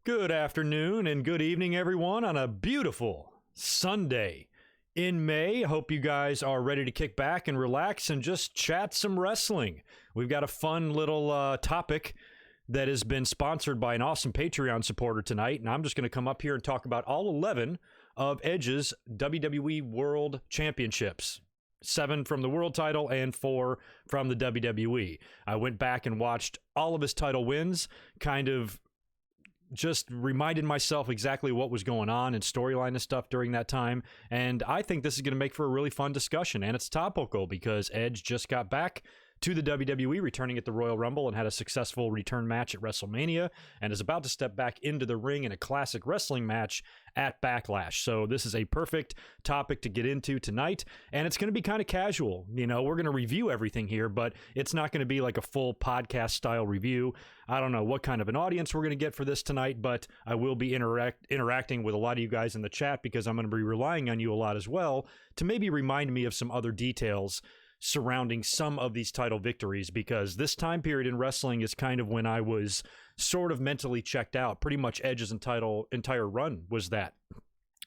Good afternoon and good evening, everyone, on a beautiful Sunday in May. Hope you guys are ready to kick back and relax and just chat some wrestling. We've got a fun little topic that has been sponsored by an awesome Patreon supporter tonight, and I'm just going to come up here and talk about all 11 of Edge's WWE World Championships. 7 from the world title and 4 from the WWE. I went back and watched all of his title wins, kind of just reminded myself exactly what was going on and storyline and stuff during that time. And I think this is going to make for a really fun discussion. And it's topical because Edge just got back to the WWE, returning at the Royal Rumble, and had a successful return match at WrestleMania, and is about to step back into the ring in a classic wrestling match at Backlash. So this is a perfect topic to get into tonight, and it's going to be kind of casual. You know, we're going to review everything here, but it's not going to be like a full podcast style review. I don't know what kind of an audience we're going to get for this tonight, but I will be interacting with a lot of you guys in the chat because I'm going to be relying on you a lot as well to maybe remind me of some other details surrounding some of these title victories, because this time period in wrestling is kind of when I was sort of mentally checked out. Pretty much Edge's entire run was that.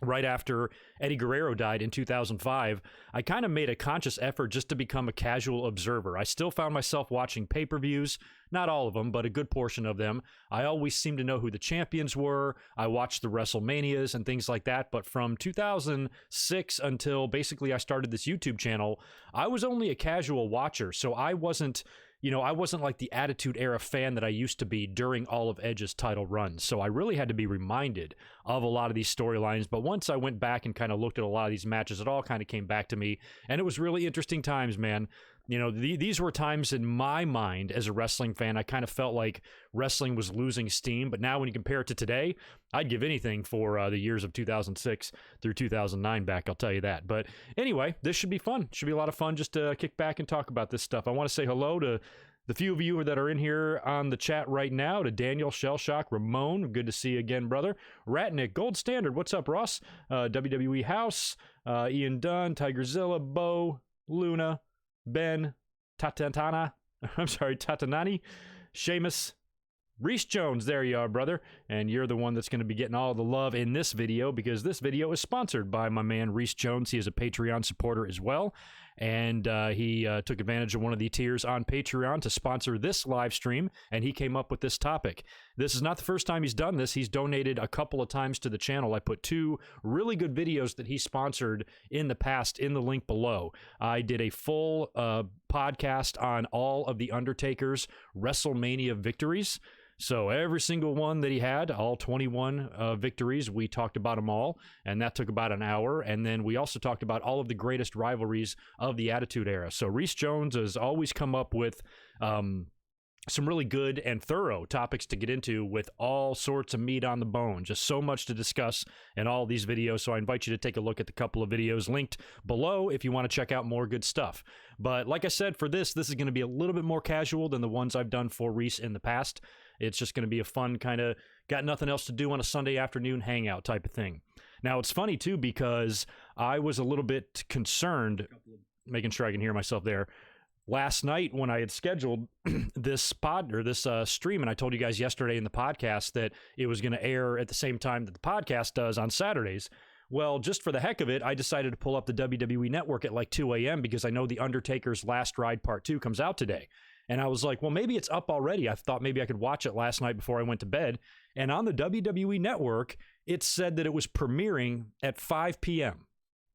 Right after Eddie Guerrero died in 2005, I kind of made a conscious effort just to become a casual observer. I still found myself watching pay-per-views, not all of them, but a good portion of them. I always seemed to know who the champions were. I watched the WrestleManias and things like that, but from 2006 until basically I started this YouTube channel, I was only a casual watcher, so I wasn't like the Attitude Era fan that I used to be during all of Edge's title runs. So I really had to be reminded of a lot of these storylines. But once I went back and kind of looked at a lot of these matches, it all kind of came back to me. And it was really interesting times, man. You know, these were times in my mind as a wrestling fan, I kind of felt like wrestling was losing steam. But now when you compare it to today, I'd give anything for the years of 2006 through 2009 back, I'll tell you that. But anyway, this should be fun. Should be a lot of fun just to kick back and talk about this stuff. I want to say hello to the few of you that are in here on the chat right now, to Daniel, Shellshock, Ramon, good to see you again, brother. Ratnick, Gold Standard, what's up, Ross? WWE House, Ian Dunn, Tigerzilla, Bo, Luna, Ben, Tatanani, Seamus, Reese Jones, there you are, brother. And you're the one that's going to be getting all the love in this video, because this video is sponsored by my man Reese Jones. He is a Patreon supporter as well. And he took advantage of one of the tiers on Patreon to sponsor this live stream, and he came up with this topic. This is not the first time he's done this. He's donated a couple of times to the channel. I put 2 really good videos that he sponsored in the past in the link below. I did a full podcast on all of The Undertaker's WrestleMania victories. So every single one that he had, all 21 victories, we talked about them all, and that took about an hour. And then we also talked about all of the greatest rivalries of the Attitude Era. So Reese Jones has always come up with some really good and thorough topics to get into with all sorts of meat on the bone. Just so much to discuss in all these videos. So I invite you to take a look at the couple of videos linked below if you want to check out more good stuff. But like I said, for this is going to be a little bit more casual than the ones I've done for Reese in the past. It's just going to be a fun kind of got nothing else to do on a Sunday afternoon hangout type of thing. Now, it's funny, too, because I was a little bit concerned, making sure I can hear myself there, last night when I had scheduled this stream, and I told you guys yesterday in the podcast that it was going to air at the same time that the podcast does on Saturdays. Well, just for the heck of it, I decided to pull up the WWE Network at like 2 a.m. because I know The Undertaker's Last Ride Part 2 comes out today. And I was like, well, maybe it's up already. I thought maybe I could watch it last night before I went to bed. And on the WWE Network, it said that it was premiering at 5 p.m.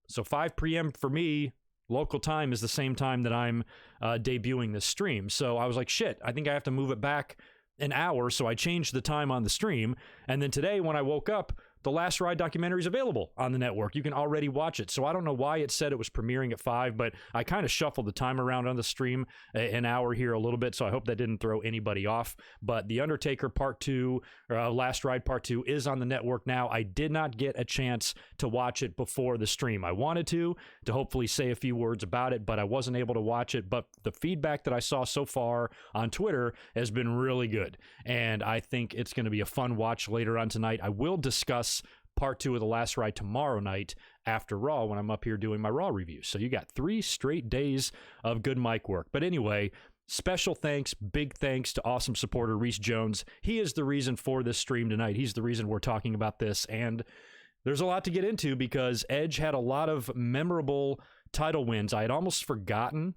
So 5 p.m. for me, local time, is the same time that I'm debuting this stream. So I was like, shit, I think I have to move it back an hour. So I changed the time on the stream. And then today when I woke up, the Last Ride documentary is available on the network. You can already watch it. So I don't know why it said it was premiering at 5, but I kind of shuffled the time around on the stream an hour here a little bit, so I hope that didn't throw anybody off. But The Undertaker Part 2, or Last Ride Part 2, is on the network now. I did not get a chance to watch it before the stream. I wanted to hopefully say a few words about it, but I wasn't able to watch it. But the feedback that I saw so far on Twitter has been really good, and I think it's going to be a fun watch later on tonight. I will discuss Part 2 of The Last Ride tomorrow night after Raw when I'm up here doing my Raw review. So you got 3 straight days of good mic work. But anyway, special thanks, big thanks to awesome supporter Reese Jones. He is the reason for this stream tonight. He's the reason we're talking about this, and there's a lot to get into because Edge had a lot of memorable title wins. I had almost forgotten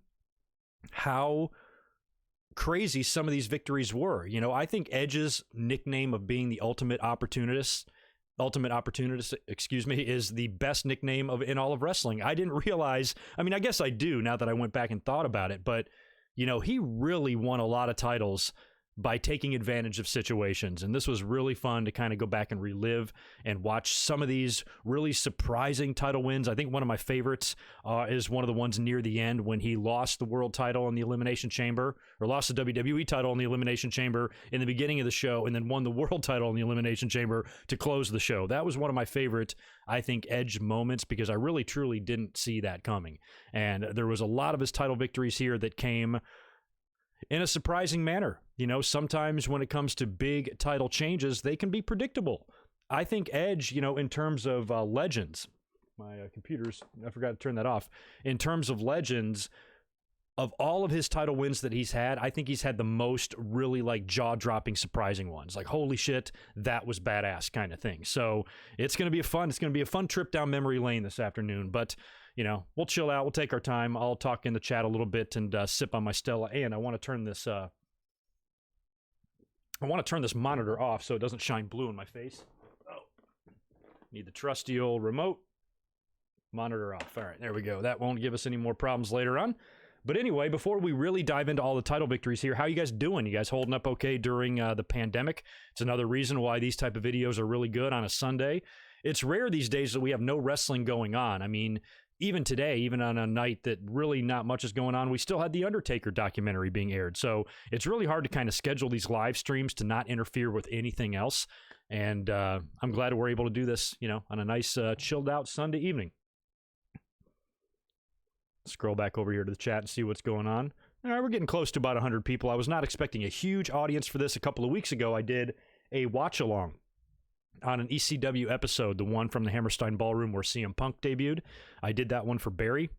how crazy some of these victories were. You know, I think Edge's nickname of being the ultimate opportunist, is the best nickname in all of wrestling. I didn't realize, I mean, I guess I do now that I went back and thought about it, but, you know, he really won a lot of titles by taking advantage of situations. And this was really fun to kind of go back and relive and watch some of these really surprising title wins. I think one of my favorites is one of the ones near the end when he lost the world title in the Elimination Chamber, or lost the WWE title in the Elimination Chamber in the beginning of the show, and then won the world title in the Elimination Chamber to close the show. That was one of my favorite, I think, Edge moments, because I really truly didn't see that coming. And there was a lot of his title victories here that came in a surprising manner. You know, sometimes when it comes to big title changes, they can be predictable. I think Edge, you know, in terms of legends, my computer's, I forgot to turn that off. In terms of legends, of all of his title wins that he's had, I think he's had the most really like jaw-dropping, surprising ones. Like, holy shit, that was badass kind of thing. So it's going to be a fun trip down memory lane this afternoon. But you know, we'll chill out. We'll take our time. I'll talk in the chat a little bit and sip on my Stella. And I want to turn this. I want to turn this monitor off so it doesn't shine blue in my face. Oh, need the trusty old remote. Monitor off. All right, there we go. That won't give us any more problems later on. But anyway, before we really dive into all the title victories here, how you guys doing? You guys holding up okay during the pandemic? It's another reason why these type of videos are really good on a Sunday. It's rare these days that we have no wrestling going on. I mean, even today, even on a night that really not much is going on, we still had the Undertaker documentary being aired. So it's really hard to kind of schedule these live streams to not interfere with anything else. And I'm glad we're able to do this, you know, on a nice chilled out Sunday evening. Scroll back over here to the chat and see what's going on. All right, we're getting close to about 100 people. I was not expecting a huge audience for this. A couple of weeks ago, I did a watch-along on an ECW episode, the one from the Hammerstein Ballroom where CM Punk debuted. I did that one for Barry.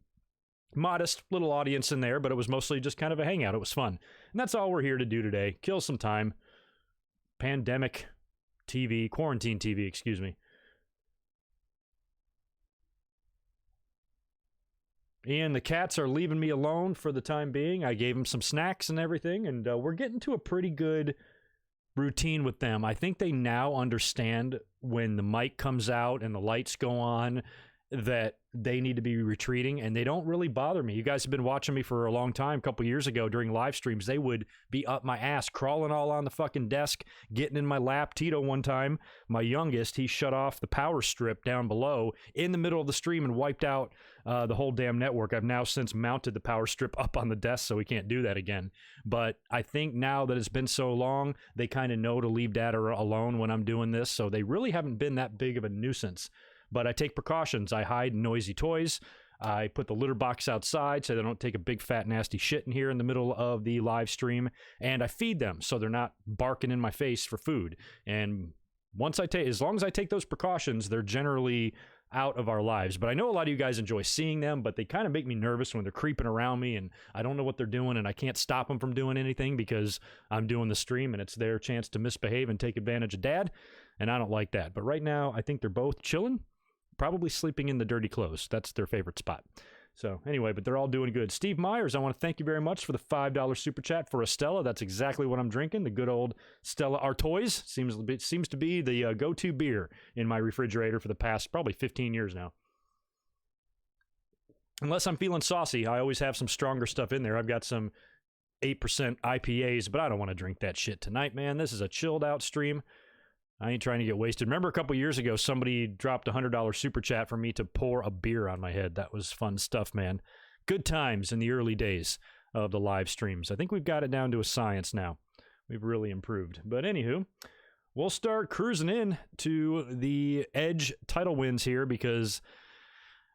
Modest little audience in there, but it was mostly just kind of a hangout. It was fun. And that's all we're here to do today. Kill some time. Pandemic TV, quarantine TV, excuse me. Ian, the cats are leaving me alone for the time being. I gave them some snacks and everything, and we're getting to a pretty good routine with them. I think they now understand when the mic comes out and the lights go on that they need to be retreating, and they don't really bother me. You guys have been watching me for a long time. A couple years ago during live streams, they would be up my ass, crawling all on the fucking desk, getting in my lap. Tito one time, my youngest, he shut off the power strip down below in the middle of the stream and wiped out the whole damn network. I've now since mounted the power strip up on the desk so we can't do that again. But I think now that it's been so long, they kind of know to leave Dad alone when I'm doing this, so they really haven't been that big of a nuisance. But I take precautions. I hide noisy toys. I put the litter box outside so they don't take a big fat nasty shit in here in the middle of the live stream. And I feed them so they're not barking in my face for food. And as long as I take those precautions, they're generally out of our lives. But I know a lot of you guys enjoy seeing them, but they kind of make me nervous when they're creeping around me and I don't know what they're doing and I can't stop them from doing anything because I'm doing the stream and it's their chance to misbehave and take advantage of Dad. And I don't like that. But right now, I think they're both chilling. Probably sleeping in the dirty clothes. That's their favorite spot. So anyway, but they're all doing good. Steve Myers, I want to thank you very much for the $5 super chat for a Stella. That's exactly what I'm drinking. The good old Stella Artois seems to be the go-to beer in my refrigerator for the past probably 15 years now. Unless I'm feeling saucy, I always have some stronger stuff in there. I've got some 8% IPAs, but I don't want to drink that shit tonight, man. This is a chilled out stream. I ain't trying to get wasted. Remember a couple years ago, somebody dropped a $100 super chat for me to pour a beer on my head. That was fun stuff, man. Good times in the early days of the live streams. I think we've got it down to a science now. We've really improved. But anywho, we'll start cruising in to the Edge title wins here because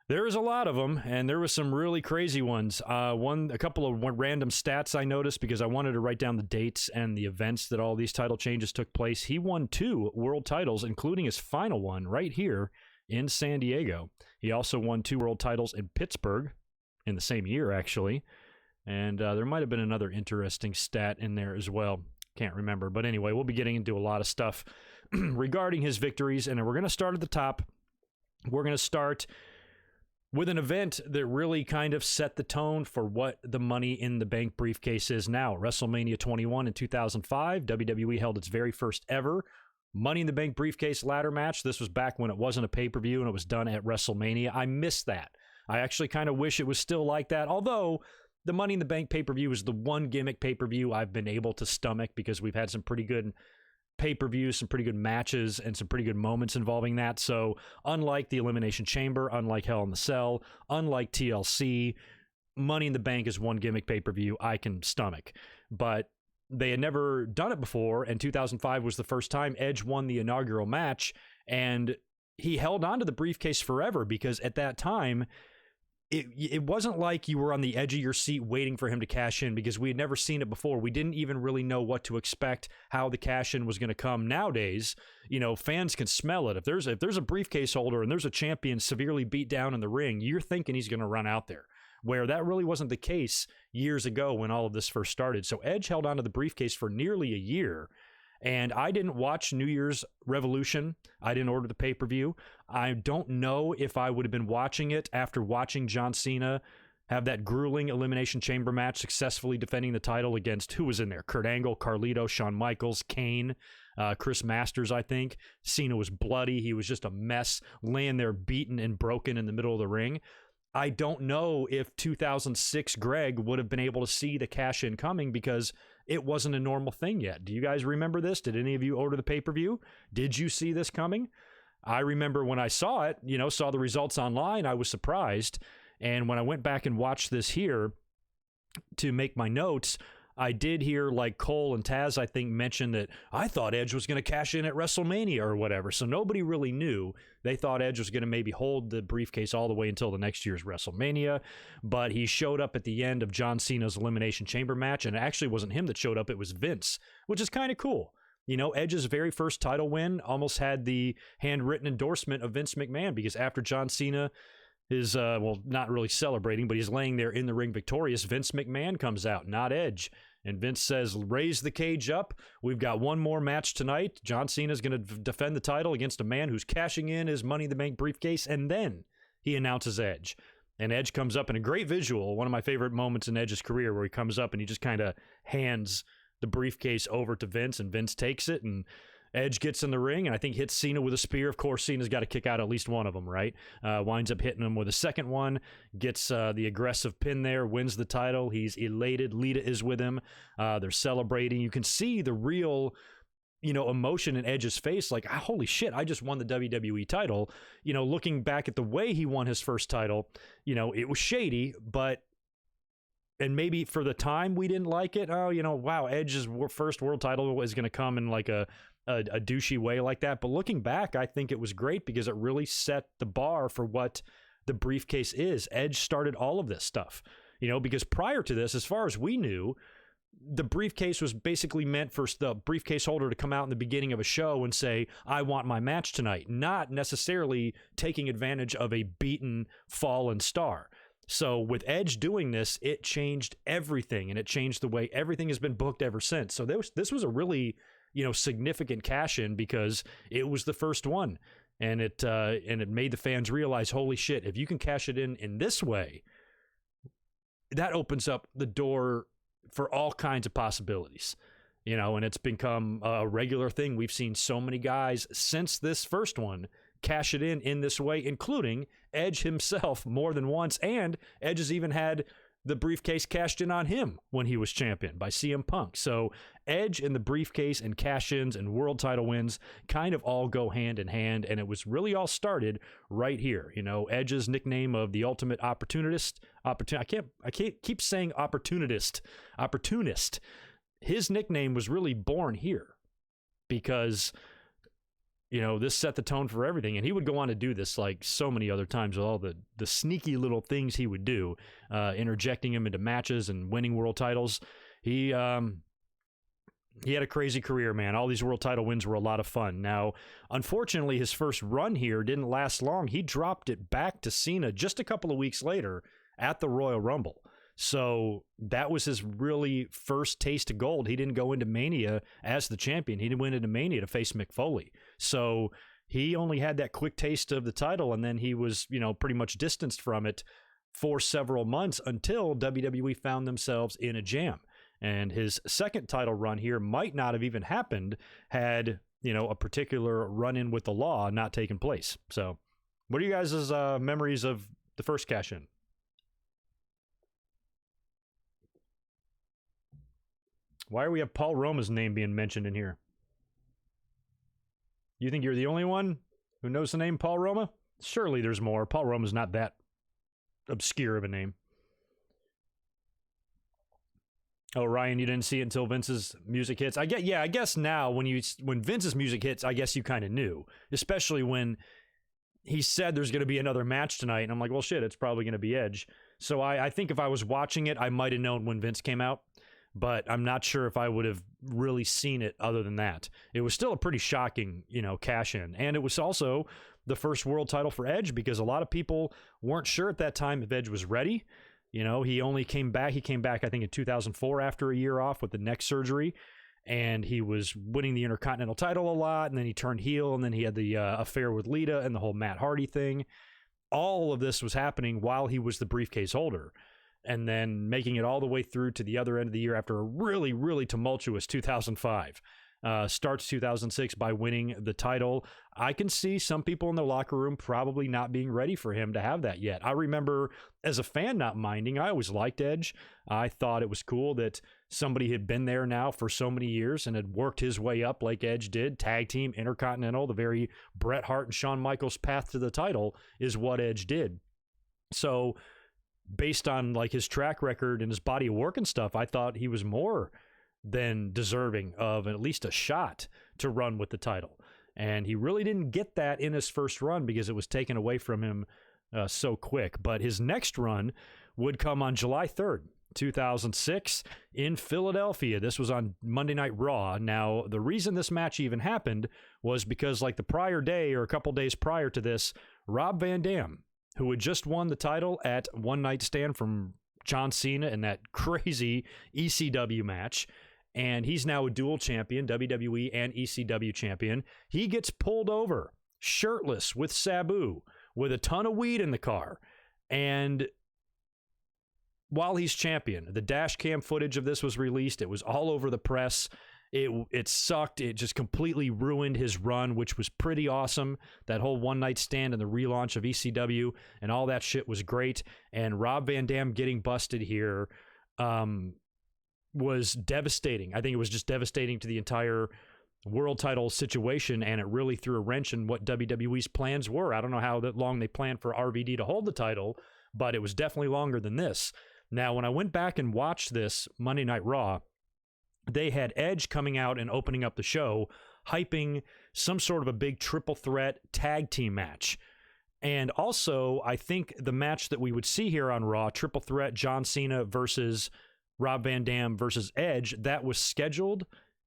there is a lot of them, and there was some really crazy ones. A couple of random stats I noticed because I wanted to write down the dates and the events that all these title changes took place. He won 2 world titles, including his final one right here in San Diego. He also won 2 world titles in Pittsburgh in the same year, actually. And there might have been another interesting stat in there as well. Can't remember. But anyway, we'll be getting into a lot of stuff regarding his victories. And we're going to start at the top. We're going to start with an event that really kind of set the tone for what the Money in the Bank briefcase is now. WrestleMania 21 in 2005, WWE held its very first ever Money in the Bank briefcase ladder match. This was back when it wasn't a pay-per-view and it was done at WrestleMania. I miss that. I actually kind of wish it was still like that, although the Money in the Bank pay-per-view is the one gimmick pay-per-view I've been able to stomach because we've had some pretty good pay-per-views, some pretty good matches, and some pretty good moments involving that. So unlike the Elimination Chamber, unlike Hell in the Cell, unlike TLC, Money in the Bank is one gimmick pay-per-view I can stomach. But they had never done it before, and 2005 was the first time Edge won the inaugural match, and he held on to the briefcase forever because at that time, it wasn't like you were on the edge of your seat waiting for him to cash in because we had never seen it before. We didn't even really know what to expect, how the cash in was going to come. Nowadays, fans can smell it. If there's a briefcase holder and there's a champion severely beat down in the ring, you're thinking he's going to run out there. Where that really wasn't the case years ago when all of this first started. So Edge held on to the briefcase for nearly a year. And I didn't watch New Year's Revolution. I didn't order the pay-per-view. I don't know if I would have been watching it after watching John Cena have that grueling Elimination Chamber match, successfully defending the title against, who was in there? Kurt Angle, Carlito, Shawn Michaels, Kane, Chris Masters, I think. Cena was bloody. He was just a mess, laying there beaten and broken in the middle of the ring. I don't know if 2006 Greg would have been able to see the cash-in coming because it wasn't a normal thing yet. Do you guys remember this? Did any of you order the pay-per-view? Did you see this coming? I remember when I saw it, saw the results online, I was surprised. And when I went back and watched this here to make my notes, I did hear like Cole and Taz, I think, mention that I thought Edge was going to cash in at WrestleMania or whatever. So nobody really knew. They thought Edge was going to maybe hold the briefcase all the way until the next year's WrestleMania. But he showed up at the end of John Cena's Elimination Chamber match. And it actually wasn't him that showed up. It was Vince, which is kind of cool. Edge's very first title win almost had the handwritten endorsement of Vince McMahon because after John Cena is, not really celebrating, but he's laying there in the ring victorious, Vince McMahon comes out, not Edge. And Vince says, raise the cage up. We've got one more match tonight. John Cena's going to defend the title against a man who's cashing in his Money in the Bank briefcase. And then he announces Edge. And Edge comes up in a great visual, one of my favorite moments in Edge's career, where he comes up and he just kind of hands the briefcase over to Vince, and Vince takes it, and Edge gets in the ring and I think hits Cena with a spear. Of course, Cena's got to kick out at least one of them, right? Winds up hitting him with a second one, gets the aggressive pin there, wins the title. He's elated. Lita is with him. They're celebrating. You can see the real, emotion in Edge's face, like, holy shit, I just won the WWE title. Looking back at the way he won his first title, it was shady, and maybe for the time we didn't like it. Oh, wow, Edge's first world title is going to come in like a douchey way like that. But looking back, I think it was great because it really set the bar for what the briefcase is. Edge started all of this stuff, because prior to this, as far as we knew, the briefcase was basically meant for the briefcase holder to come out in the beginning of a show and say, I want my match tonight, not necessarily taking advantage of a beaten, fallen star. So with Edge doing this, it changed everything, and it changed the way everything has been booked ever since. So this was a really, significant cash-in because it was the first one, and it made the fans realize, holy shit, if you can cash it in this way, that opens up the door for all kinds of possibilities. And it's become a regular thing. We've seen so many guys since this first one cash it in this way, including Edge himself more than once. And Edge has even had the briefcase cashed in on him when he was champion by CM Punk. So Edge and the briefcase and cash-ins and world title wins kind of all go hand in hand. And it was really all started right here. Edge's nickname of the ultimate opportunist. I can't keep saying opportunist. His nickname was really born here because this set the tone for everything. And he would go on to do this like so many other times with all the sneaky little things he would do, interjecting him into matches and winning world titles. He had a crazy career, man. All these world title wins were a lot of fun. Now, unfortunately, his first run here didn't last long. He dropped it back to Cena just a couple of weeks later at the Royal Rumble. So that was his really first taste of gold. He didn't go into Mania as the champion. He went into Mania to face Mick Foley. So he only had that quick taste of the title, and then he was, pretty much distanced from it for several months until WWE found themselves in a jam. And his second title run here might not have even happened had, a particular run-in with the law not taken place. So what are you guys' memories of the first cash-in? Why do we have Paul Roma's name being mentioned in here? You think you're the only one who knows the name Paul Roma? Surely there's more. Paul Roma's not that obscure of a name. Oh, Ryan, you didn't see it until Vince's music hits. I guess now when Vince's music hits, I guess you kind of knew, especially when he said there's going to be another match tonight, and I'm like, well, shit, it's probably going to be Edge. So I think if I was watching it, I might have known when Vince came out, but I'm not sure if I would have really seen it other than that. It was still a pretty shocking, cash in, and it was also the first world title for Edge because a lot of people weren't sure at that time if Edge was ready. He only came back. He came back, I think, in 2004 after a year off with the neck surgery, and he was winning the Intercontinental title a lot, and then he turned heel, and then he had the affair with Lita and the whole Matt Hardy thing. All of this was happening while he was the briefcase holder, and then making it all the way through to the other end of the year after a really, really tumultuous 2005. Starts 2006 by winning the title. I can see some people in the locker room probably not being ready for him to have that yet. I remember as a fan not minding. I always liked Edge. I thought it was cool that somebody had been there now for so many years and had worked his way up like Edge did. Tag team, Intercontinental, the very Bret Hart and Shawn Michaels path to the title is what Edge did. So based on like his track record and his body of work and stuff, I thought he was more than deserving of at least a shot to run with the title. And he really didn't get that in his first run because it was taken away from him so quick. But his next run would come on July 3rd, 2006 in Philadelphia. This was on Monday Night Raw. Now, the reason this match even happened was because like the prior day or a couple days prior to this, Rob Van Dam, who had just won the title at One Night Stand from John Cena in that crazy ECW match, and he's now a dual champion, WWE and ECW champion. He gets pulled over, shirtless, with Sabu, with a ton of weed in the car. And while he's champion, the dash cam footage of this was released. It was all over the press. It sucked. It just completely ruined his run, which was pretty awesome. That whole One Night Stand and the relaunch of ECW and all that shit was great. And Rob Van Dam getting busted here was devastating. I think it was just devastating to the entire world title situation, and it really threw a wrench in what WWE's plans were. I don't know how long they planned for RVD to hold the title, but it was definitely longer than this. Now, when I went back and watched this Monday Night Raw, they had Edge coming out and opening up the show, hyping some sort of a big triple threat tag team match. And also, I think the match that we would see here on Raw, triple threat John Cena versus Rob Van Dam versus Edge, that was scheduled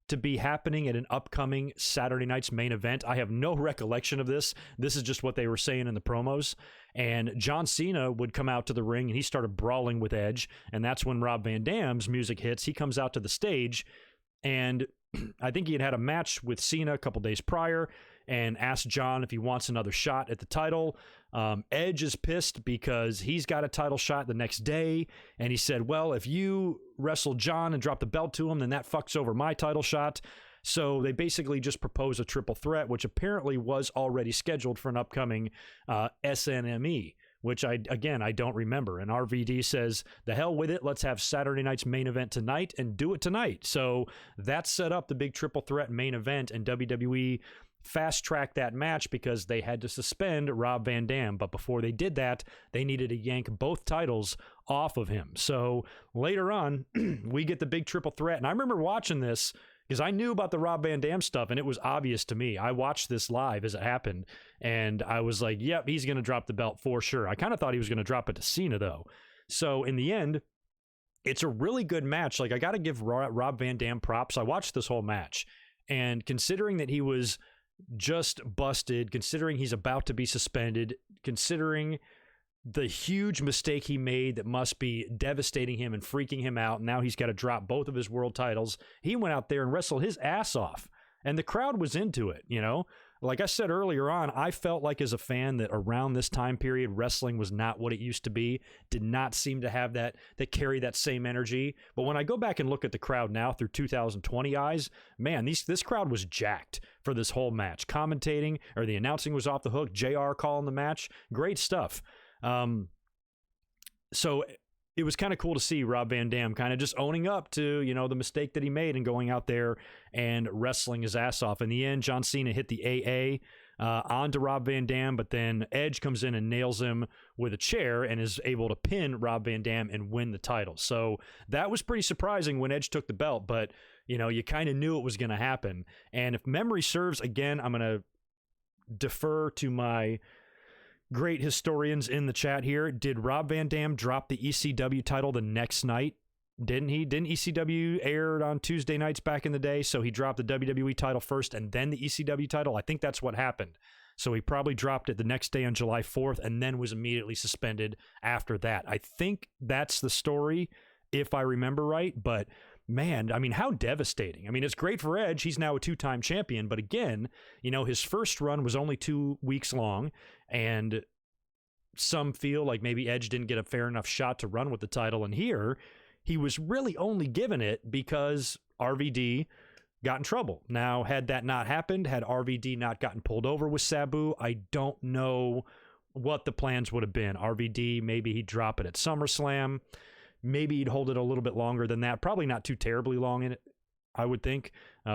to be happening at an upcoming Saturday night's main event. I have no recollection of this. This is just what they were saying in the promos. And John Cena would come out to the ring and he started brawling with Edge. And that's when Rob Van Dam's music hits. He comes out to the stage, and I think he had a match with Cena a couple days prior and asked John if he wants another shot at the title. Edge is pissed because he's got a title shot the next day, and he said, well, if you wrestle John and drop the belt to him, then that fucks over my title shot. So they basically just proposed a triple threat, which apparently was already scheduled for an upcoming SNME, which I don't remember. And RVD says, the hell with it, let's have Saturday night's main event tonight and do it tonight. So that set up the big triple threat main event, and WWE fast-tracked that match because they had to suspend Rob Van Dam. But before they did that, they needed to yank both titles off of him. So later on, we get the big triple threat. And I remember watching this because I knew about the Rob Van Dam stuff, and it was obvious to me. I watched this live as it happened, and I was like, yep, he's going to drop the belt for sure. I kind of thought he was going to drop it to Cena, though. So in the end, it's a really good match. Like, I got to give Rob Van Dam props. I watched this whole match, and considering that he was just busted, considering he's about to be suspended, considering the huge mistake he made that must be devastating him and freaking him out. Now he's got to drop both of his world titles. He went out there and wrestled his ass off, and the crowd was into it, you know? Like I said earlier on, I felt like as a fan that around this time period, wrestling was not what it used to be, did not seem to have that carry that same energy. But when I go back and look at the crowd now through 2020 eyes, man, this crowd was jacked for this whole match. Commentating, or the announcing was off the hook, JR calling the match, great stuff. So it was kind of cool to see Rob Van Dam kind of just owning up to, you know, the mistake that he made and going out there and wrestling his ass off. In the end, John Cena hit the AA onto Rob Van Dam, but then Edge comes in and nails him with a chair and is able to pin Rob Van Dam and win the title. So that was pretty surprising when Edge took the belt, but, you know, you kind of knew it was going to happen. And if memory serves, again, I'm going to defer to my great historians in the chat here. Did Rob Van Dam drop the ECW title the next night? Didn't he? Didn't ECW air on Tuesday nights back in the day? So he dropped the WWE title first and then the ECW title. I think that's what happened. So he probably dropped it the next day on July 4th and then was immediately suspended after that. I think that's the story, if I remember right. But man, I mean, how devastating. I mean, it's great for Edge. He's now a two-time champion. But again, you know, his first run was only 2 weeks long, and some feel like maybe Edge didn't get a fair enough shot to run with the title. And here, he was really only given it because RVD got in trouble. Now, had that not happened, had RVD not gotten pulled over with Sabu, I don't know what the plans would have been. RVD, maybe he'd drop it at SummerSlam. Maybe he'd hold it a little bit longer than that. Probably not too terribly long in it, I would think,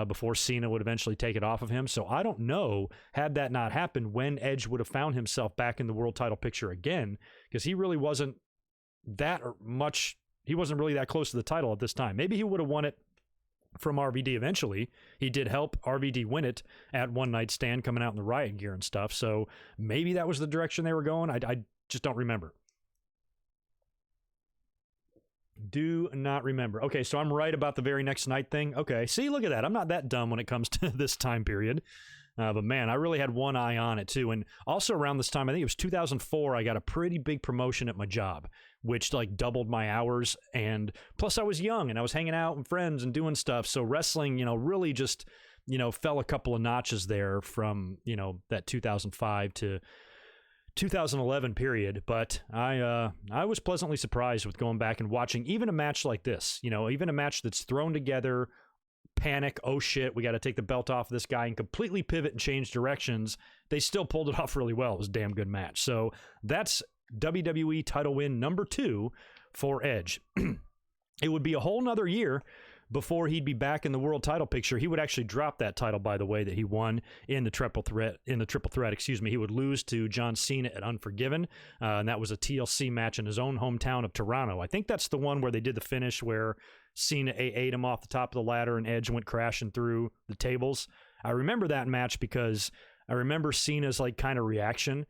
before Cena would eventually take it off of him. So I don't know, had that not happened, when Edge would have found himself back in the world title picture again, because he really wasn't that much, he wasn't really that close to the title at this time. Maybe he would have won it from RVD eventually. He did help RVD win it at One Night Stand, coming out in the riot gear and stuff. So maybe that was the direction they were going. I just don't remember. Do not remember. Okay, so I'm right about the very next night thing. Okay, see, look at that. I'm not that dumb when it comes to this time period. But man, I really had one eye on it too. And also around this time, I think it was 2004, I got a pretty big promotion at my job, which like doubled my hours. And plus I was young and I was hanging out with friends and doing stuff. So wrestling, you know, really just, you know, fell a couple of notches there from, you know, that 2005 to 2011 period. But I was pleasantly surprised with going back and watching even a match like this, you know, even a match that's thrown together, panic, oh shit, we got to take the belt off this guy and completely pivot and change directions. They still pulled it off really well. It was a damn good match. So that's WWE title win number 2 for Edge. It would be a whole nother year before he'd be back in the world title picture. He would actually drop that title, by the way, that he won in the triple threat. He would lose to John Cena at Unforgiven, and that was a TLC match in his own hometown of Toronto. I think that's the one where they did the finish where Cena ate him off the top of the ladder and Edge went crashing through the tables. I remember that match because I remember Cena's like kind of reaction.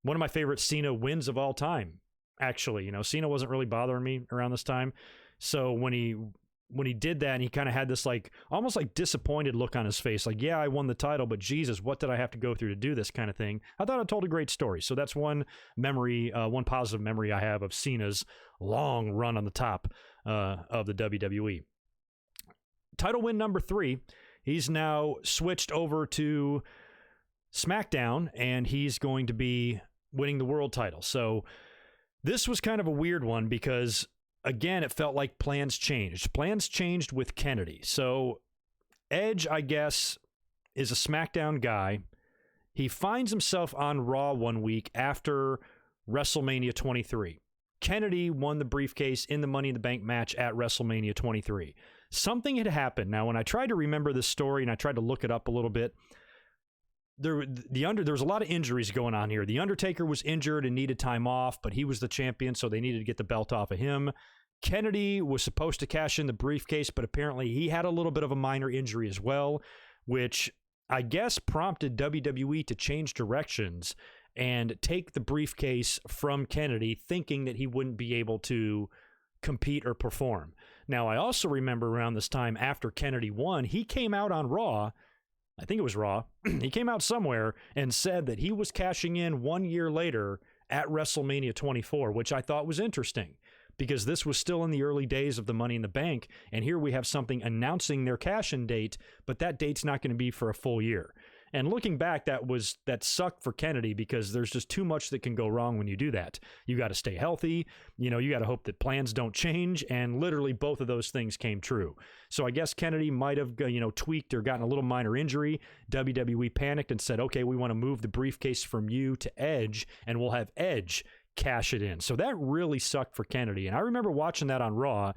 One of my favorite Cena wins of all time, actually. You know, Cena wasn't really bothering me around this time. So when he did that and he kind of had this like almost like disappointed look on his face, like, yeah, I won the title, but Jesus, what did I have to go through to do this kind of thing? I thought it told a great story. So that's one memory, one positive memory I have of Cena's long run on the top of the WWE. Title win number 3. He's now switched over to SmackDown and he's going to be winning the world title. So this was kind of a weird one because, again, it felt like plans changed. Plans changed with Kennedy. So Edge, I guess, is a SmackDown guy. He finds himself on Raw one week after WrestleMania 23. Kennedy won the briefcase in the Money in the Bank match at WrestleMania 23. Something had happened. Now, when I tried to remember this story and I tried to look it up a little bit, there was a lot of injuries going on here. The Undertaker was injured and needed time off, but he was the champion, so they needed to get the belt off of him. Kennedy was supposed to cash in the briefcase, but apparently he had a little bit of a minor injury as well, which I guess prompted WWE to change directions and take the briefcase from Kennedy, thinking that he wouldn't be able to compete or perform. Now, I also remember around this time after Kennedy won, he came out on Raw, I think it was Raw, he came out somewhere and said that he was cashing in 1 year later at WrestleMania 24, which I thought was interesting because this was still in the early days of the Money in the Bank. And here we have something announcing their cash-in date, but that date's not going to be for a full year. And looking back, that sucked for Kennedy because there's just too much that can go wrong when you do that. You got to stay healthy. You got to hope that plans don't change. And literally both of those things came true. So I guess Kennedy might have, tweaked or gotten a little minor injury. WWE panicked and said, okay, we want to move the briefcase from you to Edge, and we'll have Edge cash it in. So that really sucked for Kennedy. And I remember watching that on Raw.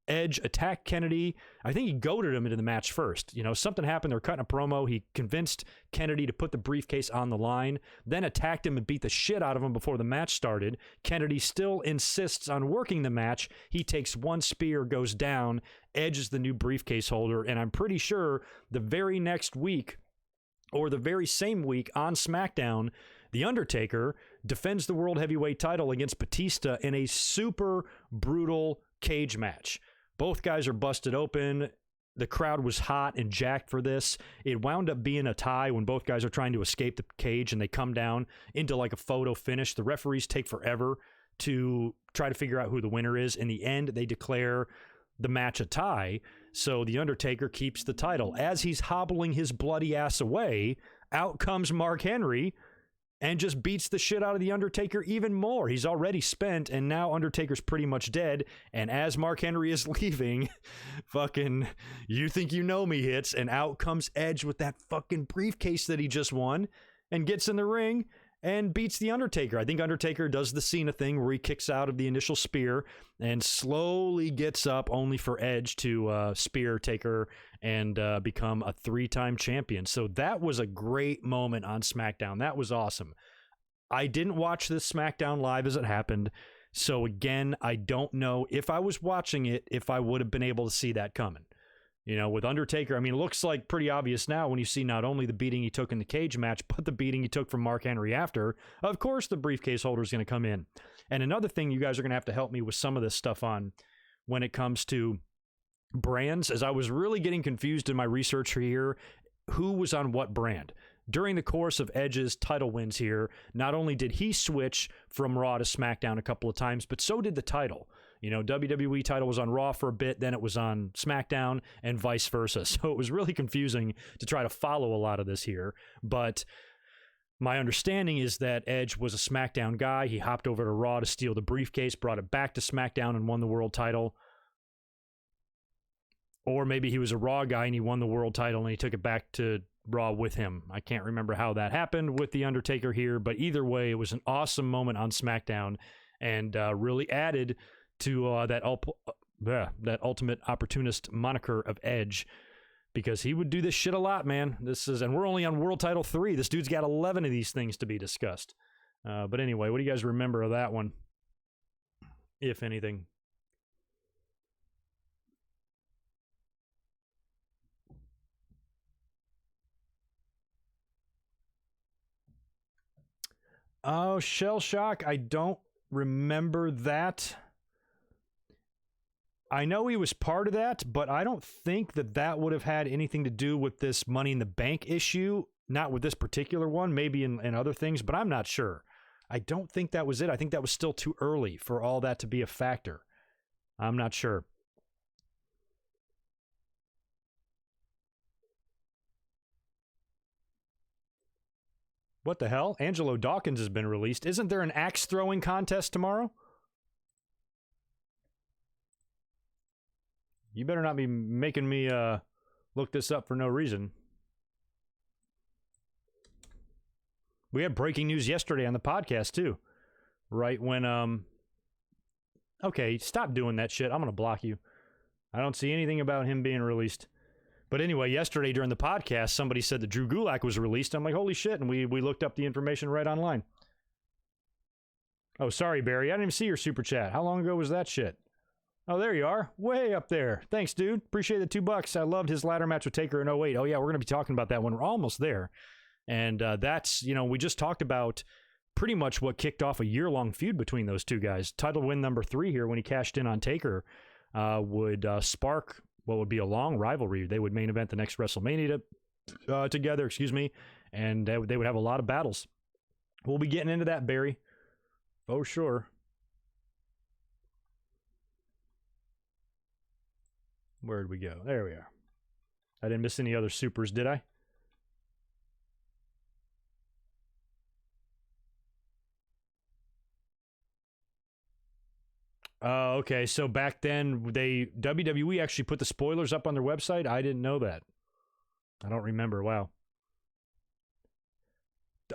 Edge attacked Kennedy. I think he goaded him into the match first. Something happened. They were cutting a promo. He convinced Kennedy to put the briefcase on the line, then attacked him and beat the shit out of him before the match started. Kennedy still insists on working the match. He takes one spear, goes down. Edge is the new briefcase holder, and I'm pretty sure the very next week or the very same week on SmackDown, The Undertaker defends the World Heavyweight title against Batista in a super brutal cage match. Both guys are busted open. The crowd was hot and jacked for this. It wound up being a tie when both guys are trying to escape the cage and they come down into like a photo finish. The referees take forever to try to figure out who the winner is. In the end, they declare the match a tie. So The Undertaker keeps the title. As he's hobbling his bloody ass away, out comes Mark Henry and just beats the shit out of The Undertaker even more. He's already spent, and now Undertaker's pretty much dead. And as Mark Henry is leaving, fucking "You Think You Know Me" hits, and out comes Edge with that fucking briefcase that he just won and gets in the ring and beats The Undertaker. I think Undertaker does the Cena thing where he kicks out of the initial spear and slowly gets up, only for Edge to spear Taker and become a 3-time champion. So that was a great moment on SmackDown. That was awesome. I didn't watch this SmackDown live as it happened. So again, I don't know if I was watching it, if I would have been able to see that coming. With Undertaker, it looks like pretty obvious now when you see not only the beating he took in the cage match, but the beating he took from Mark Henry after. Of course, the briefcase holder is going to come in. And another thing you guys are going to have to help me with some of this stuff on when it comes to brands, as I was really getting confused in my research here, who was on what brand. During the course of Edge's title wins here, not only did he switch from Raw to SmackDown a couple of times, but so did the title. WWE title was on Raw for a bit, then it was on SmackDown, and vice versa. So it was really confusing to try to follow a lot of this here. But my understanding is that Edge was a SmackDown guy. He hopped over to Raw to steal the briefcase, brought it back to SmackDown, and won the world title. Or maybe he was a Raw guy and he won the world title and he took it back to Raw with him. I can't remember how that happened with The Undertaker here, but either way, it was an awesome moment on SmackDown and really added to that ultimate opportunist moniker of Edge, because he would do this shit a lot, man. And we're only on World Title 3. This dude's got 11 of these things to be discussed. But anyway, what do you guys remember of that one, if anything? Oh, Shell Shock, I don't remember that. I know he was part of that, but I don't think that would have had anything to do with this Money in the Bank issue. Not with this particular one, maybe in other things, but I'm not sure. I don't think that was it. I think that was still too early for all that to be a factor. I'm not sure. What the hell? Angelo Dawkins has been released. Isn't there an axe throwing contest tomorrow? You better not be making me look this up for no reason. We had breaking news yesterday on the podcast too. Right when okay, stop doing that shit. I'm going to block you. I don't see anything about him being released. But anyway, yesterday during the podcast, somebody said that Drew Gulak was released. I'm like, holy shit. And we looked up the information right online. Oh, sorry, Barry. I didn't even see your super chat. How long ago was that shit? Oh, there you are. Way up there. Thanks, dude. Appreciate the $2. I loved his ladder match with Taker in 08. Oh, yeah, we're going to be talking about that when we're almost there. And that's, we just talked about pretty much what kicked off a year-long feud between those two guys. Title win number 3 here when he cashed in on Taker would spark what would be a long rivalry. They would main event the next WrestleMania together, and they would have a lot of battles. We'll be getting into that, Barry. Oh, sure. Where'd we go? There we are. I didn't miss any other supers, did I? Okay. So back then, WWE actually put the spoilers up on their website. I didn't know that. I don't remember. Wow.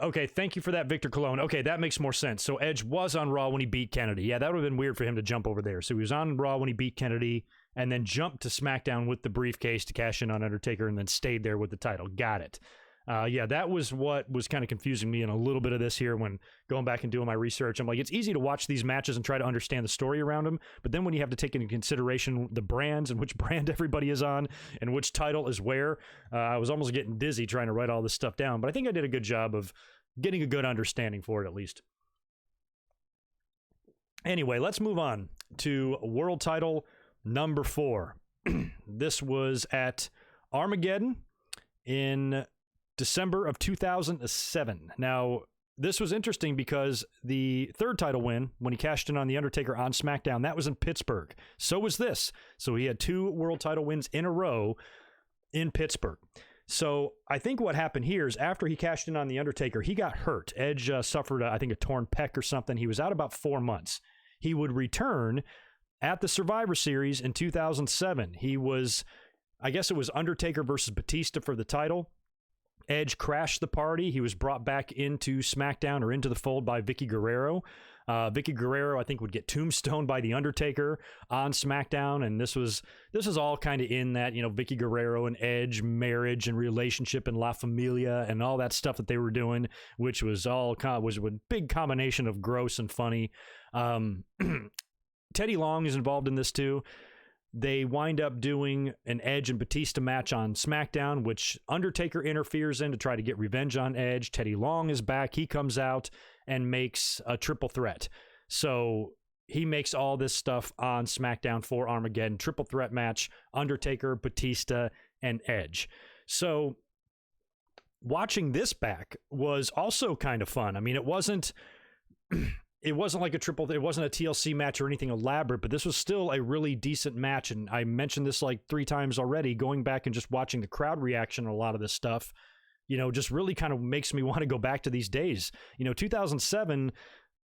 Okay, thank you for that, Victor Colon. Okay, that makes more sense. So Edge was on Raw when he beat Kennedy. Yeah, that would have been weird for him to jump over there. So he was on Raw when he beat Kennedy and then jumped to SmackDown with the briefcase to cash in on Undertaker and then stayed there with the title. Got it. Yeah, that was what was kind of confusing me in a little bit of this here when going back and doing my research. I'm like, it's easy to watch these matches and try to understand the story around them, but then when you have to take into consideration the brands and which brand everybody is on and which title is where, I was almost getting dizzy trying to write all this stuff down, but I think I did a good job of getting a good understanding for it at least. Anyway, let's move on to world title number 4. This was at Armageddon in December of 2007. Now, this was interesting because the third title win, when he cashed in on The Undertaker on SmackDown, that was in Pittsburgh. So was this. So he had 2 world title wins in a row in Pittsburgh. So I think what happened here is after he cashed in on The Undertaker, he got hurt. Edge suffered, I think, a torn pec or something. He was out about 4 months. He would return at the Survivor Series in 2007. He was, I guess it was Undertaker versus Batista for the title. Edge crashed the party. He was brought back into SmackDown or into the fold by Vicky Guerrero. Vicky Guerrero, I think, would get tombstoned by The Undertaker on SmackDown, and this was all kind of in that, Vicky Guerrero and Edge marriage and relationship and La Familia and all that stuff that they were doing, which was all was a big combination of gross and funny. Teddy Long is involved in this too. They wind up doing an Edge and Batista match on SmackDown, which Undertaker interferes in to try to get revenge on Edge. Teddy Long is back. He comes out and makes a triple threat. So he makes all this stuff on SmackDown for Armageddon. Triple threat match, Undertaker, Batista, and Edge. So watching this back was also kind of fun. I mean, it wasn't like it wasn't a TLC match or anything elaborate, but this was still a really decent match. And I mentioned this like 3 times already, going back and just watching the crowd reaction on a lot of this stuff, just really kind of makes me want to go back to these days. 2007,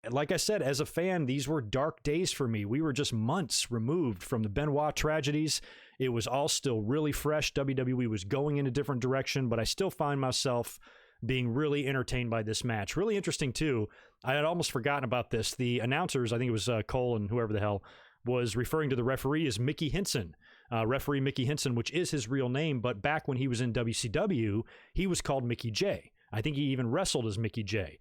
like I said, as a fan, these were dark days for me. We were just months removed from the Benoit tragedies. It was all still really fresh. WWE was going in a different direction, but I still find myself being really entertained by this match. Really interesting too. I had almost forgotten about this. The announcers, I think it was Cole and whoever the hell, was referring to the referee as Mickey Henson. Referee Mickey Henson, which is his real name, but back when he was in WCW, he was called Mickey J. I think he even wrestled as Mickey J.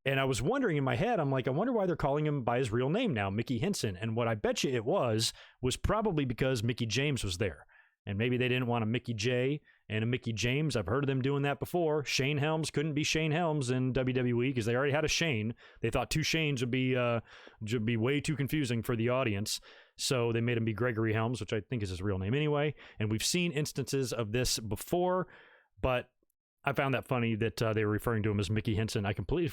And I was wondering in my head, I'm like, I wonder why they're calling him by his real name now, Mickey Henson. And what I bet you it was probably because Mickey James was there. And maybe they didn't want a Mickey J and a Mickey James. I've heard of them doing that before. Shane Helms couldn't be Shane Helms in WWE because they already had a Shane. They thought 2 Shanes would be way too confusing for the audience. So they made him be Gregory Helms, which I think is his real name anyway. And we've seen instances of this before, but I found that funny that they were referring to him as Mickey Henson. I completely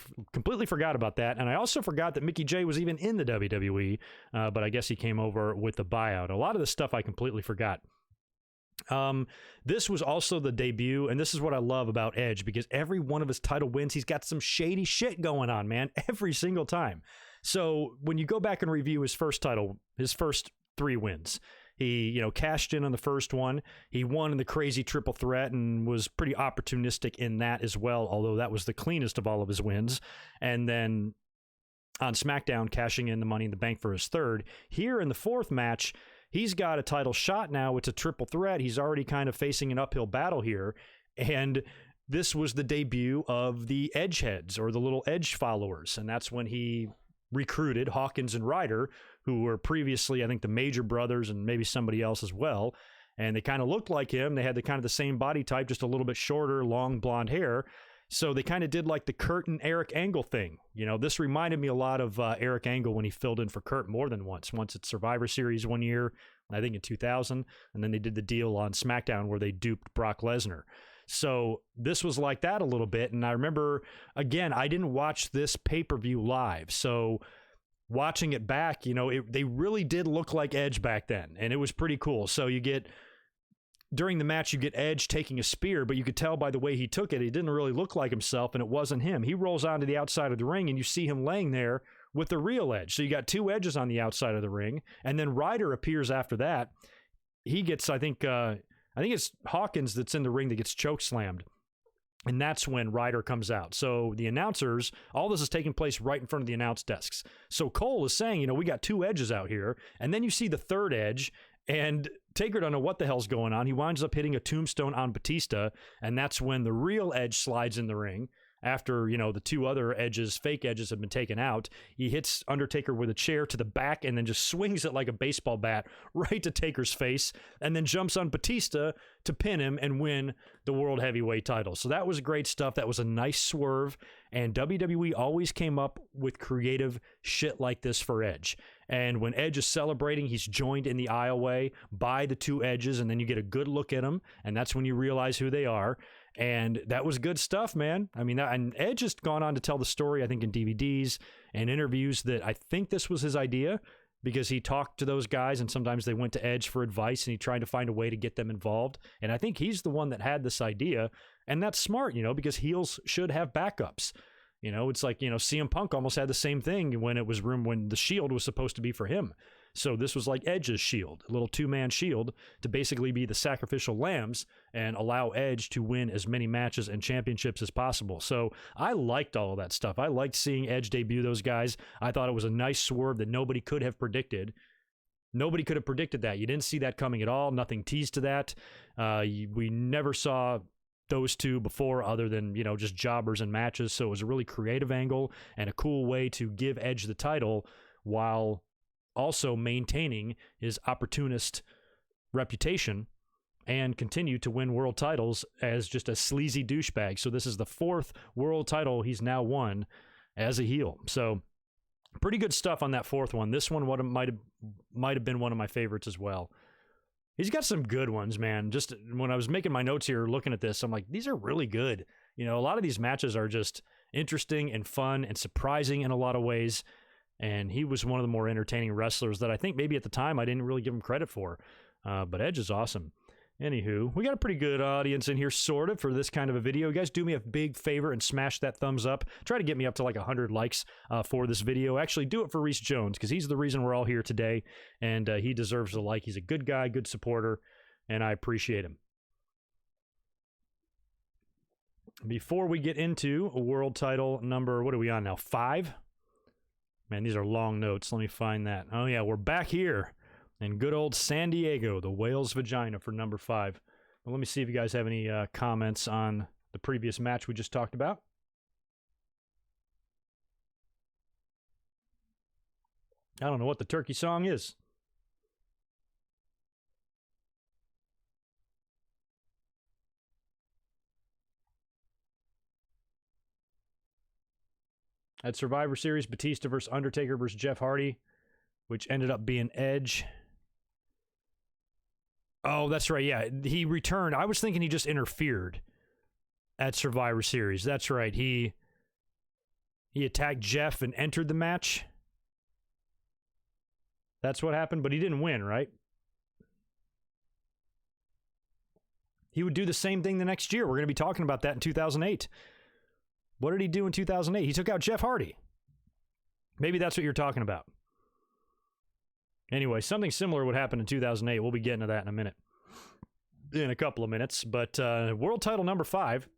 forgot about that. And I also forgot that Mickey J was even in the WWE, but I guess he came over with the buyout. A lot of this stuff I completely forgot. This was also the debut, and this is what I love about Edge, because every one of his title wins, he's got some shady shit going on, man, every single time. So when you go back and review his first 3 wins, he, cashed in on the first one. He won in the crazy triple threat and was pretty opportunistic in that as well, although that was the cleanest of all of his wins. And then on SmackDown, cashing in the Money in the Bank for his third. Here in the 4th match, he's got a title shot now. It's a triple threat. He's already kind of facing an uphill battle here. And this was the debut of the Edgeheads, or the little Edge followers. And that's when he recruited Hawkins and Ryder, who were previously, I think, the Major Brothers and maybe somebody else as well. And they kind of looked like him. They had the same body type, just a little bit shorter, long blonde hair. So they kind of did like the Kurt and Eric Angle thing. This reminded me a lot of Eric Angle when he filled in for Kurt more than once. Once at Survivor Series one year, I think in 2000, and then they did the deal on SmackDown where they duped Brock Lesnar. So this was like that a little bit. And I remember, again, I didn't watch this pay-per-view live. So watching it back, you know, they really did look like Edge back then. And it was pretty cool. So during the match, you get Edge taking a spear, but you could tell by the way he took it, he didn't really look like himself, and it wasn't him. He rolls onto the outside of the ring, and you see him laying there with the real Edge. So you got two Edges on the outside of the ring, and then Ryder appears after that. He gets, I think it's Hawkins that's in the ring that gets choke slammed. And that's when Ryder comes out. So the announcers, all this is taking place right in front of the announce desks. So Cole is saying, you know, we got two Edges out here. And then you see the third Edge, and Taker don't know what the hell's going on. He winds up hitting a tombstone on Batista, and that's when the real Edge slides in the ring. After, you know, the two other Edges, fake Edges, have been taken out, he hits Undertaker with a chair to the back and then just swings it like a baseball bat right to Taker's face, and then jumps on Batista to pin him and win the World Heavyweight title. So that was great stuff. That was a nice swerve, and WWE always came up with creative shit like this for Edge. And when Edge is celebrating, he's joined in the aisleway by the two Edges, and then you get a good look at them, and that's when you realize who they are. And that was good stuff, man. I mean, and Edge has gone on to tell the story, I think, in DVDs and interviews, that I think this was his idea, because he talked to those guys and sometimes they went to Edge for advice and he tried to find a way to get them involved. And I think he's the one that had this idea. And that's smart, you know, because heels should have backups. You know, it's like, you know, CM Punk almost had the same thing when the Shield was supposed to be for him. So this was like Edge's Shield, a little two-man Shield to basically be the sacrificial lambs and allow Edge to win as many matches and championships as possible. So I liked all of that stuff. I liked seeing Edge debut those guys. I thought it was a nice swerve that nobody could have predicted. Nobody could have predicted that. You didn't see that coming at all. Nothing teased to that. We never saw those two before, other than, you know, just jobbers and matches. So it was a really creative angle and a cool way to give Edge the title while also maintaining his opportunist reputation and continue to win world titles as just a sleazy douchebag. So this is the fourth world title he's now won as a heel. So pretty good stuff on that fourth one. This one might have been one of my favorites as well. He's got some good ones, man. Just when I was making my notes here looking at this, I'm like, these are really good. You know, a lot of these matches are just interesting and fun and surprising in a lot of ways. And he was one of the more entertaining wrestlers that I think maybe at the time I didn't really give him credit for. But Edge is awesome. Anywho, we got a pretty good audience in here, sort of, for this kind of a video. You guys do me a big favor and smash that thumbs up. Try to get me up to like 100 likes for this video. Actually, do it for Reese Jones, because he's the reason we're all here today. And he deserves a like. He's a good guy, good supporter, and I appreciate him. Before we get into a world title number, what are we on now? 5? Man, these are long notes. Let me find that. Oh, yeah, we're back here in good old San Diego, the whale's vagina for number 5. Well, let me see if you guys have any comments on the previous match we just talked about. I don't know what the turkey song is. At Survivor Series, Batista versus Undertaker versus Jeff Hardy, which ended up being Edge. Oh, that's right. Yeah, he returned. I was thinking he just interfered at Survivor Series. That's right. He attacked Jeff and entered the match. That's what happened, but he didn't win, right? He would do the same thing the next year. We're going to be talking about that in 2008. What did he do in 2008? He took out Jeff Hardy. Maybe that's what you're talking about. Anyway, something similar would happen in 2008. We'll be getting to that in a minute. In a couple of minutes. But world title number 5,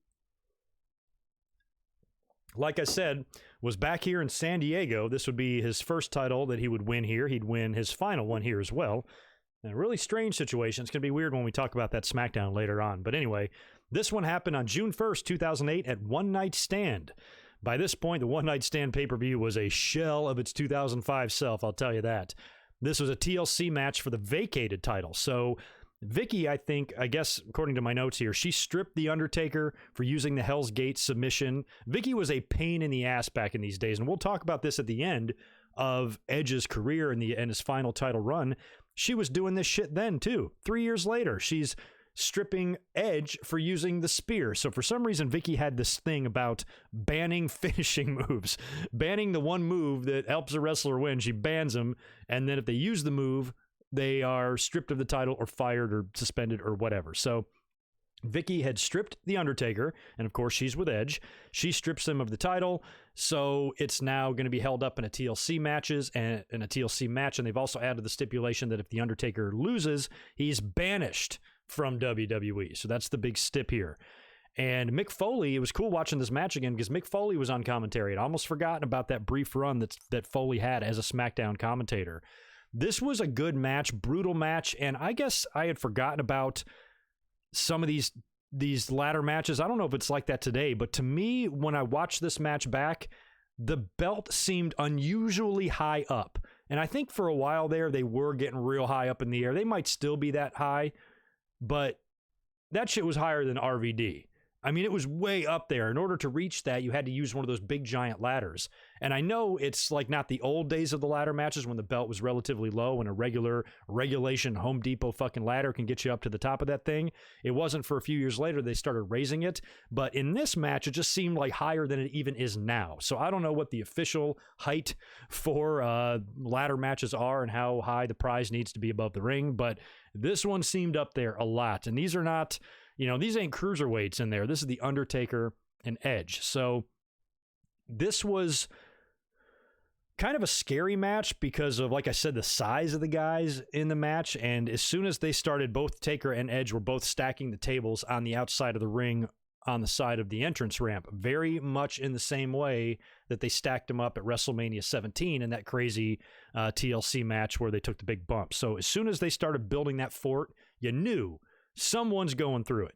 like I said, was back here in San Diego. This would be his first title that he would win here. He'd win his final one here as well. In a really strange situation. It's going to be weird when we talk about that SmackDown later on. But anyway, this one happened on June 1st, 2008 at One Night Stand. By this point, the One Night Stand pay-per-view was a shell of its 2005 self, I'll tell you that. This was a TLC match for the vacated title. So Vicky, I guess, according to my notes here, she stripped The Undertaker for using the Hell's Gate submission. Vicky was a pain in the ass back in these days, and we'll talk about this at the end of Edge's career and his final title run. She was doing this shit then, too. 3 years later, she's stripping Edge for using the spear. So for some reason, Vicky had this thing about banning finishing moves, banning the one move that helps a wrestler win. She bans them, and then if they use the move, they are stripped of the title or fired or suspended or whatever. So Vicky had stripped The Undertaker, and of course she's with Edge. She strips him of the title, so it's now going to be held up in a TLC match, and they've also added the stipulation that if The Undertaker loses, he's banished from WWE. So that's the big stip here. And Mick Foley, it was cool watching this match again because Mick Foley was on commentary. I'd almost forgotten about that brief run that Foley had as a SmackDown commentator. This was a good match, brutal match, and I guess I had forgotten about some of these ladder matches. I don't know if it's like that today, but to me, when I watched this match back, the belt seemed unusually high up. And I think for a while there, they were getting real high up in the air. They might still be that high, but that shit was higher than RVD. I mean, it was way up there. In order to reach that, you had to use one of those big giant ladders. And I know it's like not the old days of the ladder matches when the belt was relatively low and a regulation Home Depot fucking ladder can get you up to the top of that thing. It wasn't for a few years later they started raising it. But in this match, it just seemed like higher than it even is now. So I don't know what the official height for ladder matches are and how high the prize needs to be above the ring. But this one seemed up there a lot. And these are not... these ain't cruiserweights in there. This is The Undertaker and Edge. So this was kind of a scary match because of, like I said, the size of the guys in the match. And as soon as they started, both Taker and Edge were both stacking the tables on the outside of the ring on the side of the entrance ramp, very much in the same way that they stacked them up at WrestleMania 17 in that crazy TLC match where they took the big bump. So as soon as they started building that fort, you knew someone's going through it.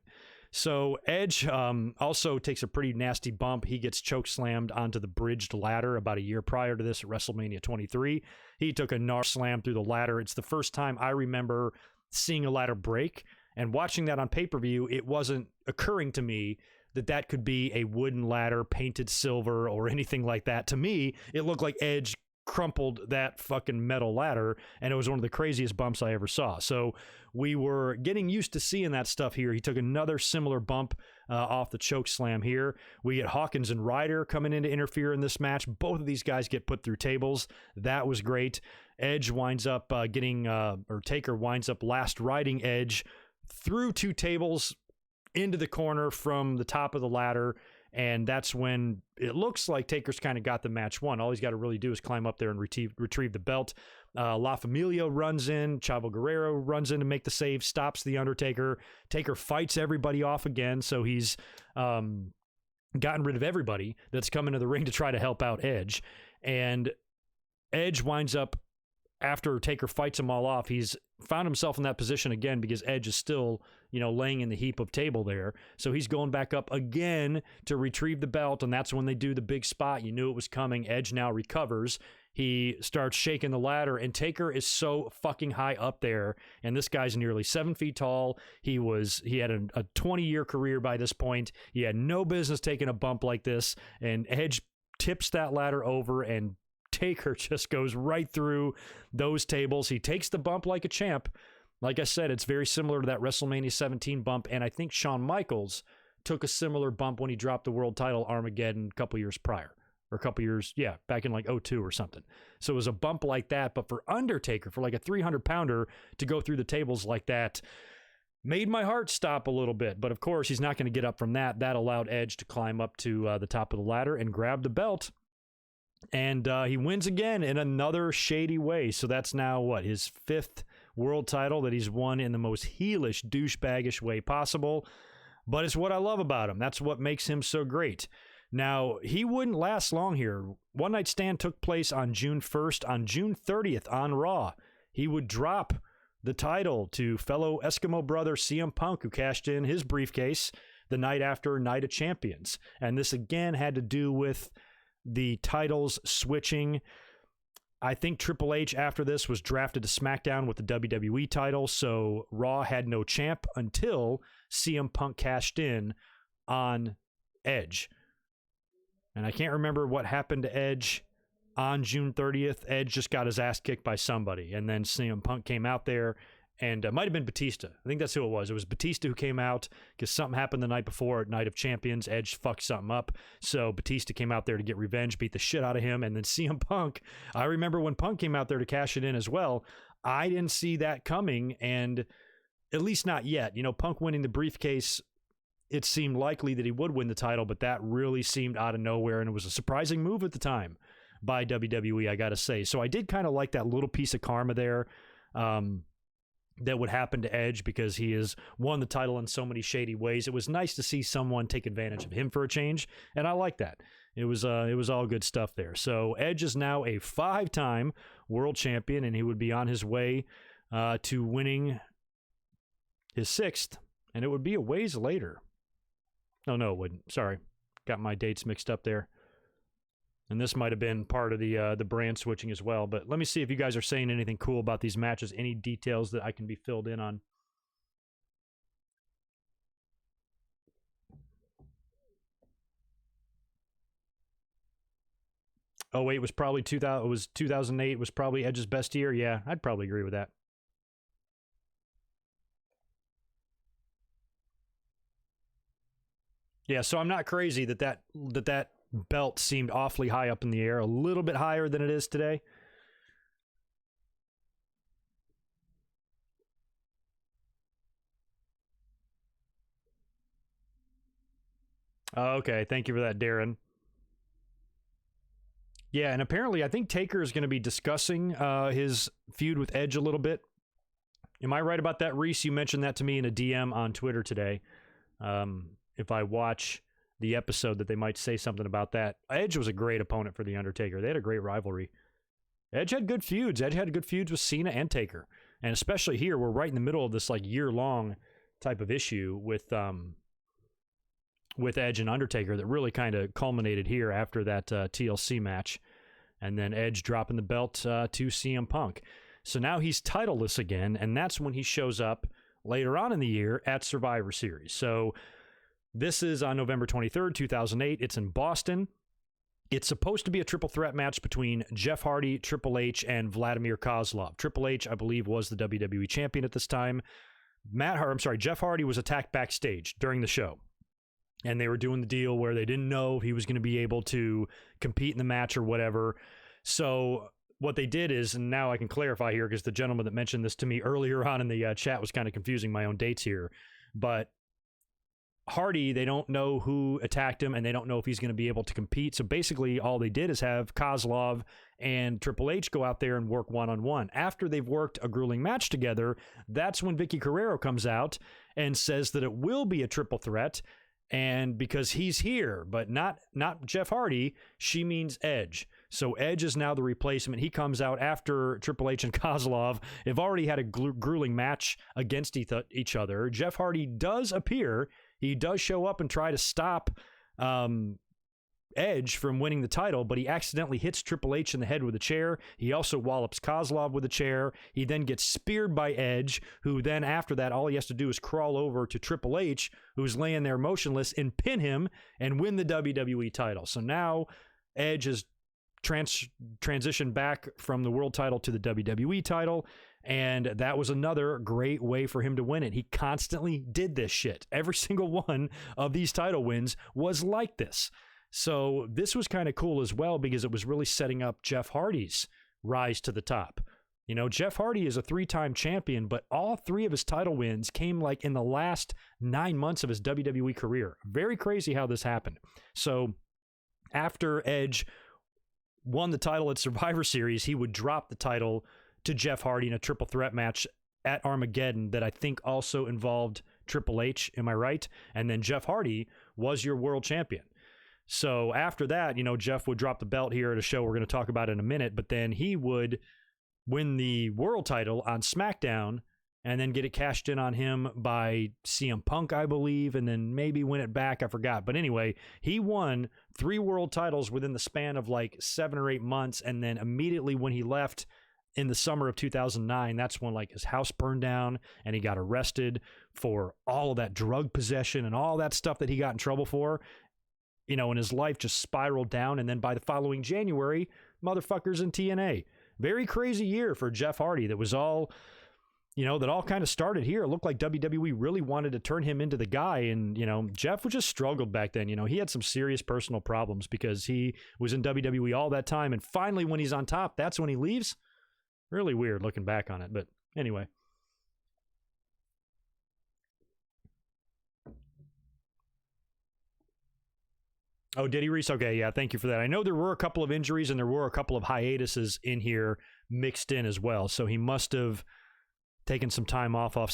So Edge also takes a pretty nasty bump. He gets chokeslammed onto the bridged ladder about a year prior to this at WrestleMania 23. He took a gnar slam through the ladder. It's the first time I remember seeing a ladder break, and watching that on pay-per-view, it wasn't occurring to me that could be a wooden ladder painted silver or anything like that. To me, it looked like Edge crumpled that fucking metal ladder, and it was one of the craziest bumps I ever saw. So we were getting used to seeing that stuff here. He took another similar bump off the choke slam here. We get Hawkins and Ryder coming in to interfere in this match. Both of these guys get put through tables. That was great. Edge winds up Taker winds up last riding Edge through two tables into the corner from the top of the ladder. And that's when it looks like Taker's kind of got the match won. All he's got to really do is climb up there and retrieve the belt. La Familia runs in. Chavo Guerrero runs in to make the save, stops the Undertaker. Taker fights everybody off again, so he's gotten rid of everybody that's come into the ring to try to help out Edge. And Edge winds up, after Taker fights them all off, he's found himself in that position again because Edge is still, laying in the heap of table there. So he's going back up again to retrieve the belt, and that's when they do the big spot. You knew it was coming. Edge now recovers. He starts shaking the ladder, and Taker is so fucking high up there, and this guy's nearly 7 feet tall. He had a 20-year career by this point. He had no business taking a bump like this, and Edge tips that ladder over, and Taker just goes right through those tables. He takes the bump like a champ. Like I said, it's very similar to that WrestleMania 17 bump, and I think Shawn Michaels took a similar bump when he dropped the world title Armageddon a couple years prior. Or a couple years, back in like 2002 or something. So it was a bump like that, but for Undertaker, for like a 300-pounder to go through the tables like that, made my heart stop a little bit. But of course, he's not going to get up from that. That allowed Edge to climb up to the top of the ladder and grab the belt. And he wins again in another shady way. So that's now, his 5th world title that he's won in the most heelish, douchebaggish way possible. But it's what I love about him. That's what makes him so great. Now, he wouldn't last long here. One Night Stand took place on June 1st. On June 30th on Raw, he would drop the title to fellow Eskimo brother CM Punk, who cashed in his briefcase the night after Night of Champions. And this again had to do with the titles switching. I think Triple H after this was drafted to SmackDown with the WWE title, so Raw had no champ until CM Punk cashed in on Edge. And I can't remember what happened to Edge on June 30th. Edge just got his ass kicked by somebody, and then CM Punk came out there and it might have been Batista. I think that's who it was. It was Batista who came out because something happened the night before at Night of Champions. Edge fucked something up. So Batista came out there to get revenge, beat the shit out of him. And then CM Punk, I remember when Punk came out there to cash it in as well. I didn't see that coming, and at least not yet. You know, Punk winning the briefcase, it seemed likely that he would win the title, but that really seemed out of nowhere, and it was a surprising move at the time by WWE, I got to say. So I did kind of like that little piece of karma there. That would happen to Edge because he has won the title in so many shady ways. It was nice to see someone take advantage of him for a change, and I like that. It was all good stuff there. So Edge is now a 5-time world champion, and he would be on his way to winning his 6th, and it would be a ways later. No, it wouldn't. Sorry, got my dates mixed up there. And this might have been part of the brand switching as well. But let me see if you guys are saying anything cool about these matches, any details that I can be filled in on. Oh, wait, it was probably 2000. It was 2008 was probably Edge's best year. Yeah, I'd probably agree with that. Yeah, so I'm not crazy that belt seemed awfully high up in the air, a little bit higher than it is today. Okay, thank you for that, Darren. Yeah, and apparently I think Taker is going to be discussing his feud with Edge a little bit. Am I right about that, Reese? You mentioned that to me in a DM on Twitter today. If I watch the episode, that they might say something about that. Edge was a great opponent for The Undertaker. They had a great rivalry. Edge had good feuds. Edge had good feuds with Cena and Taker. And especially here, we're right in the middle of this like year-long type of issue with Edge and Undertaker that really kind of culminated here after that TLC match. And then Edge dropping the belt to CM Punk. So now he's titleless again, and that's when he shows up later on in the year at Survivor Series. So this is on November 23rd, 2008. It's in Boston. It's supposed to be a triple threat match between Jeff Hardy, Triple H, and Vladimir Kozlov. Triple H, I believe, was the WWE champion at this time. Jeff Hardy was attacked backstage during the show. And they were doing the deal where they didn't know if he was going to be able to compete in the match or whatever. So what they did is, and now I can clarify here because the gentleman that mentioned this to me earlier on in the chat was kind of confusing my own dates here. But Hardy, they don't know who attacked him, and they don't know if he's going to be able to compete. So basically, all they did is have Kozlov and Triple H go out there and work one-on-one. After they've worked a grueling match together, that's when Vicky Guerrero comes out and says that it will be a triple threat, and because he's here, but not Jeff Hardy, she means Edge. So Edge is now the replacement. He comes out after Triple H and Kozlov have already had a grueling match against each other. Jeff Hardy does appear. He does show up and try to stop Edge from winning the title, but he accidentally hits Triple H in the head with a chair. He also wallops Kozlov with a chair. He then gets speared by Edge, who then after that, all he has to do is crawl over to Triple H, who's laying there motionless, and pin him and win the WWE title. So now Edge has transitioned back from the world title to the WWE title, and that was another great way for him to win it. He constantly did this shit. Every single one of these title wins was like this. So this was kind of cool as well because it was really setting up Jeff Hardy's rise to the top. You know, Jeff Hardy is a 3-time champion, but all 3 of his title wins came like in the last 9 months of his WWE career. Very crazy how this happened. So after Edge won the title at Survivor Series, he would drop the title to Jeff Hardy in a triple threat match at Armageddon that I think also involved Triple H. Am I right? And then Jeff Hardy was your world champion. So after that, you know, Jeff would drop the belt here at a show we're going to talk about in a minute, but then he would win the world title on SmackDown and then get it cashed in on him by CM Punk, I believe, and then maybe win it back. I forgot. But anyway, he won 3 world titles within the span of like 7 or 8 months. And then immediately when he left in the summer of 2009, that's when like his house burned down and he got arrested for all of that drug possession and all that stuff that he got in trouble for. You know, and his life just spiraled down. And then by the following January, motherfuckers in TNA. Very crazy year for Jeff Hardy that was all, that all kind of started here. It looked like WWE really wanted to turn him into the guy. And, Jeff was just struggled back then. He had some serious personal problems because he was in WWE all that time. And finally, when he's on top, that's when he leaves. Really weird looking back on it. But anyway. Oh, did he, Reese? Okay, yeah, thank you for that. I know there were a couple of injuries and there were a couple of hiatuses in here mixed in as well. So he must have taken some time off after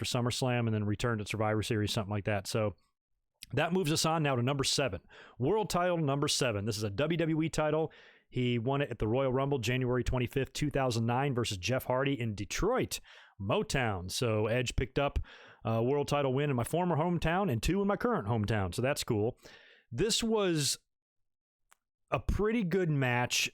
SummerSlam and then returned at Survivor Series, something like that. So that moves us on now to number 7. World title number 7. This is a WWE title. He won it at the Royal Rumble January 25th, 2009 versus Jeff Hardy in Detroit, Motown. So Edge picked up a world title win in my former hometown and 2 in my current hometown. So that's cool. This was a pretty good match.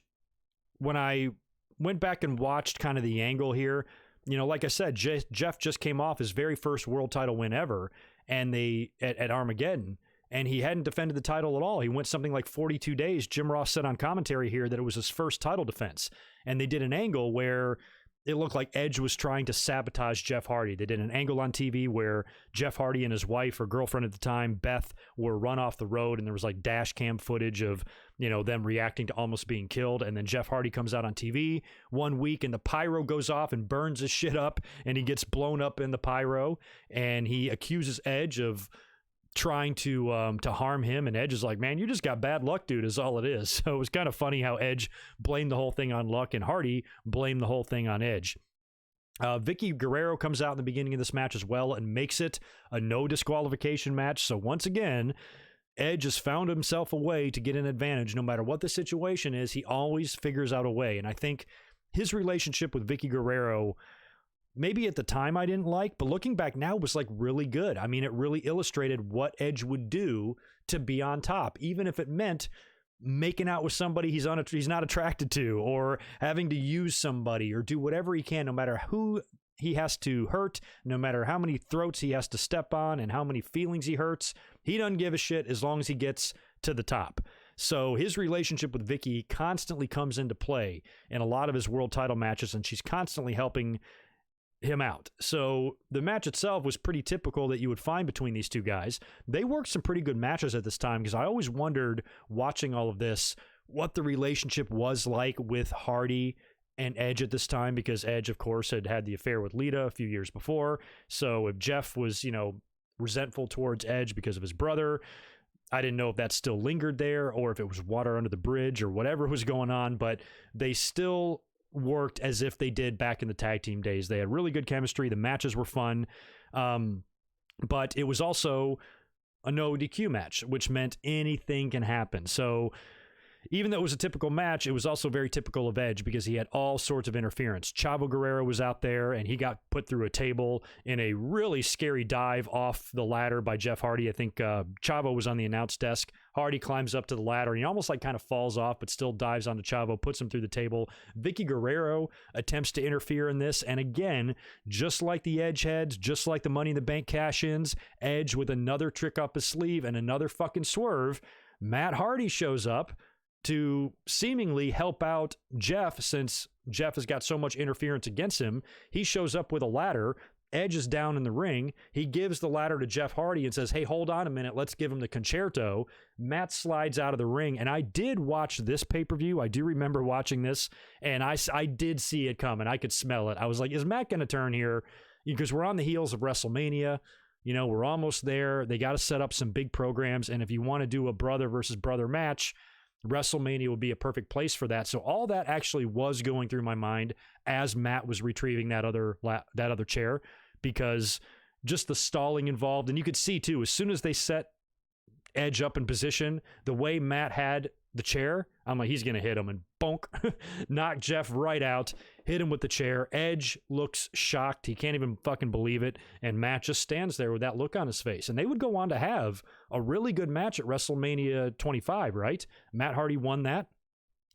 When I went back and watched kind of the angle here, like I said, Jeff just came off his very first world title win ever, and at Armageddon, and he hadn't defended the title at all. He went something like 42 days. Jim Ross said on commentary here that it was his first title defense, and they did an angle where it looked like Edge was trying to sabotage Jeff Hardy. They did an angle on TV where Jeff Hardy and his wife or girlfriend at the time, Beth, were run off the road, and there was like dash cam footage of, them reacting to almost being killed. And then Jeff Hardy comes out on TV one week and the pyro goes off and burns his shit up, and he gets blown up in the pyro, and he accuses Edge of trying to harm him, and Edge is like, man, you just got bad luck, dude, is all it is. So it was kind of funny how Edge blamed the whole thing on luck and Hardy blamed the whole thing on Edge. Vicky Guerrero comes out in the beginning of this match as well and makes it a no disqualification match. So once again, Edge has found himself a way to get an advantage. No matter what the situation is, he always figures out a way. And I think his relationship with Vicky Guerrero, maybe at the time I didn't like, but looking back now, was like really good. I mean, it really illustrated what Edge would do to be on top, even if it meant making out with somebody he's not attracted to, or having to use somebody, or do whatever he can, no matter who he has to hurt, no matter how many throats he has to step on and how many feelings he hurts. He doesn't give a shit as long as he gets to the top. So his relationship with Vicky constantly comes into play in a lot of his world title matches, and she's constantly helping him out. So the match itself was pretty typical that you would find between these two guys. They worked some pretty good matches at this time, because I always wondered, watching all of this, what the relationship was like with Hardy and Edge at this time, because Edge, of course, had the affair with Lita a few years before. So if Jeff was, resentful towards Edge because of his brother, I didn't know if that still lingered there or if it was water under the bridge or whatever was going on, but they still worked as if they did back in the tag team days. They had really good chemistry. The matches were fun. But it was also a no DQ match, which meant anything can happen. So even though it was a typical match, it was also very typical of Edge, because he had all sorts of interference. Chavo Guerrero was out there, and he got put through a table in a really scary dive off the ladder by Jeff Hardy. I think Chavo was on the announce desk. Hardy climbs up to the ladder, and he almost kind of falls off, but still dives onto Chavo, puts him through the table. Vicky Guerrero attempts to interfere in this, and again, just like the Edge heads, just like the Money in the Bank cash-ins, Edge with another trick up his sleeve and another fucking swerve, Matt Hardy shows up to seemingly help out Jeff, since Jeff has got so much interference against him. He shows up with a ladder. Edge is down in the ring. He gives the ladder to Jeff Hardy and says, hey, hold on a minute, let's give him the concerto. Matt slides out of the ring, and I did watch this pay-per-view. I do remember watching this, and I did see it coming. I could smell it. I was like, is Matt going to turn here? Because we're on the heels of WrestleMania. We're almost there. They got to set up some big programs, and if you want to do a brother versus brother match, WrestleMania would be a perfect place for that. So all that actually was going through my mind as Matt was retrieving that other chair, because just the stalling involved. And you could see too, as soon as they set Edge up in position, the way Matt had the chair, I'm like, he's going to hit him, and bonk, knock Jeff right out, hit him with the chair. Edge looks shocked. He can't even fucking believe it. And Matt just stands there with that look on his face. And they would go on to have a really good match at WrestleMania 25, right? Matt Hardy won that.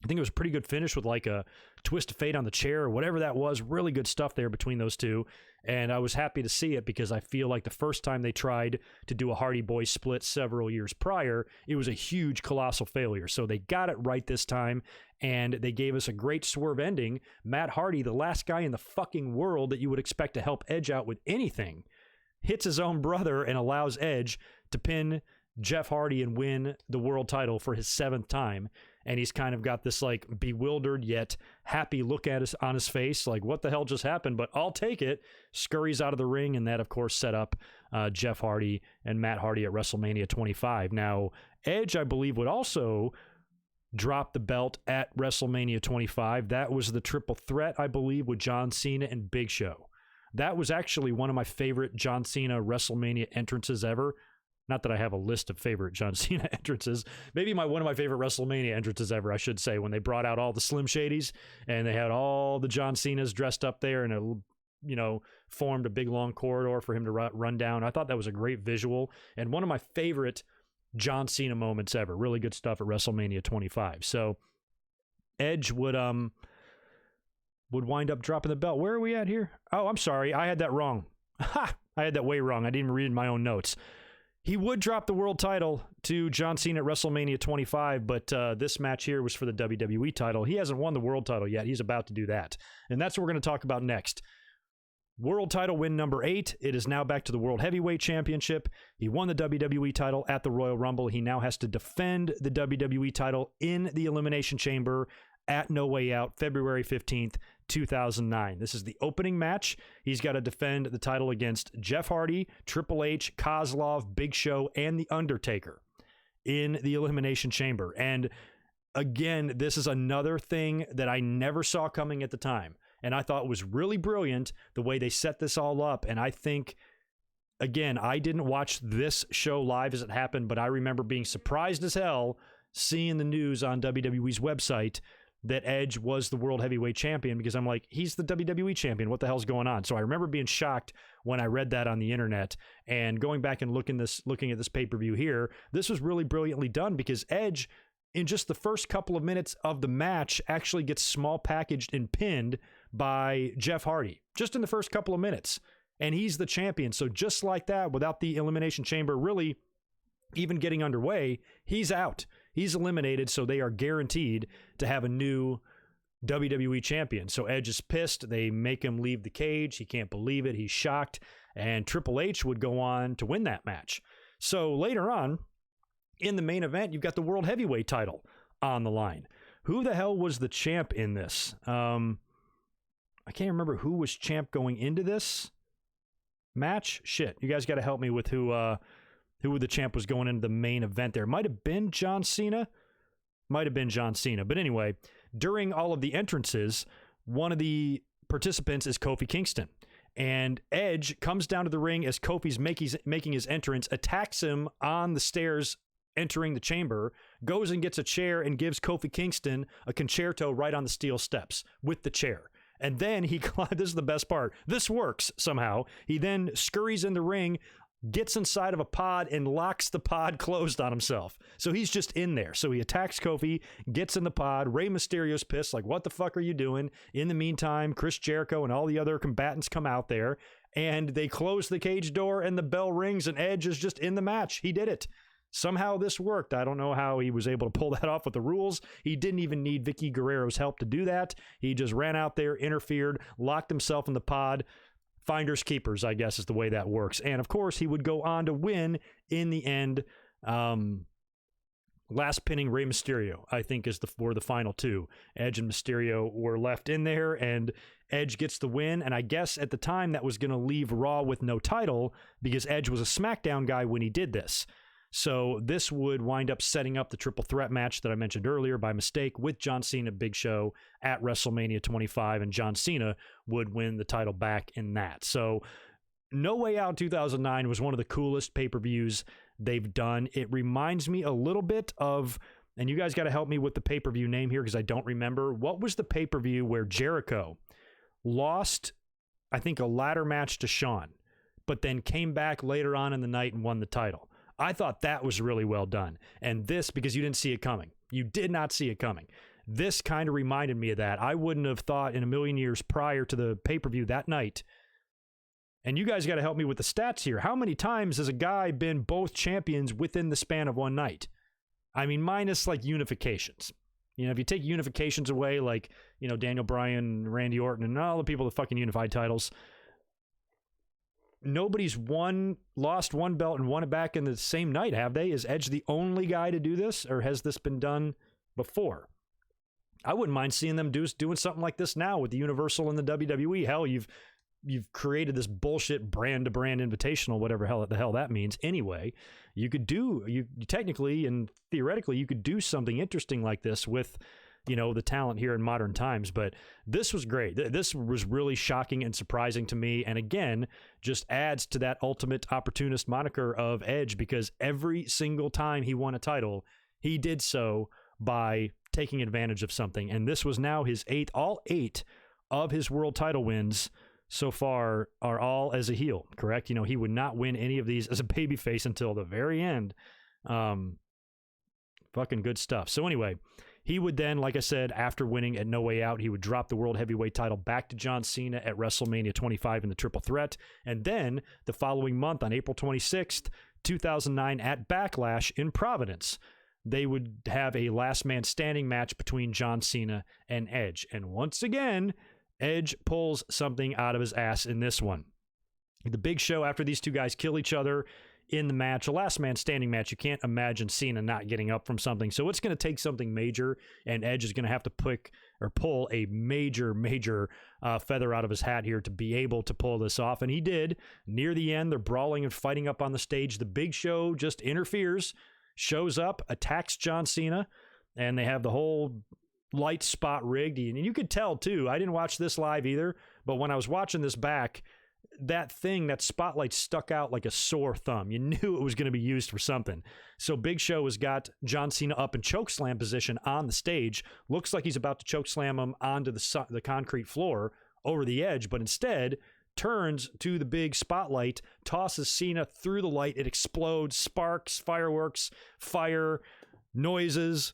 I think it was a pretty good finish with like a twist of fate on the chair or whatever that was. Really good stuff there between those two. And I was happy to see it because I feel like the first time they tried to do a Hardy Boys split several years prior, it was a huge, colossal failure. So they got it right this time, and they gave us a great swerve ending. Matt Hardy, the last guy in the fucking world that you would expect to help Edge out with anything, hits his own brother and allows Edge to pin Jeff Hardy and win the world title for his 7th time. And he's kind of got this like bewildered yet happy look on his face, like, what the hell just happened? But I'll take it. Scurries out of the ring, and that, of course, set up Jeff Hardy and Matt Hardy at WrestleMania 25. Now, Edge, I believe, would also drop the belt at WrestleMania 25. That was the triple threat, I believe, with John Cena and Big Show. That was actually one of my favorite John Cena WrestleMania entrances ever. Not that I have a list of favorite John Cena entrances. Maybe one of my favorite WrestleMania entrances ever, I should say, when they brought out all the Slim Shadys and they had all the John Cenas dressed up there and it, formed a big long corridor for him to run down. I thought that was a great visual and one of my favorite John Cena moments ever. Really good stuff at WrestleMania 25. So Edge would wind up dropping the belt. Where are we at here? Oh, I'm sorry. I had that wrong. Ha! I had that way wrong. I didn't even read my own notes. He would drop the world title to John Cena at WrestleMania 25, but this match here was for the WWE title. He hasn't won the world title yet. He's about to do that. And that's what we're going to talk about next. World title win number 8. It is now back to the World Heavyweight Championship. He won the WWE title at the Royal Rumble. He now has to defend the WWE title in the Elimination Chamber at No Way Out, February 15th, 2009. This is the opening match. He's got to defend the title against Jeff Hardy, Triple H, Kozlov, Big Show, and The Undertaker in the Elimination Chamber. And again, this is another thing that I never saw coming at the time. And I thought was really brilliant the way they set this all up. And I think, again, I didn't watch this show live as it happened, but I remember being surprised as hell seeing the news on WWE's website that Edge was the World Heavyweight Champion, because I'm like, he's the WWE Champion. What the hell's going on? So I remember being shocked when I read that on the internet, and going back and looking at this pay-per-view here, this was really brilliantly done because Edge, in just the first couple of minutes of the match, actually gets small packaged and pinned by Jeff Hardy, just in the first couple of minutes. And he's the champion. So just like that, without the Elimination Chamber really even getting underway, he's out. He's eliminated, so they are guaranteed to have a new WWE champion. So Edge is pissed. They make him leave the cage. He can't believe it. He's shocked. And Triple H would go on to win that match. So later on, in the main event, you've got the World Heavyweight title on the line. Who the hell was the champ in this? I can't remember who was champ going into this match. Shit, you guys got to help me with who the champ was going into the main event there. Might have been John Cena. But anyway, during all of the entrances, one of the participants is Kofi Kingston. And Edge comes down to the ring as Kofi's making his entrance, attacks him on the stairs entering the chamber, goes and gets a chair and gives Kofi Kingston a concerto right on the steel steps with the chair. And then this is the best part. This works somehow. He then scurries in the ring, gets inside of a pod, and locks the pod closed on himself. So he's just in there. So he attacks Kofi, gets in the pod. Rey Mysterio's pissed, like, what the fuck are you doing? In the meantime, Chris Jericho and all the other combatants come out there, and they close the cage door, and the bell rings, and Edge is just in the match. He did it. Somehow this worked. I don't know how he was able to pull that off with the rules. He didn't even need Vicky Guerrero's help to do that. He just ran out there, interfered, locked himself in the pod. Finders keepers, I guess, is the way that works. And of course, he would go on to win in the end. Last pinning Rey Mysterio, I think, were the final two. Edge and Mysterio were left in there, and Edge gets the win. And I guess at the time that was going to leave Raw with no title because Edge was a SmackDown guy when he did this. So this would wind up setting up the triple threat match that I mentioned earlier by mistake with John Cena, Big Show at WrestleMania 25, and John Cena would win the title back in that. So No Way Out 2009 was one of the coolest pay-per-views they've done. It reminds me a little bit of, and you guys got to help me with the pay-per-view name here because I don't remember. What was the pay-per-view where Jericho lost, I think, a ladder match to Shawn, but then came back later on in the night and won the title? I thought that was really well done. And this, because you didn't see it coming. You did not see it coming. This kind of reminded me of that. I wouldn't have thought in a million years prior to the pay-per-view that night And you guys got to help me with the stats here. How many times has a guy been both champions within the span of one night? I mean, minus like unifications. You know, if you take unifications away, like, you know, Daniel Bryan, Randy Orton, and all the people that fucking unified titles, nobody's lost one belt and won it back in the same night, have they? Is Edge the only guy to do this, or has this been done before? I wouldn't mind seeing them doing something like this now with the Universal and the WWE. Hell, you've created this bullshit brand-to-brand invitational, whatever the hell that means. Anyway, you technically and theoretically, you could do something interesting like this with, you know, the talent here in modern times. But this was great. This was really shocking and surprising to me. And again, just adds to that ultimate opportunist moniker of Edge, because every single time he won a title, he did so by taking advantage of something. And this was now his all 8 of his world title wins so far are all as a heel, correct? You know, he would not win any of these as a babyface until the very end. Fucking good stuff. So anyway, he would then, like I said, after winning at No Way Out, he would drop the World Heavyweight title back to John Cena at WrestleMania 25 in the Triple Threat. And then the following month, on April 26th, 2009, at Backlash in Providence, they would have a last man standing match between John Cena and Edge. And once again, Edge pulls something out of his ass in this one. The Big Show, after these two guys kill each other in the match, a last man standing match, you can't imagine Cena not getting up from something. So it's going to take something major, and Edge is going to have to pull a major feather out of his hat here to be able to pull this off. And he did. Near the end, they're brawling and fighting up on the stage. The Big Show just interferes, shows up, attacks John Cena, and they have the whole light spot rigged. And you could tell too, I didn't watch this live either, but when I was watching this back, that spotlight stuck out like a sore thumb. You knew it was going to be used for something. So Big Show has got John Cena up in chokeslam position on the stage. Looks like he's about to chokeslam him onto the concrete floor over the edge, but instead turns to the big spotlight, tosses Cena through the light. It explodes, sparks, fireworks, fire, noises,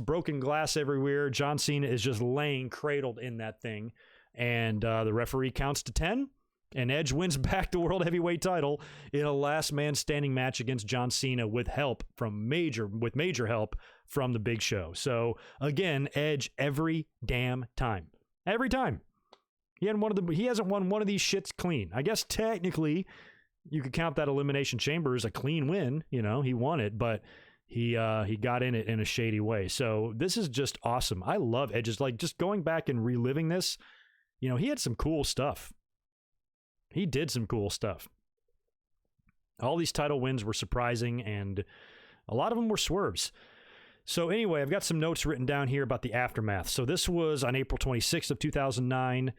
broken glass everywhere. John Cena is just laying cradled in that thing. And the referee counts to 10, and Edge wins back the World Heavyweight title in a last man standing match against John Cena with major help from the Big Show. So again, Edge every damn time. Every time. He hasn't won one of these shits clean. I guess technically you could count that Elimination Chamber as a clean win. You know, he won it, but he got in it in a shady way. So this is just awesome. I love Edge's, like, just going back and reliving this. You know, he had some cool stuff. He did some cool stuff. All these title wins were surprising, and a lot of them were swerves. So anyway, I've got some notes written down here about the aftermath. So this was on April 26th of 2009.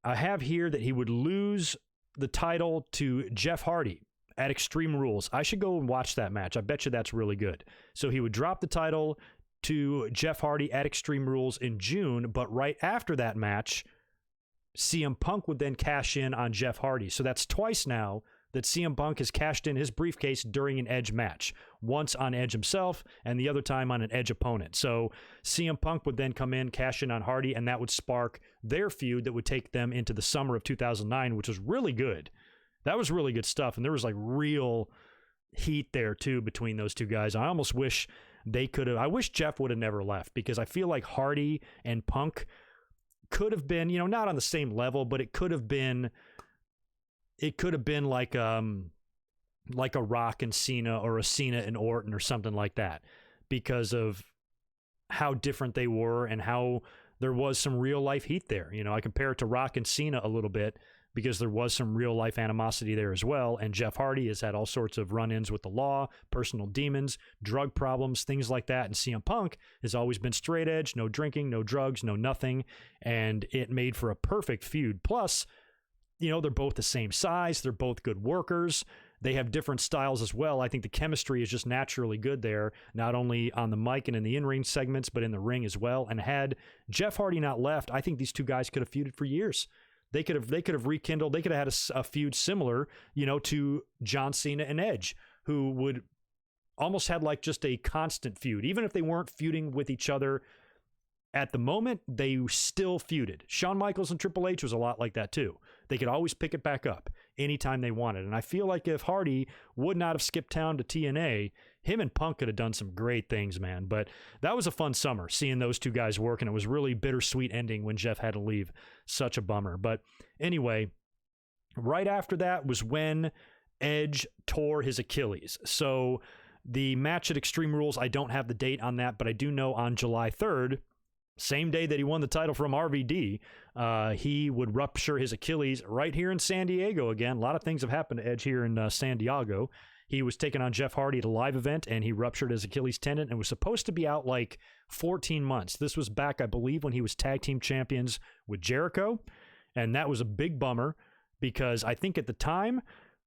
I have here that he would lose the title to Jeff Hardy at Extreme Rules. I should go and watch that match. I bet you that's really good. So he would drop the title to Jeff Hardy at Extreme Rules in June, but right after that match, CM Punk would then cash in on Jeff Hardy. So that's twice now that CM Punk has cashed in his briefcase during an Edge match. Once on Edge himself, and the other time on an Edge opponent. So CM Punk would then come in, cash in on Hardy, and that would spark their feud that would take them into the summer of 2009, which was really good. That was really good stuff, and there was like real heat there too between those two guys. I almost wish I wish Jeff would have never left, because I feel like Hardy and Punk could have been, you know, not on the same level, but it could have been like a Rock and Cena, or a Cena and Orton, or something like that, because of how different they were and how there was some real life heat there. You know, I compare it to Rock and Cena a little bit, because there was some real life animosity there as well. And Jeff Hardy has had all sorts of run-ins with the law, personal demons, drug problems, things like that. And CM Punk has always been straight edge, no drinking, no drugs, no nothing. And it made for a perfect feud. Plus, you know, they're both the same size. They're both good workers. They have different styles as well. I think the chemistry is just naturally good there, not only on the mic and in the in-ring segments, but in the ring as well. And had Jeff Hardy not left, I think these two guys could have feuded for years. They could have rekindled. They could have had a feud similar, you know, to John Cena and Edge, who would almost had like just a constant feud. Even if they weren't feuding with each other at the moment, they still feuded. Shawn Michaels and Triple H was a lot like that too. They could always pick it back up anytime they wanted. And I feel like if Hardy would not have skipped town to TNA, him and Punk could have done some great things, man. But that was a fun summer, seeing those two guys work, and it was really bittersweet ending when Jeff had to leave. Such a bummer. But anyway, right after that was when Edge tore his Achilles. So the match at Extreme Rules, I don't have the date on that, but I do know on July 3rd, same day that he won the title from RVD, he would rupture his Achilles right here in San Diego again. A lot of things have happened to Edge here in San Diego. He was taking on Jeff Hardy at a live event, and he ruptured his Achilles tendon and was supposed to be out like 14 months. This was back, I believe, when he was tag team champions with Jericho, and that was a big bummer because I think at the time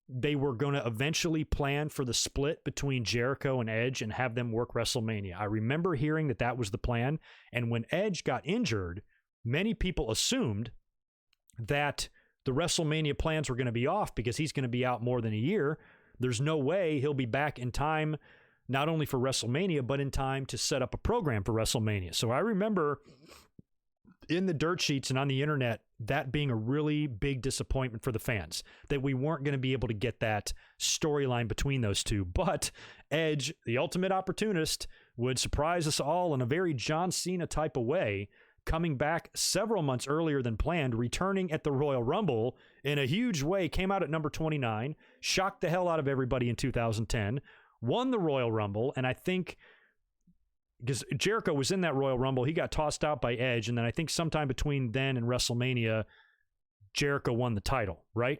they were going to eventually plan for the split between Jericho and Edge and have them work WrestleMania. I remember hearing that that was the plan, and when Edge got injured, many people assumed that the WrestleMania plans were going to be off because he's going to be out more than a year. There's no way he'll be back in time, not only for WrestleMania, but in time to set up a program for WrestleMania. So I remember in the dirt sheets and on the internet, that being a really big disappointment for the fans, that we weren't going to be able to get that storyline between those two. But Edge, the ultimate opportunist, would surprise us all in a very John Cena type of way, coming back several months earlier than planned, returning at the Royal Rumble in a huge way, came out at number 29, shocked the hell out of everybody in 2010, won the Royal Rumble, and I think because Jericho was in that Royal Rumble, he got tossed out by Edge, and then I think sometime between then and WrestleMania, Jericho won the title, right?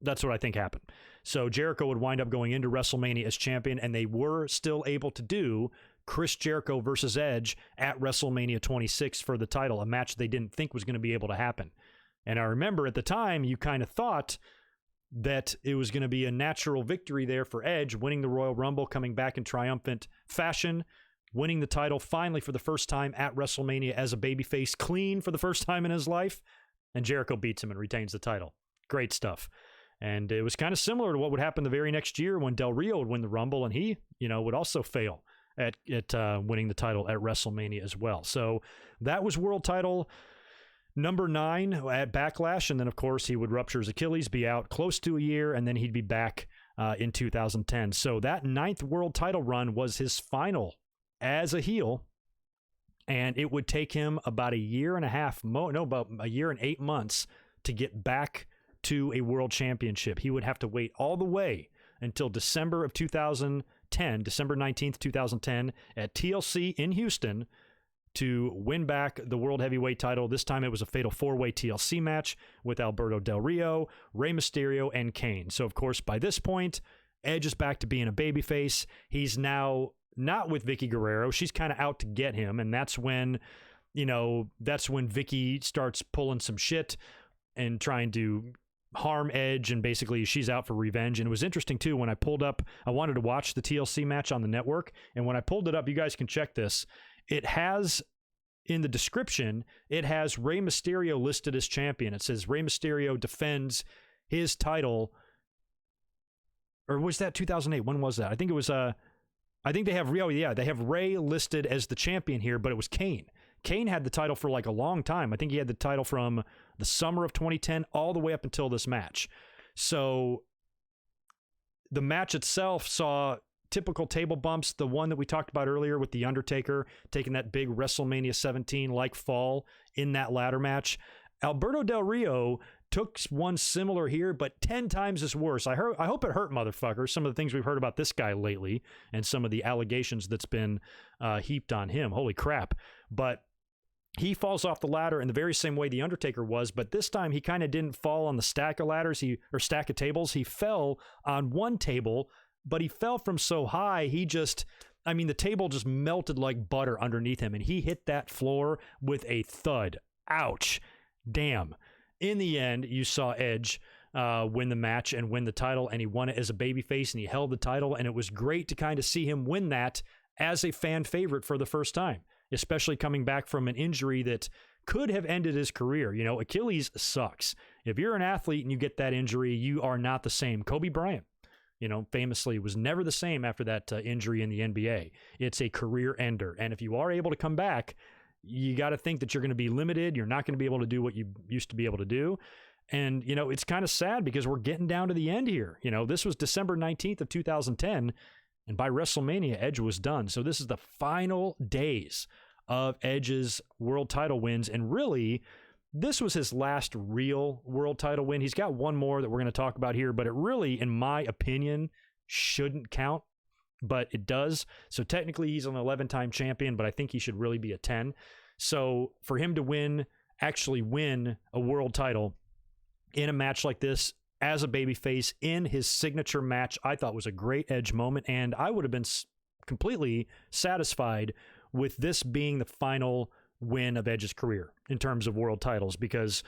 That's what I think happened. So Jericho would wind up going into WrestleMania as champion, and they were still able to do Chris Jericho versus Edge at WrestleMania 26 for the title, a match they didn't think was going to be able to happen. And I remember at the time, you kind of thought that it was going to be a natural victory there for Edge, winning the Royal Rumble, coming back in triumphant fashion, winning the title finally for the first time at WrestleMania as a babyface, clean for the first time in his life, and Jericho beats him and retains the title. Great stuff. And it was kind of similar to what would happen the very next year when Del Rio would win the Rumble, and he, would also fail at winning the title at WrestleMania as well. So that was world title number 9 at Backlash, and then of course he would rupture his Achilles, be out close to a year, and then he'd be back in 2010. So that 9th world title run was his final as a heel, and it would take him about a year and a half, about a year and 8 months to get back to a world championship. He would have to wait all the way until December of 2010, December 19th, 2010, at TLC in Houston, to win back the World Heavyweight title. This time it was a fatal 4-way TLC match with Alberto Del Rio, Rey Mysterio, and Kane. So, of course, by this point, Edge is back to being a babyface. He's now not with Vicky Guerrero. She's kind of out to get him, and that's when Vicky starts pulling some shit and trying to harm Edge, and basically she's out for revenge. And it was interesting, too, when I pulled up, I wanted to watch the TLC match on the network, and when I pulled it up, you guys can check this, it has, in the description, it has Rey Mysterio listed as champion. It says Rey Mysterio defends his title, or was that 2008? When was that? I think it was, I think they have Rey listed as the champion here, but it was Kane. Kane had the title for like a long time. I think he had the title from the summer of 2010 all the way up until this match. So the match itself saw typical table bumps, the one that we talked about earlier with The Undertaker taking that big WrestleMania 17-like fall in that ladder match. Alberto Del Rio took one similar here, but 10 times as worse. I hope it hurt, motherfucker, some of the things we've heard about this guy lately and some of the allegations that's been heaped on him. Holy crap. But he falls off the ladder in the very same way The Undertaker was, but this time he kind of didn't fall on the stack of ladders, or stack of tables. He fell on one table, but he fell from so high, the table just melted like butter underneath him, and he hit that floor with a thud. Ouch. Damn. In the end, you saw Edge win the match and win the title, and he won it as a babyface, and he held the title, and it was great to kind of see him win that as a fan favorite for the first time, especially coming back from an injury that could have ended his career. Achilles sucks. If you're an athlete and you get that injury, you are not the same. Kobe Bryant, famously was never the same after that injury in the NBA. It's a career ender. And if you are able to come back, you got to think that you're going to be limited. You're not going to be able to do what you used to be able to do. And, you know, it's kind of sad because we're getting down to the end here. You know, this was December 19th of 2010, and by WrestleMania, Edge was done. So this is the final days of Edge's world title wins. And really, this was his last real world title win. He's got one more that we're going to talk about here, but it really, in my opinion, shouldn't count, but it does. So technically, he's an 11-time champion, but I think he should really be a 10. So for him to actually win a world title in a match like this as a babyface in his signature match, I thought was a great Edge moment, and I would have been completely satisfied with this being the final win of Edge's career in terms of world titles, because,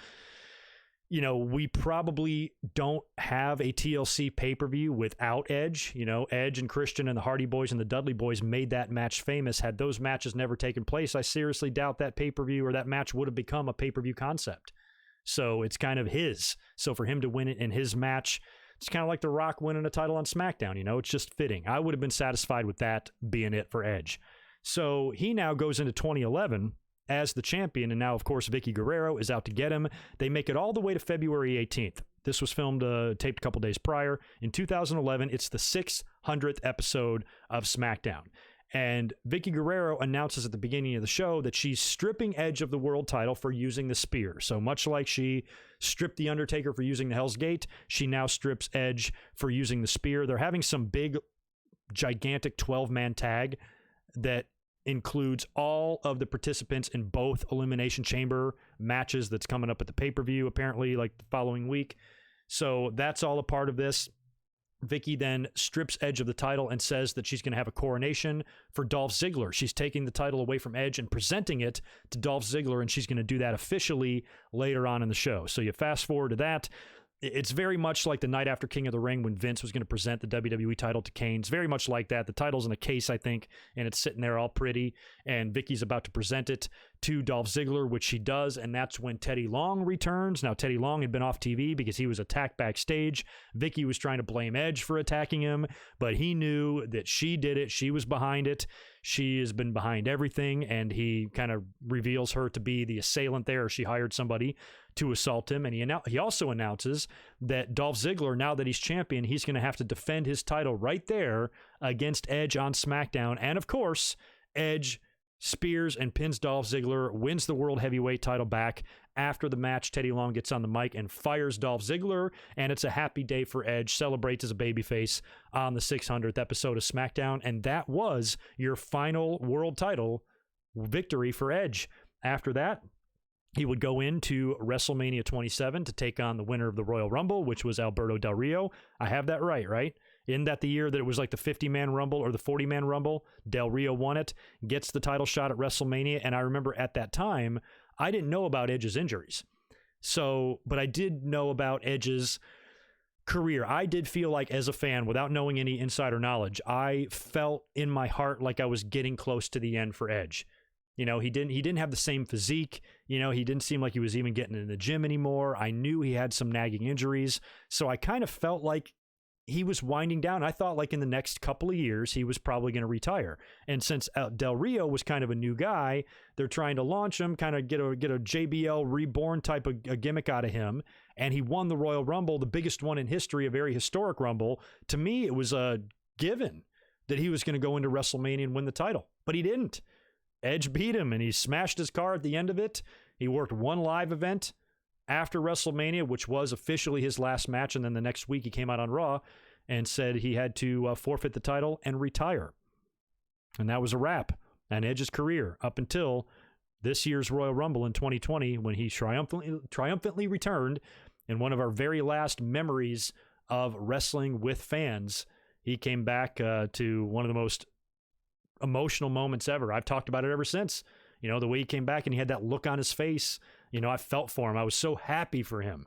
you know, we probably don't have a TLC pay-per-view without Edge. You know, Edge and Christian and the Hardy Boys and the Dudley Boys made that match famous. Had those matches never taken place, I seriously doubt that pay-per-view or that match would have become a pay-per-view concept. So it's kind of his. So for him to win it in his match, it's kind of like The Rock winning a title on SmackDown. You know, it's just fitting. I would have been satisfied with that being it for Edge. So he now goes into 2011 as the champion, and now, of course, Vicky Guerrero is out to get him. They make it all the way to February 18th. This was taped a couple days prior. In 2011, it's the 600th episode of SmackDown. And Vicky Guerrero announces at the beginning of the show that she's stripping Edge of the world title for using the spear. So much like she stripped The Undertaker for using the Hell's Gate, she now strips Edge for using the spear. They're having some big, gigantic 12-man tag that includes all of the participants in both Elimination Chamber matches that's coming up at the pay-per-view, apparently, like the following week. So that's all a part of this. Vicky then strips Edge of the title and says that she's going to have a coronation for Dolph Ziggler. She's taking the title away from Edge and presenting it to Dolph Ziggler, and she's going to do that officially later on in the show. So you fast forward to that. It's very much like the night after King of the Ring when Vince was going to present the WWE title to Kane. It's very much like that. The title's in a case, I think, and it's sitting there all pretty, and Vicky's about to present it to Dolph Ziggler, which she does, and that's when Teddy Long returns. Now, Teddy Long had been off TV because he was attacked backstage. Vicky was trying to blame Edge for attacking him, but he knew that she did it. She was behind it. She has been behind everything, and he kind of reveals her to be the assailant there. She hired somebody to assault him, and he also announces that Dolph Ziggler, now that he's champion, he's going to have to defend his title right there against Edge on SmackDown. And of course, Edge spears and pins Dolph Ziggler, wins the World Heavyweight title back. After the match, Teddy Long gets on the mic and fires Dolph Ziggler, and it's a happy day for Edge, celebrates as a babyface on the 600th episode of SmackDown, and that was your final world title victory for Edge. After that, he would go into WrestleMania 27 to take on the winner of the Royal Rumble, which was Alberto Del Rio. I have that right? Isn't that the year that it was like the 50-man Rumble or the 40-man Rumble? Del Rio won it, gets the title shot at WrestleMania, and I remember at that time, I didn't know about Edge's injuries. But I did know about Edge's career. I did feel like, as a fan, without knowing any insider knowledge, I felt in my heart like I was getting close to the end for Edge. You know, he didn't have the same physique. You know, he didn't seem like he was even getting in the gym anymore. I knew he had some nagging injuries. So I kind of felt like he was winding down. I thought like in the next couple of years, he was probably going to retire. And since Del Rio was kind of a new guy, they're trying to launch him, kind of get a JBL reborn type of a gimmick out of him. And he won the Royal Rumble, the biggest one in history, a very historic Rumble. To me, it was a given that he was going to go into WrestleMania and win the title, but he didn't. Edge beat him, and he smashed his car at the end of it. He worked one live event after WrestleMania, which was officially his last match, and then the next week he came out on Raw and said he had to forfeit the title and retire. And that was a wrap on Edge's career up until this year's Royal Rumble in 2020, when he triumphantly returned in one of our very last memories of wrestling with fans. He came back to one of the most emotional moments ever. I've talked about it ever since. You know, the way he came back and he had that look on his face, you know, I felt for him. I was so happy for him,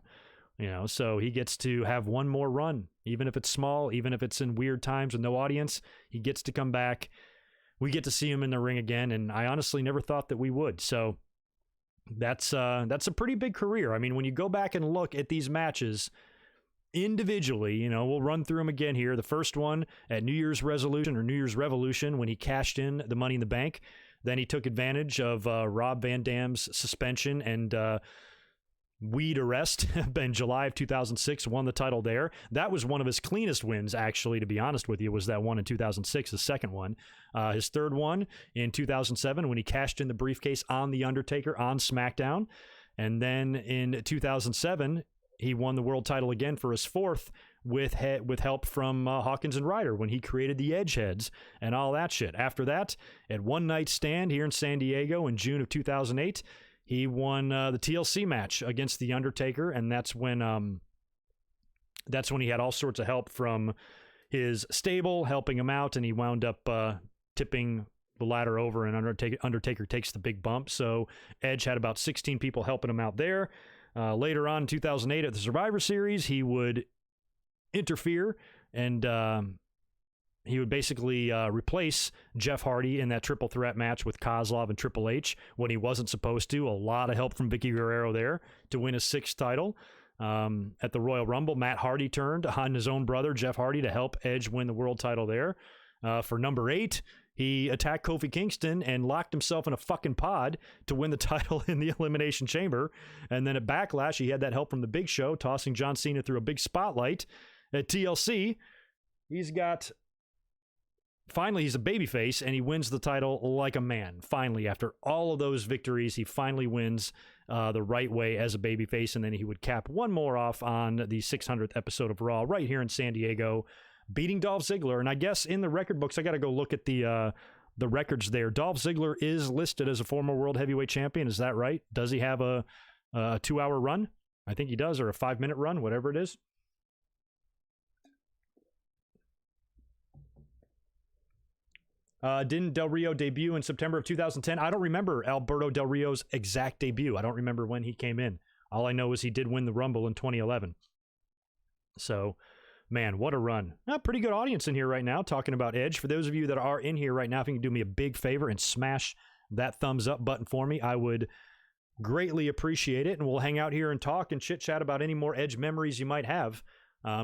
you know, so he gets to have one more run, even if it's small, even if it's in weird times with no audience. He gets to come back. We get to see him in the ring again, and I honestly never thought that we would. So that's a pretty big career. I mean, when you go back and look at these matches individually, you know, we'll run through them again here. The first one at New Year's Resolution or New Year's Revolution, when he cashed in the Money in the Bank. Then he took advantage of Rob Van Dam's suspension and weed arrest in July of 2006, won the title there. That was one of his cleanest wins, actually, to be honest with you, was that one in 2006, the second one. His third one in 2007 when he cashed in the briefcase on The Undertaker on SmackDown. And then in 2007, he won the world title again for his fourth with help from Hawkins and Ryder when he created the Edgeheads and all that shit. After that, at One Night Stand here in San Diego in June of 2008, he won the TLC match against The Undertaker, and that's when he had all sorts of help from his stable helping him out, and he wound up tipping the ladder over, and Undertaker takes the big bump. So Edge had about 16 people helping him out there. Later on in 2008 at the Survivor Series, he would interfere and he would basically replace Jeff Hardy in that triple threat match with Kozlov and Triple H when he wasn't supposed to. A lot of help from Vicky Guerrero there to win his sixth title. At the Royal Rumble, Matt Hardy turned on his own brother, Jeff Hardy, to help Edge win the world title there. For number 8, he attacked Kofi Kingston and locked himself in a fucking pod to win the title in the Elimination Chamber. And then at Backlash, he had that help from the Big Show, tossing John Cena through a big spotlight. At TLC, finally, he's a babyface, and he wins the title like a man. Finally, after all of those victories, he finally wins the right way as a babyface, and then he would cap one more off on the 600th episode of Raw right here in San Diego, beating Dolph Ziggler. And I guess in the record books, I got to go look at the records there. Dolph Ziggler is listed as a former World Heavyweight Champion. Is that right? Does he have a 2-hour run? I think he does, or a 5-minute run, whatever it is. Didn't Del Rio debut in September of 2010? I don't remember Alberto Del Rio's exact debut. I don't remember when he came in. All I know is he did win the Rumble in 2011. So, man, what a run. Pretty good audience in here right now talking about Edge. For those of you that are in here right now, if you can do me a big favor and smash that thumbs up button for me, I would greatly appreciate it. And we'll hang out here and talk and chit-chat about any more Edge memories you might have.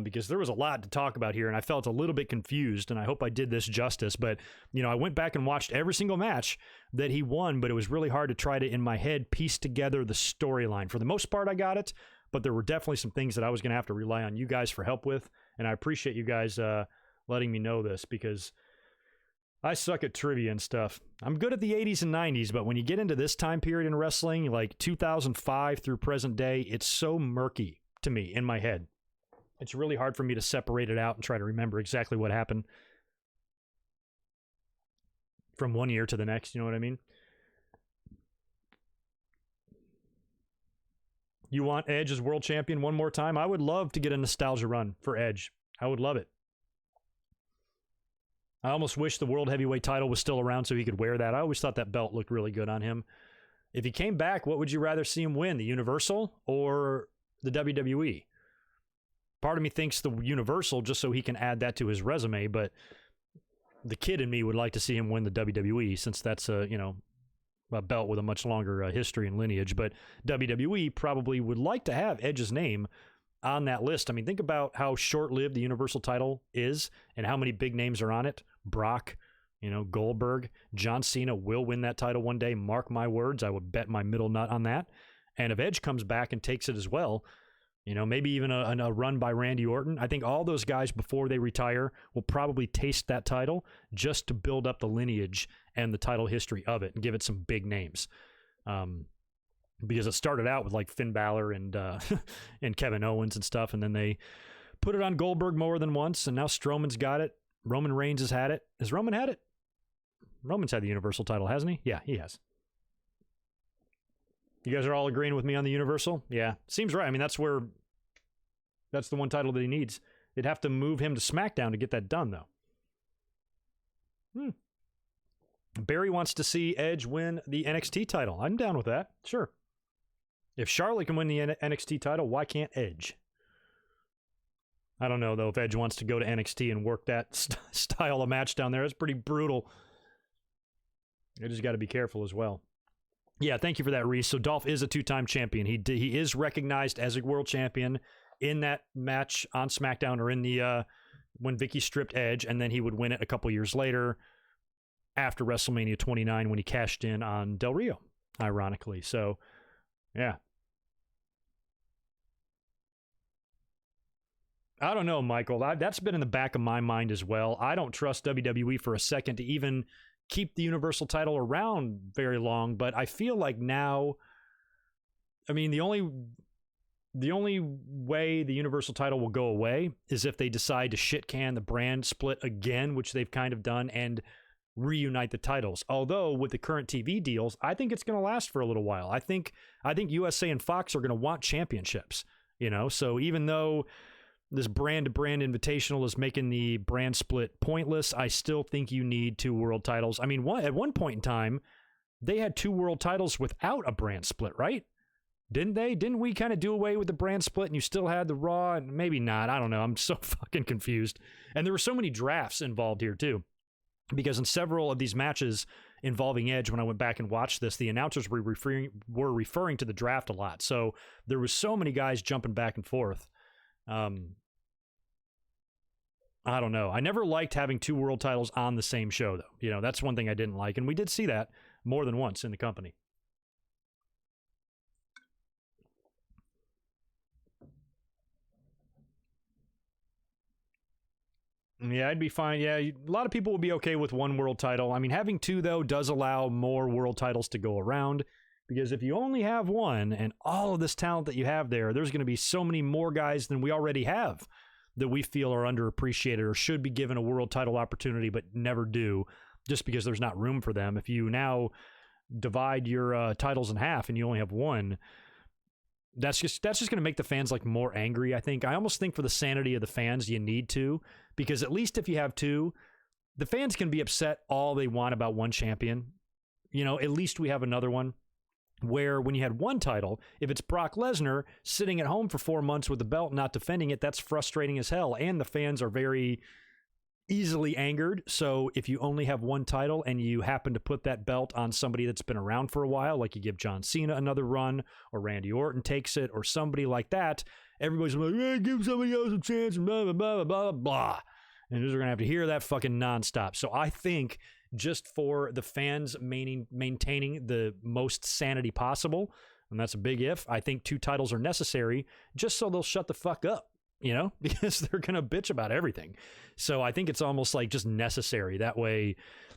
Because there was a lot to talk about here, and I felt a little bit confused, and I hope I did this justice. But, I went back and watched every single match that he won, but it was really hard to try to, in my head, piece together the storyline. For the most part, I got it, but there were definitely some things that I was going to have to rely on you guys for help with, and I appreciate you guys letting me know this, because I suck at trivia and stuff. I'm good at the 80s and 90s, but when you get into this time period in wrestling, like 2005 through present day, it's so murky to me in my head. It's really hard for me to separate it out and try to remember exactly what happened from one year to the next. You know what I mean? You want Edge as world champion one more time? I would love to get a nostalgia run for Edge. I would love it. I almost wish the world heavyweight title was still around so he could wear that. I always thought that belt looked really good on him. If he came back, what would you rather see him win? The Universal or the WWE? Part of me thinks the Universal just so he can add that to his resume, but the kid in me would like to see him win the WWE since that's a belt with a much longer history and lineage. But WWE probably would like to have Edge's name on that list. I mean, think about how short-lived the Universal title is and how many big names are on it. Brock, Goldberg, John Cena will win that title one day. Mark my words. I would bet my middle nut on that. And if Edge comes back and takes it as well, maybe even a run by Randy Orton. I think all those guys before they retire will probably taste that title just to build up the lineage and the title history of it and give it some big names. Because it started out with like Finn Balor and and Kevin Owens and stuff, and then they put it on Goldberg more than once, and now Strowman's got it. Roman Reigns has had it. Has Roman had it? Roman's had the Universal title, hasn't he? Yeah, he has. You guys are all agreeing with me on the Universal? Yeah, seems right. I mean, that's the one title that he needs. They'd have to move him to SmackDown to get that done, though. Barry wants to see Edge win the NXT title. I'm down with that. Sure. If Charlotte can win the NXT title, why can't Edge? I don't know, though, if Edge wants to go to NXT and work that style of match down there. It's pretty brutal. You just got to be careful as well. Yeah, thank you for that, Reese. So Dolph is a 2-time champion. He is recognized as a world champion in that match on SmackDown or in the when Vicky stripped Edge, and then he would win it a couple years later after WrestleMania 29 when he cashed in on Del Rio, ironically. So, yeah. I don't know, Michael. That's been in the back of my mind as well. I don't trust WWE for a second to even keep the Universal title around very long, but I feel like now, I mean, the only way the Universal title will go away is if they decide to shit can the brand split again, which they've kind of done, and reunite the titles. Although with the current TV deals, I think it's going to last for a little while. I think USA and Fox are going to want championships, you know? So even though this brand-to-brand invitational is making the brand split pointless, I still think you need 2 world titles. I mean, at one point in time, they had 2 world titles without a brand split, right? Didn't they? Didn't we kind of do away with the brand split and you still had the Raw? And maybe not. I don't know. I'm so fucking confused. And there were so many drafts involved here, too. Because in several of these matches involving Edge, when I went back and watched this, the announcers were referring to the draft a lot. So there was so many guys jumping back and forth. I don't know. I never liked having 2 world titles on the same show, though. You know, that's one thing I didn't like. And we did see that more than once in the company. Yeah, I'd be fine. Yeah, a lot of people would be okay with 1 world title. I mean, having 2, though, does allow more world titles to go around. Because if you only have 1 and all of this talent that you have there, there's going to be so many more guys than we already have that we feel are underappreciated or should be given a world title opportunity but never do, just because there's not room for them. If you now divide your titles in half and you only have 1, that's just going to make the fans like more angry, I think. I almost think for the sanity of the fans, you need to, because at least if you have 2, the fans can be upset all they want about 1 champion. You know, at least we have another one. Where when you had 1 title, if it's Brock Lesnar sitting at home for 4 months with the belt, not defending it, that's frustrating as hell. And the fans are very easily angered. So if you only have 1 title and you happen to put that belt on somebody that's been around for a while, like you give John Cena another run, or Randy Orton takes it, or somebody like that, everybody's like, hey, give somebody else a chance, and blah, blah, blah, blah, blah. And they're going to have to hear that fucking nonstop. So I think just for the fans maintaining the most sanity possible, and that's a big if, I think 2 titles are necessary just so they'll shut the fuck up, you know, because they're going to bitch about everything. So I think it's almost like just necessary. That way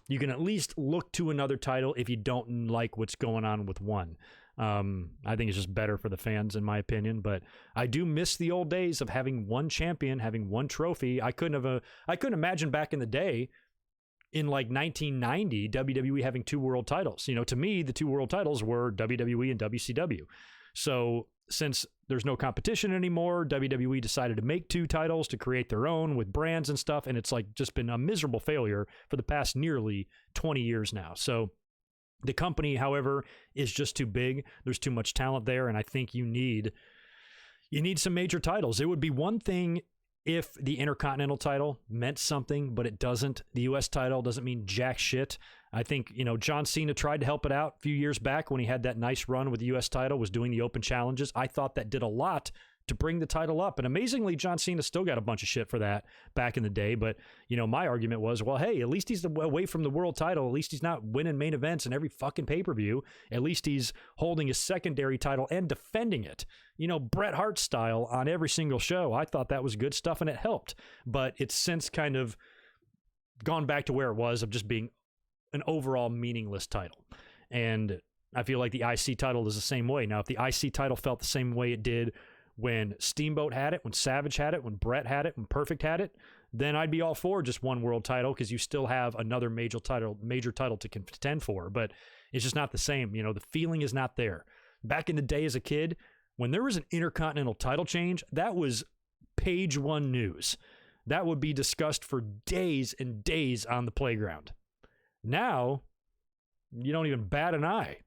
you can at least look to another title if you don't like what's going on with 1. I think it's just better for the fans, in my opinion. But I do miss the old days of having 1 champion, having 1 trophy. I couldn't imagine back in the day, in like 1990, WWE having 2 world titles. You know, to me, the 2 world titles were WWE and WCW. So since there's no competition anymore, WWE decided to make 2 titles to create their own with brands and stuff. And it's like just been a miserable failure for the past nearly 20 years now. So the company, however, is just too big. There's too much talent there. And I think you need some major titles. It would be one thing if the Intercontinental title meant something, but it doesn't. The U.S. title doesn't mean jack shit. I think, you know, John Cena tried to help it out a few years back when he had that nice run with the U.S. title, was doing the open challenges. I thought that did a lot to bring the title up. And amazingly, John Cena still got a bunch of shit for that back in the day. But, you know, my argument was, well, hey, at least he's away from the world title. At least he's not winning main events in every fucking pay-per-view. At least he's holding his secondary title and defending it, you know, Bret Hart style on every single show. I thought that was good stuff and it helped. But it's since kind of gone back to where it was of just being an overall meaningless title. And I feel like the IC title is the same way. Now, if the IC title felt the same way it did when Steamboat had it, when Savage had it, when Bret had it, when Perfect had it, then I'd be all for just 1 world title, because you still have another major title to contend for. But it's just not the same. You know, the feeling is not there. Back in the day as a kid, when there was an Intercontinental title change, that was page 1 news. That would be discussed for days and days on the playground. Now, you don't even bat an eye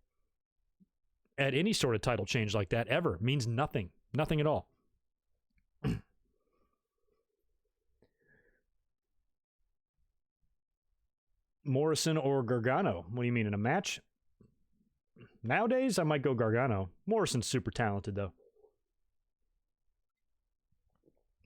at any sort of title change like that ever. It means nothing. Nothing at all. Morrison or Gargano? What do you mean, in a match? Nowadays, I might go Gargano. Morrison's super talented, though.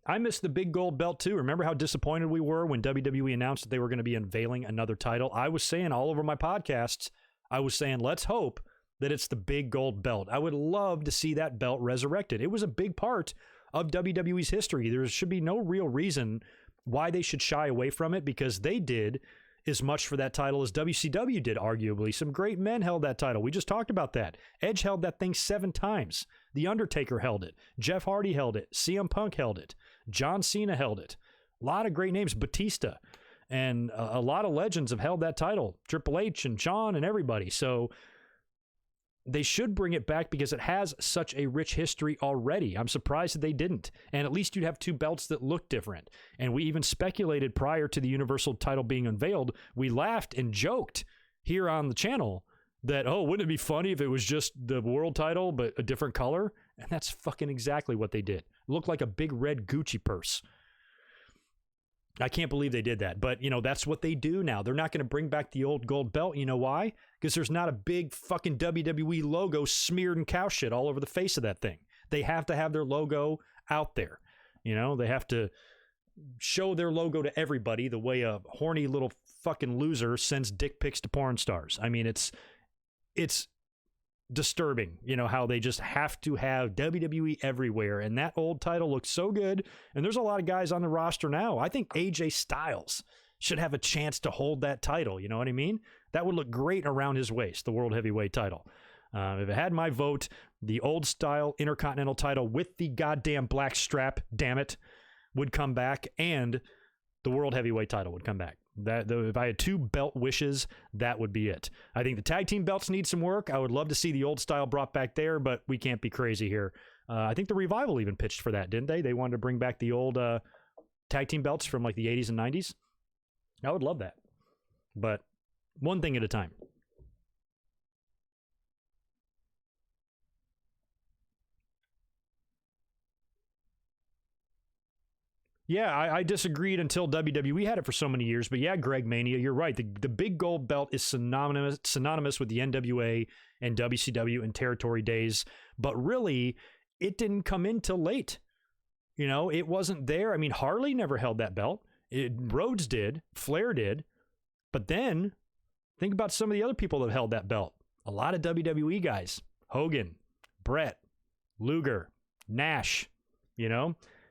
I missed the big gold belt too. Remember how disappointed we were when WWE announced that they were going to be unveiling another title? I was saying all over my podcasts, I was saying, let's hope that it's the big gold belt. I would love to see that belt resurrected. It was a big part of WWE's history. There should be no real reason why they should shy away from it, because they did as much for that title as WCW did, arguably. Some great men held that title. We just talked about that. Edge held that thing 7 times. The Undertaker held it. Jeff Hardy held it. CM Punk held it. John Cena held it. A lot of great names. Batista. And a lot of legends have held that title. Triple H and Shawn and everybody. So they should bring it back because it has such a rich history already. I'm surprised that they didn't. And at least you'd have 2 belts that look different. And we even speculated prior to the Universal title being unveiled. We laughed and joked here on the channel that, oh, wouldn't it be funny if it was just the world title but a different color? And that's fucking exactly what they did. It looked like a big red Gucci purse. I can't believe they did that. But, that's what they do now. They're not going to bring back the old gold belt. You know why? Because there's not a big fucking WWE logo smeared in cow shit all over the face of that thing. They have to have their logo out there. They have to show their logo to everybody the way a horny little fucking loser sends dick pics to porn stars. I mean, it's disturbing, how they just have to have WWE everywhere. And that old title looks so good. And there's a lot of guys on the roster now. I think AJ Styles should have a chance to hold that title. You know what I mean? That would look great around his waist, the World Heavyweight title. If it had my vote, the old style Intercontinental title with the goddamn black strap, damn it, would come back, and the World Heavyweight title would come back. If I had 2 belt wishes, that would be it. I think the tag team belts need some work. I would love to see the old style brought back there, but we can't be crazy here. I think the Revival even pitched for that, didn't they? They wanted to bring back the old tag team belts from like the 80s and 90s. I would love that. But one thing at a time. Yeah, I disagreed until WWE had it for so many years. But yeah, Greg Mania, you're right. The big gold belt is synonymous with the NWA and WCW and territory days. But really, it didn't come in till late. It wasn't there. I mean, Harley never held that belt. Rhodes did. Flair did. But then, think about some of the other people that held that belt. A lot of WWE guys. Hogan, Brett, Luger, Nash,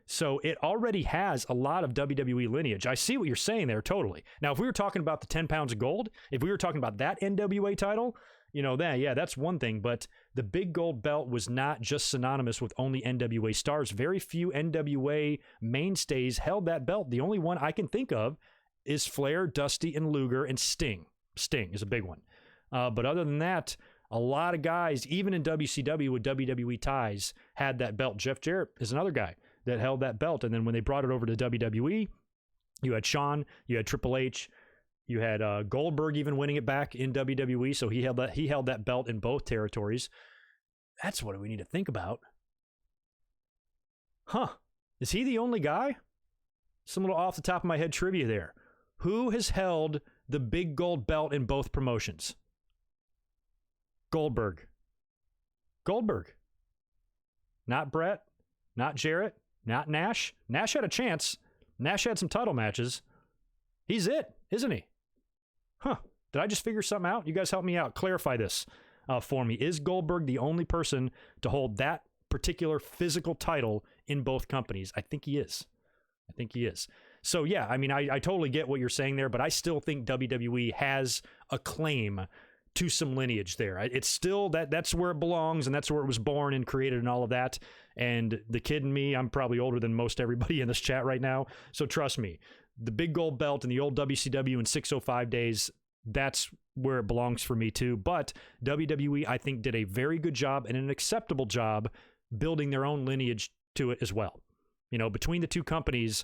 So it already has a lot of WWE lineage. I see what you're saying there, totally. Now, if we were talking about the 10 pounds of gold, if we were talking about that NWA title, that's one thing. But the big gold belt was not just synonymous with only NWA stars. Very few NWA mainstays held that belt. The only one I can think of is Flair, Dusty, and Luger, and Sting. Sting is a big one. But other than that, a lot of guys, even in WCW with WWE ties, had that belt. Jeff Jarrett is another guy that held that belt. And then when they brought it over to WWE, you had Shawn, you had Triple H, you had Goldberg even winning it back in WWE. So he held that belt in both territories. That's what we need to think about. Huh. Is he the only guy? Some little off the top of my head trivia there. Who has held the big gold belt in both promotions? Goldberg. Not Brett, not Jarrett, not Nash. Nash had a chance. Nash had some title matches. He's it, isn't he? Huh. Did I just figure something out? You guys help me out. Clarify this for me. Is Goldberg the only person to hold that particular physical title in both companies? I think he is. So, yeah, I mean, I totally get what you're saying there, but I still think WWE has a claim to some lineage there. It's still that's where it belongs, and that's where it was born and created and all of that. And the kid in me, I'm probably older than most everybody in this chat right now. So trust me, the big gold belt and the old WCW in 605 days, that's where it belongs for me too. But WWE, I think, did a very good job and an acceptable job building their own lineage to it as well. Between the two companies,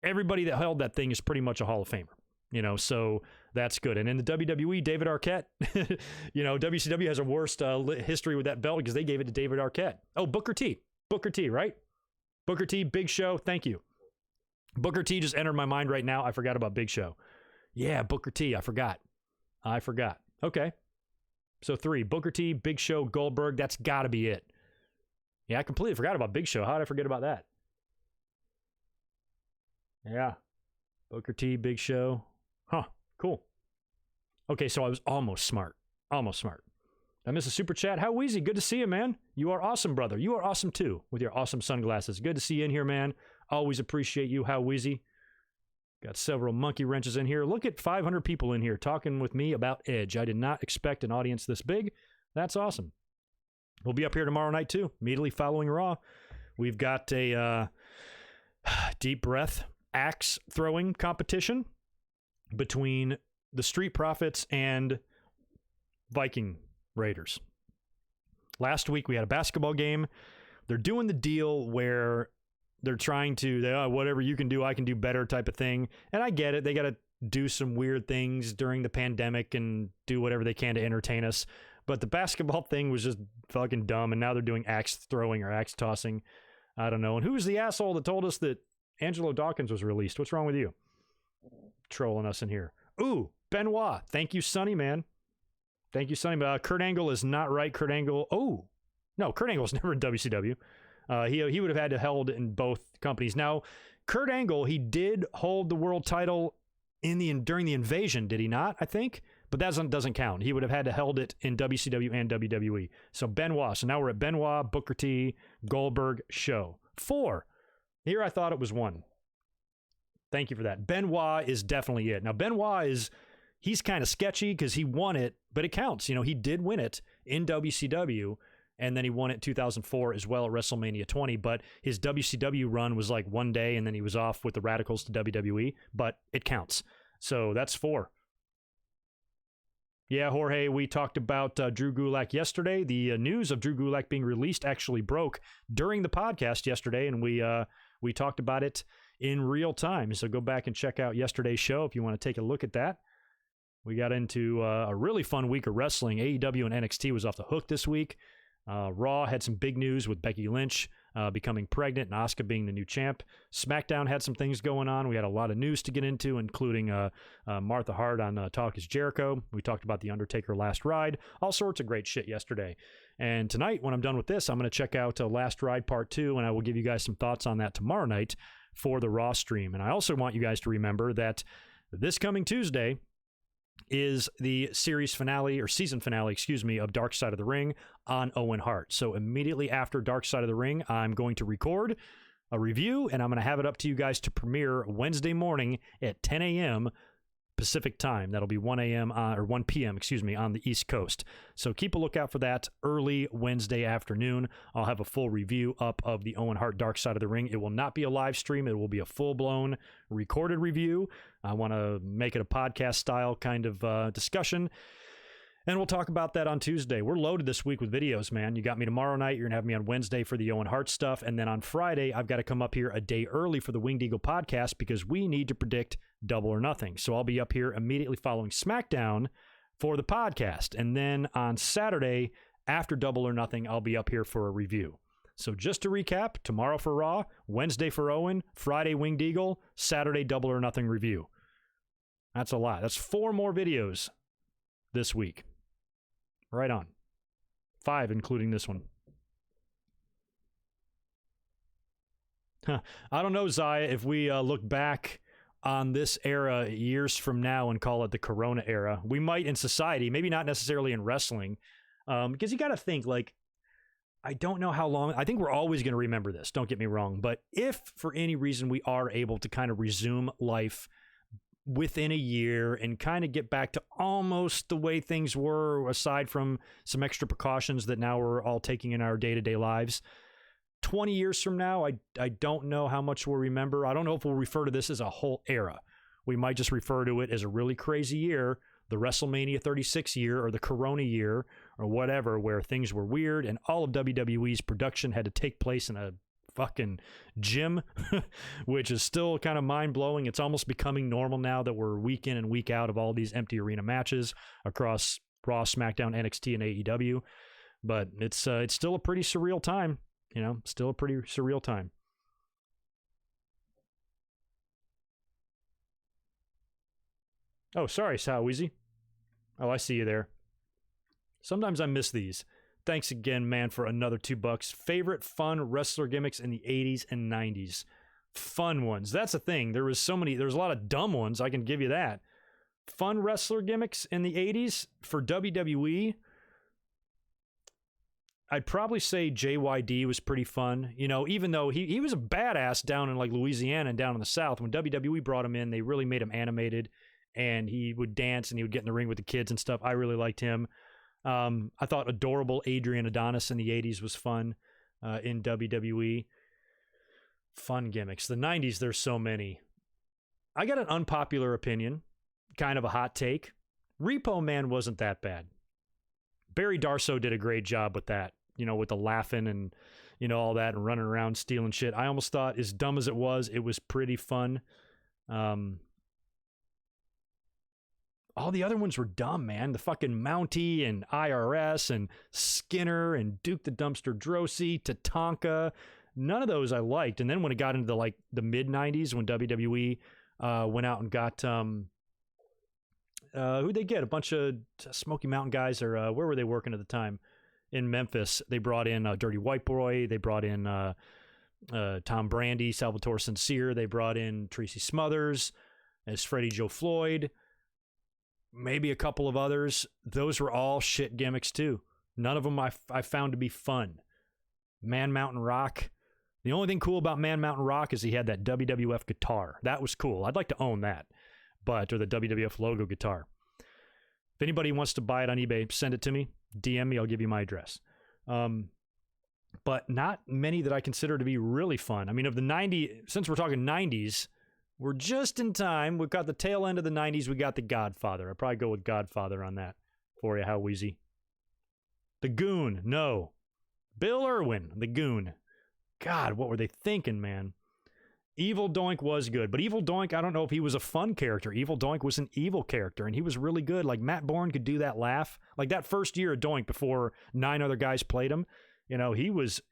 everybody that held that thing is pretty much a Hall of Famer. So that's good. And in the WWE, David Arquette, WCW has a worst history with that belt because they gave it to David Arquette. Oh, Booker T, right? Booker T, Big Show. Thank you. Booker T just entered my mind right now. I forgot about Big Show. Yeah, Booker T. I forgot. Okay. So 3, Booker T, Big Show, Goldberg. That's got to be it. Yeah, I completely forgot about Big Show. How did I forget about that? Yeah. Booker T, Big Show. Huh. Cool. Okay, so I was almost smart. Almost smart. I missed a super chat. How Wheezy? Good to see you, man. You are awesome, brother. You are awesome, too, with your awesome sunglasses. Good to see you in here, man. Always appreciate you, How Wheezy. Got several monkey wrenches in here. Look at 500 people in here talking with me about Edge. I did not expect an audience this big. That's awesome. We'll be up here tomorrow night, too, immediately following Raw. We've got a deep breath axe throwing competition between the Street Profits and Viking Raiders. Last week we had a basketball game. They're doing the deal where they're trying to, whatever you can do, I can do better type of thing. And I get it. They got to do some weird things during the pandemic and do whatever they can to entertain us. But the basketball thing was just fucking dumb. And now they're doing axe throwing or axe tossing. I don't know. And who was the asshole that told us that Angelo Dawkins was released? What's wrong with you? Trolling us in here. Ooh, Benoit. Thank you, Sonny, man. Thank you, Sonny. Kurt Angle is not right. Kurt Angle. Oh, no, Kurt Angle was never in WCW. He would have had to held in both companies. Now, Kurt Angle, he did hold the world title during the invasion, did he not? I think, but that doesn't count. He would have had to held it in WCW and WWE. So Benoit. So now we're at Benoit, Booker T, Goldberg, Show. 4. Here I thought it was 1. Thank you for that. Benoit is definitely it. Now Benoit he's kind of sketchy because he won it, but it counts. You know, he did win it in WCW. And then he won it 2004 as well at WrestleMania 20. But his WCW run was like one day, and then he was off with the Radicals to WWE. But it counts. So that's 4. Yeah, Jorge, we talked about Drew Gulak yesterday. The news of Drew Gulak being released actually broke during the podcast yesterday, and we talked about it in real time. So go back and check out yesterday's show if you want to take a look at that. We got into a really fun week of wrestling. AEW and NXT was off the hook this week. Raw had some big news with Becky Lynch becoming pregnant and Asuka being the new champ. SmackDown had some things going on. We had a lot of news to get into, including Martha Hart on Talk is Jericho. We talked about The Undertaker Last Ride. All sorts of great shit yesterday. And tonight, when I'm done with this, I'm going to check out Last Ride Part 2, and I will give you guys some thoughts on that tomorrow night for the Raw stream. And I also want you guys to remember that this coming Tuesday is the series finale, or season finale, of Dark Side of the Ring on Owen Hart. So immediately after Dark Side of the Ring, I'm going to record a review, and I'm going to have it up to you guys to premiere Wednesday morning at 10 a.m. Pacific time. That'll be 1 p.m. on the East Coast. So keep a lookout for that early Wednesday afternoon. I'll have a full review up of the Owen Hart Dark Side of the Ring. It will not be a live stream. It will be a full-blown recorded review. I want to make it a podcast style kind of discussion. And we'll talk about that on Tuesday. We're loaded this week with videos, man. You got me tomorrow night. You're going to have me on Wednesday for the Owen Hart stuff. And then on Friday, I've got to come up here a day early for the Winged Eagle podcast because we need to predict Double or Nothing. So I'll be up here immediately following SmackDown for the podcast. And then on Saturday, after Double or Nothing, I'll be up here for a review. So just to recap, tomorrow for Raw, Wednesday for Owen, Friday Winged Eagle, Saturday Double or Nothing review. That's a lot. That's 4 more videos this week. Right on. 5, including this one. I don't know, Zaya, if we look back on this era years from now and call it the Corona era. We might in society, maybe not necessarily in wrestling, because you got to think, like, I don't know how long. I think we're always going to remember this. Don't get me wrong. But if for any reason we are able to kind of resume life within a year and kind of get back to almost the way things were, aside from some extra precautions that now we're all taking in our day-to-day lives, 20 years from now, I don't know how much we'll remember. I don't know if we'll refer to this as a whole era. We might just refer to it as a really crazy year, the WrestleMania 36 year or the Corona year or whatever, where things were weird and all of WWE's production had to take place in a fucking gym, which is still kind of mind-blowing. It's almost becoming normal now that we're week in and week out of all these empty arena matches across Raw, SmackDown, NXT, and AEW. But it's still a pretty surreal time, you know, still a pretty surreal time. Oh, sorry, Sal Weezy. Oh, I see you there. Sometimes I miss these. Thanks again, man, for another $2. Favorite fun wrestler gimmicks in the 80s and 90s. Fun ones. That's the thing. There's a lot of dumb ones. I can give you that. Fun wrestler gimmicks in the 80s for WWE. I'd probably say JYD was pretty fun. You know, even though he was a badass down in like Louisiana and down in the South, when WWE brought him in, they really made him animated, and he would dance and he would get in the ring with the kids and stuff. I really liked him. I thought adorable Adrian Adonis in the 80s was fun in WWE. Fun gimmicks. The 90s, there's so many. I got an unpopular opinion, kind of a hot take. Repo Man wasn't that bad. Barry Darsow did a great job with that, you know, with the laughing and, you know, all that and running around stealing shit. I almost thought, as dumb as it was pretty fun. All the other ones were dumb, man. The fucking Mountie and IRS and Skinner and Duke the Dumpster Drosy, Tatanka. None of those I liked. And then when it got into the mid 90s, when WWE went out and got who'd they get? A bunch of Smoky Mountain guys, or where were they working at the time? In Memphis. They brought in Dirty White Boy. They brought in Tom Brandy, Salvatore Sincere. They brought in Tracy Smothers as Freddie Joe Floyd. Maybe a couple of others. Those were all shit gimmicks too. None of them I found to be fun. Man Mountain Rock. The only thing cool about Man Mountain Rock is he had that WWF guitar. That was cool. I'd like to own that. Or the WWF logo guitar. If anybody wants to buy it on eBay, send it to me. DM me. I'll give you my address. But not many that I consider to be really fun. I mean, of the 90s, since we're talking 90s, we're just in time. We've got the tail end of the 90s. We got the Godfather. I'd probably go with Godfather on that for you. How wheezy. The Goon. No. Bill Irwin. The Goon. God, what were they thinking, man? Evil Doink was good, but Evil Doink, I don't know if he was a fun character. Evil Doink was an evil character, and he was really good. Like, Matt Bourne could do that laugh. Like, that first year of Doink before 9 other guys played him, you know,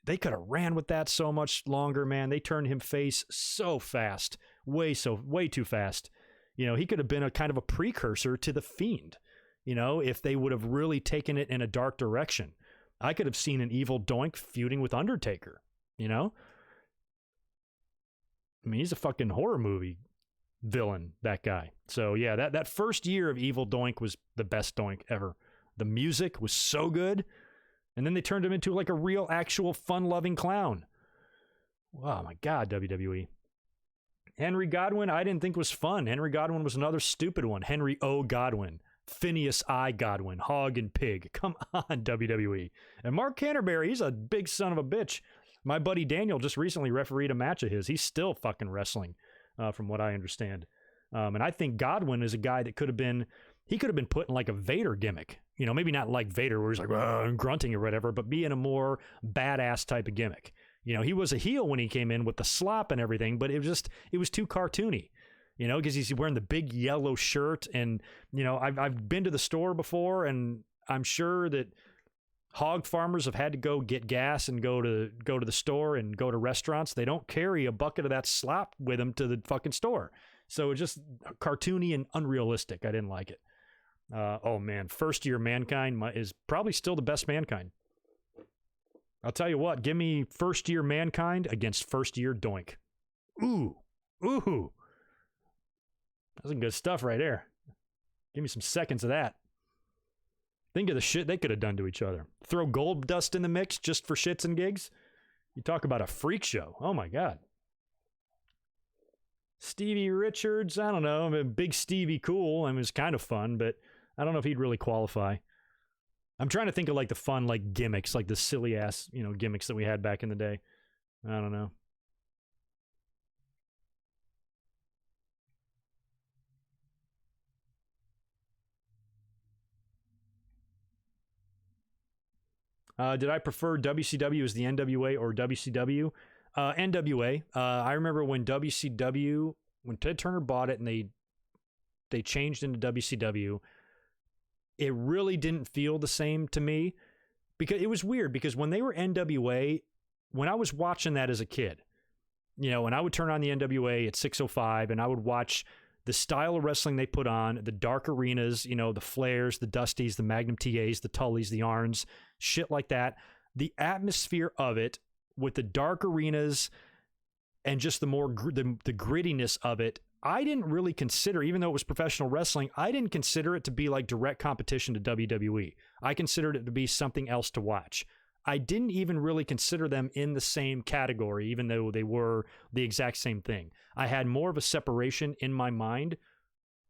they could have ran with that so much longer, man. They turned him face so fast. Way too fast. You know, he could have been a kind of a precursor to The Fiend, you know, if they would have really taken it in a dark direction. I could have seen an Evil Doink feuding with Undertaker, you know? I mean, he's a fucking horror movie villain, that guy. So, yeah, that first year of Evil Doink was the best Doink ever. The music was so good. And then they turned him into like a real, actual, fun-loving clown. Oh, my God, WWE. Henry Godwin, I didn't think was fun. Henry Godwin was another stupid one. Henry O. Godwin. Phineas I. Godwin. Hog and Pig. Come on, WWE. And Mark Canterbury, he's a big son of a bitch. My buddy Daniel just recently refereed a match of his. He's still fucking wrestling, from what I understand. And I think Godwin is a guy that could have been put in like a Vader gimmick. You know, maybe not like Vader where he's like and grunting or whatever, but be in a more badass type of gimmick. You know, he was a heel when he came in with the slop and everything, but it was too cartoony. You know, because he's wearing the big yellow shirt, and you know, I've been to the store before, and I'm sure that hog farmers have had to go get gas and go to the store and go to restaurants. They don't carry a bucket of that slop with them to the fucking store. So it's just cartoony and unrealistic. I didn't like it. Oh man, first year Mankind is probably still the best Mankind. I'll tell you what, give me first year Mankind against first year Doink. Ooh. That's some good stuff right there. Give me some seconds of that. Think of the shit they could have done to each other. Throw Gold Dust in the mix just for shits and gigs. You talk about a freak show. Oh my God. Stevie Richards, I don't know. I mean, Big Stevie Cool. I mean, it's kind of fun, but I don't know if he'd really qualify. I'm trying to think of like the fun, like gimmicks, like the silly ass, you know, gimmicks that we had back in the day. I don't know. Did I prefer WCW as the NWA or WCW? NWA. I remember when WCW, when Ted Turner bought it and they changed into WCW, it really didn't feel the same to me, because it was weird, because when they were NWA, when I was watching that as a kid, you know, and I would turn on the NWA at 6:05 and I would watch the style of wrestling they put on, the dark arenas, you know, the Flairs, the Dusties, the Magnum TAs, the Tullys, the Arns, shit like that. The atmosphere of it with the dark arenas, and just the more the grittiness of it, I didn't really consider, even though it was professional wrestling, I didn't consider it to be like direct competition to WWE. I considered it to be something else to watch. I didn't even really consider them in the same category, even though they were the exact same thing. I had more of a separation in my mind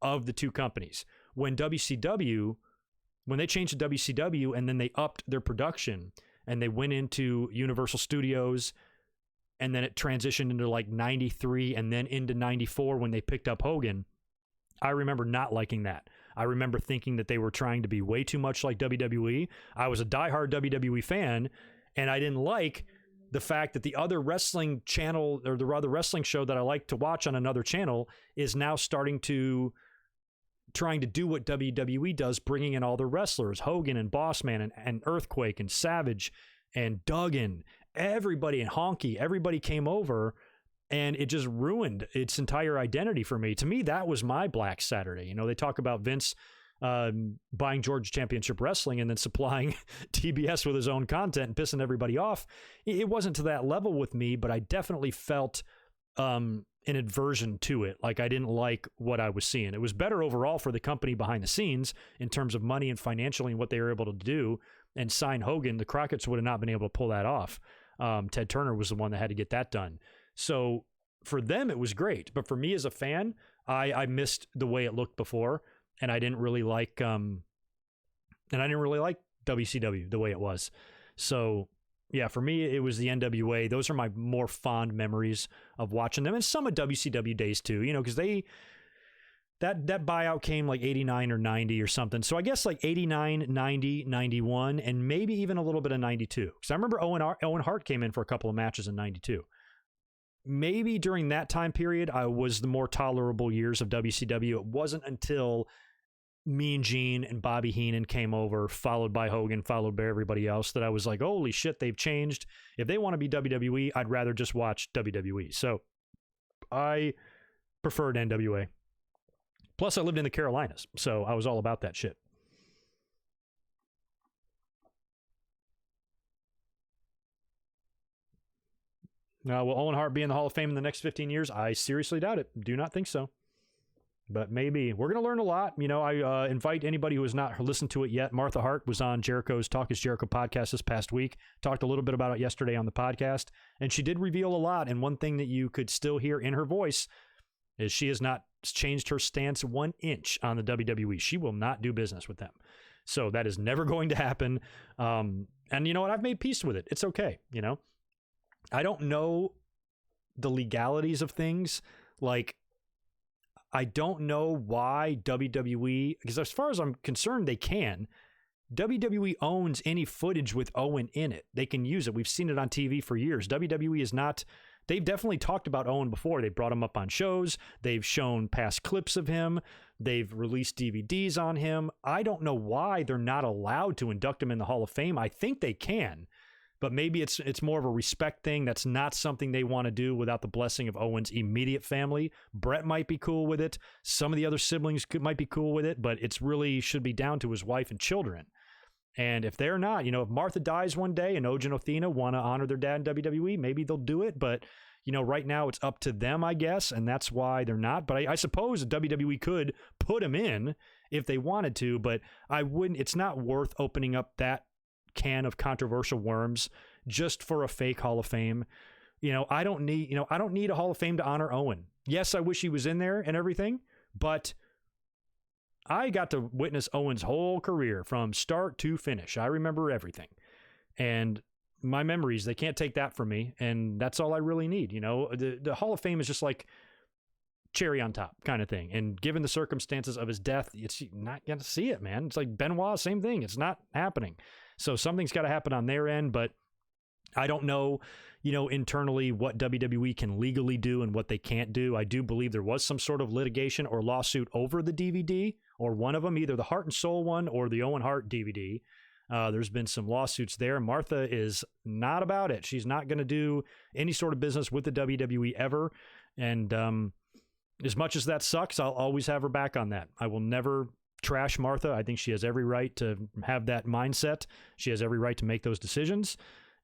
of the two companies. When WCW, when they changed to WCW and then they upped their production and they went into Universal Studios, and then it transitioned into like 93 and then into 94 when they picked up Hogan, I remember not liking that. I remember thinking that they were trying to be way too much like WWE. I was a diehard WWE fan, and I didn't like the fact that the other wrestling channel, or the other wrestling show that I like to watch on another channel, is now trying to do what WWE does, bringing in all the wrestlers, Hogan and Bossman and Earthquake and Savage and Duggan, everybody, and Honky, everybody came over, and it just ruined its entire identity for me. To me, that was my Black Saturday. You know, they talk about Vince buying Georgia Championship Wrestling and then supplying TBS with his own content and pissing everybody off. It wasn't to that level with me, but I definitely felt an aversion to it. Like, I didn't like what I was seeing. It was better overall for the company behind the scenes in terms of money and financially and what they were able to do and sign Hogan. The Crockett's would have not been able to pull that off. Ted Turner was the one that had to get that done. So for them, it was great. But for me as a fan, I missed the way it looked before, and I didn't really like WCW the way it was. So yeah, for me, it was the NWA. Those are my more fond memories of watching them, and some of WCW days too, you know, because that buyout came like 89 or 90 or something. So I guess like 89, 90, 91, and maybe even a little bit of 92. Because I remember Owen Hart came in for a couple of matches in 92. Maybe during that time period, I was the more tolerable years of WCW. It wasn't until Mean Gene and Bobby Heenan came over, followed by Hogan, followed by everybody else, that I was like, holy shit, they've changed. If they want to be WWE, I'd rather just watch WWE. So I preferred NWA. Plus, I lived in the Carolinas, so I was all about that shit. Now, will Owen Hart be in the Hall of Fame in the next 15 years? I seriously doubt it. Do not think so. But maybe. We're going to learn a lot. You know, I invite anybody who has not listened to it yet. Martha Hart was on Jericho's Talk is Jericho podcast this past week. Talked a little bit about it yesterday on the podcast. And she did reveal a lot. And one thing that you could still hear in her voice is she has not changed her stance 1 inch on the WWE. She will not do business with them. So that is never going to happen. And you know what? I've made peace with it. It's okay. You know, I don't know the legalities of things. Like, I don't know why WWE, because as far as I'm concerned, they can. WWE owns any footage with Owen in it. They can use it. We've seen it on TV for years. WWE is not. They've definitely talked about Owen before. They brought him up on shows. They've shown past clips of him. They've released DVDs on him. I don't know why they're not allowed to induct him in the Hall of Fame. I think they can, but maybe it's more of a respect thing. That's not something they want to do without the blessing of Owen's immediate family. Brett might be cool with it. Some of the other siblings might be cool with it, but it's really should be down to his wife and children. And if they're not, you know, if Martha dies one day and Oja and Athena want to honor their dad in WWE, maybe they'll do it. But, you know, right now it's up to them, I guess, and that's why they're not. But I suppose WWE could put him in if they wanted to, but I wouldn't. It's not worth opening up that can of controversial worms just for a fake Hall of Fame. You know, I don't need a Hall of Fame to honor Owen. Yes, I wish he was in there and everything, but I got to witness Owen's whole career from start to finish. I remember everything. And my memories, they can't take that from me. And that's all I really need. You know, the Hall of Fame is just like cherry on top kind of thing. And given the circumstances of his death, it's not going to see it, man. It's like Benoit, same thing. It's not happening. So something's got to happen on their end, but I don't know, you know, internally what WWE can legally do and what they can't do. I do believe there was some sort of litigation or lawsuit over the DVD, or one of them, either the Heart and Soul one or the Owen Hart DVD. There's been some lawsuits there. Martha is not about it. She's not going to do any sort of business with the WWE ever. And as much as that sucks, I'll always have her back on that. I will never trash Martha. I think she has every right to have that mindset. She has every right to make those decisions.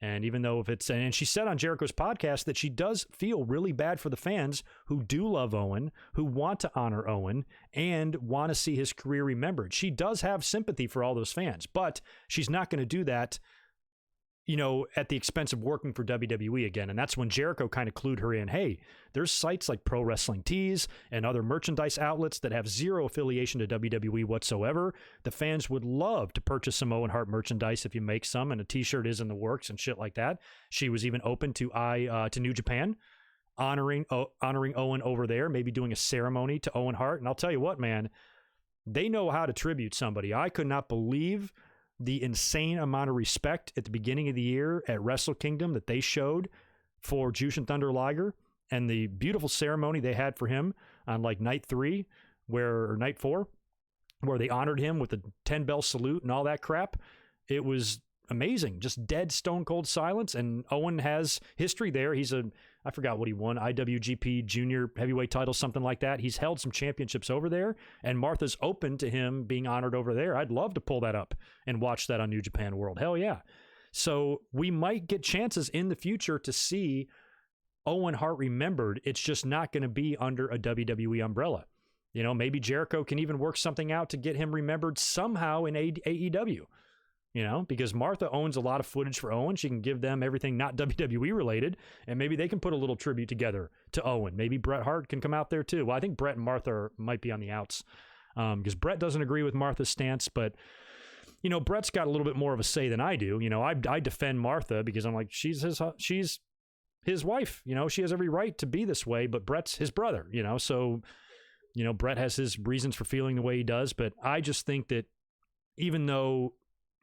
And even though and she said on Jericho's podcast that she does feel really bad for the fans who do love Owen, who want to honor Owen, and want to see his career remembered. She does have sympathy for all those fans, but she's not going to do that, at the expense of working for WWE again. And that's when Jericho kind of clued her in. Hey, there's sites like Pro Wrestling Tees and other merchandise outlets that have zero affiliation to WWE whatsoever. The fans would love to purchase some Owen Hart merchandise if you make some, and a t-shirt is in the works and shit like that. She was even open to New Japan, honoring Owen over there, maybe doing a ceremony to Owen Hart. And I'll tell you what, man, they know how to tribute somebody. I could not believe the insane amount of respect at the beginning of the year at Wrestle Kingdom that they showed for Jushin Thunder Liger, and the beautiful ceremony they had for him on like night 4, where they honored him with a 10-bell salute and all that crap. It was amazing. Just dead stone cold silence. And Owen has history there. He's I forgot what he won, IWGP Junior Heavyweight title, something like that. He's held some championships over there, and Martha's open to him being honored over there. I'd love to pull that up and watch that on New Japan World. Hell yeah. So we might get chances in the future to see Owen Hart remembered. It's just not going to be under a WWE umbrella. Maybe Jericho can even work something out to get him remembered somehow in AEW. Because Martha owns a lot of footage for Owen. She can give them everything not WWE related, and maybe they can put a little tribute together to Owen. Maybe Bret Hart can come out there too. Well, I think Bret and Martha might be on the outs, because Bret doesn't agree with Martha's stance, but Bret's got a little bit more of a say than I do. I defend Martha because I'm like, she's his wife. She has every right to be this way, but Bret's his brother. So Bret has his reasons for feeling the way he does, but I just think that even though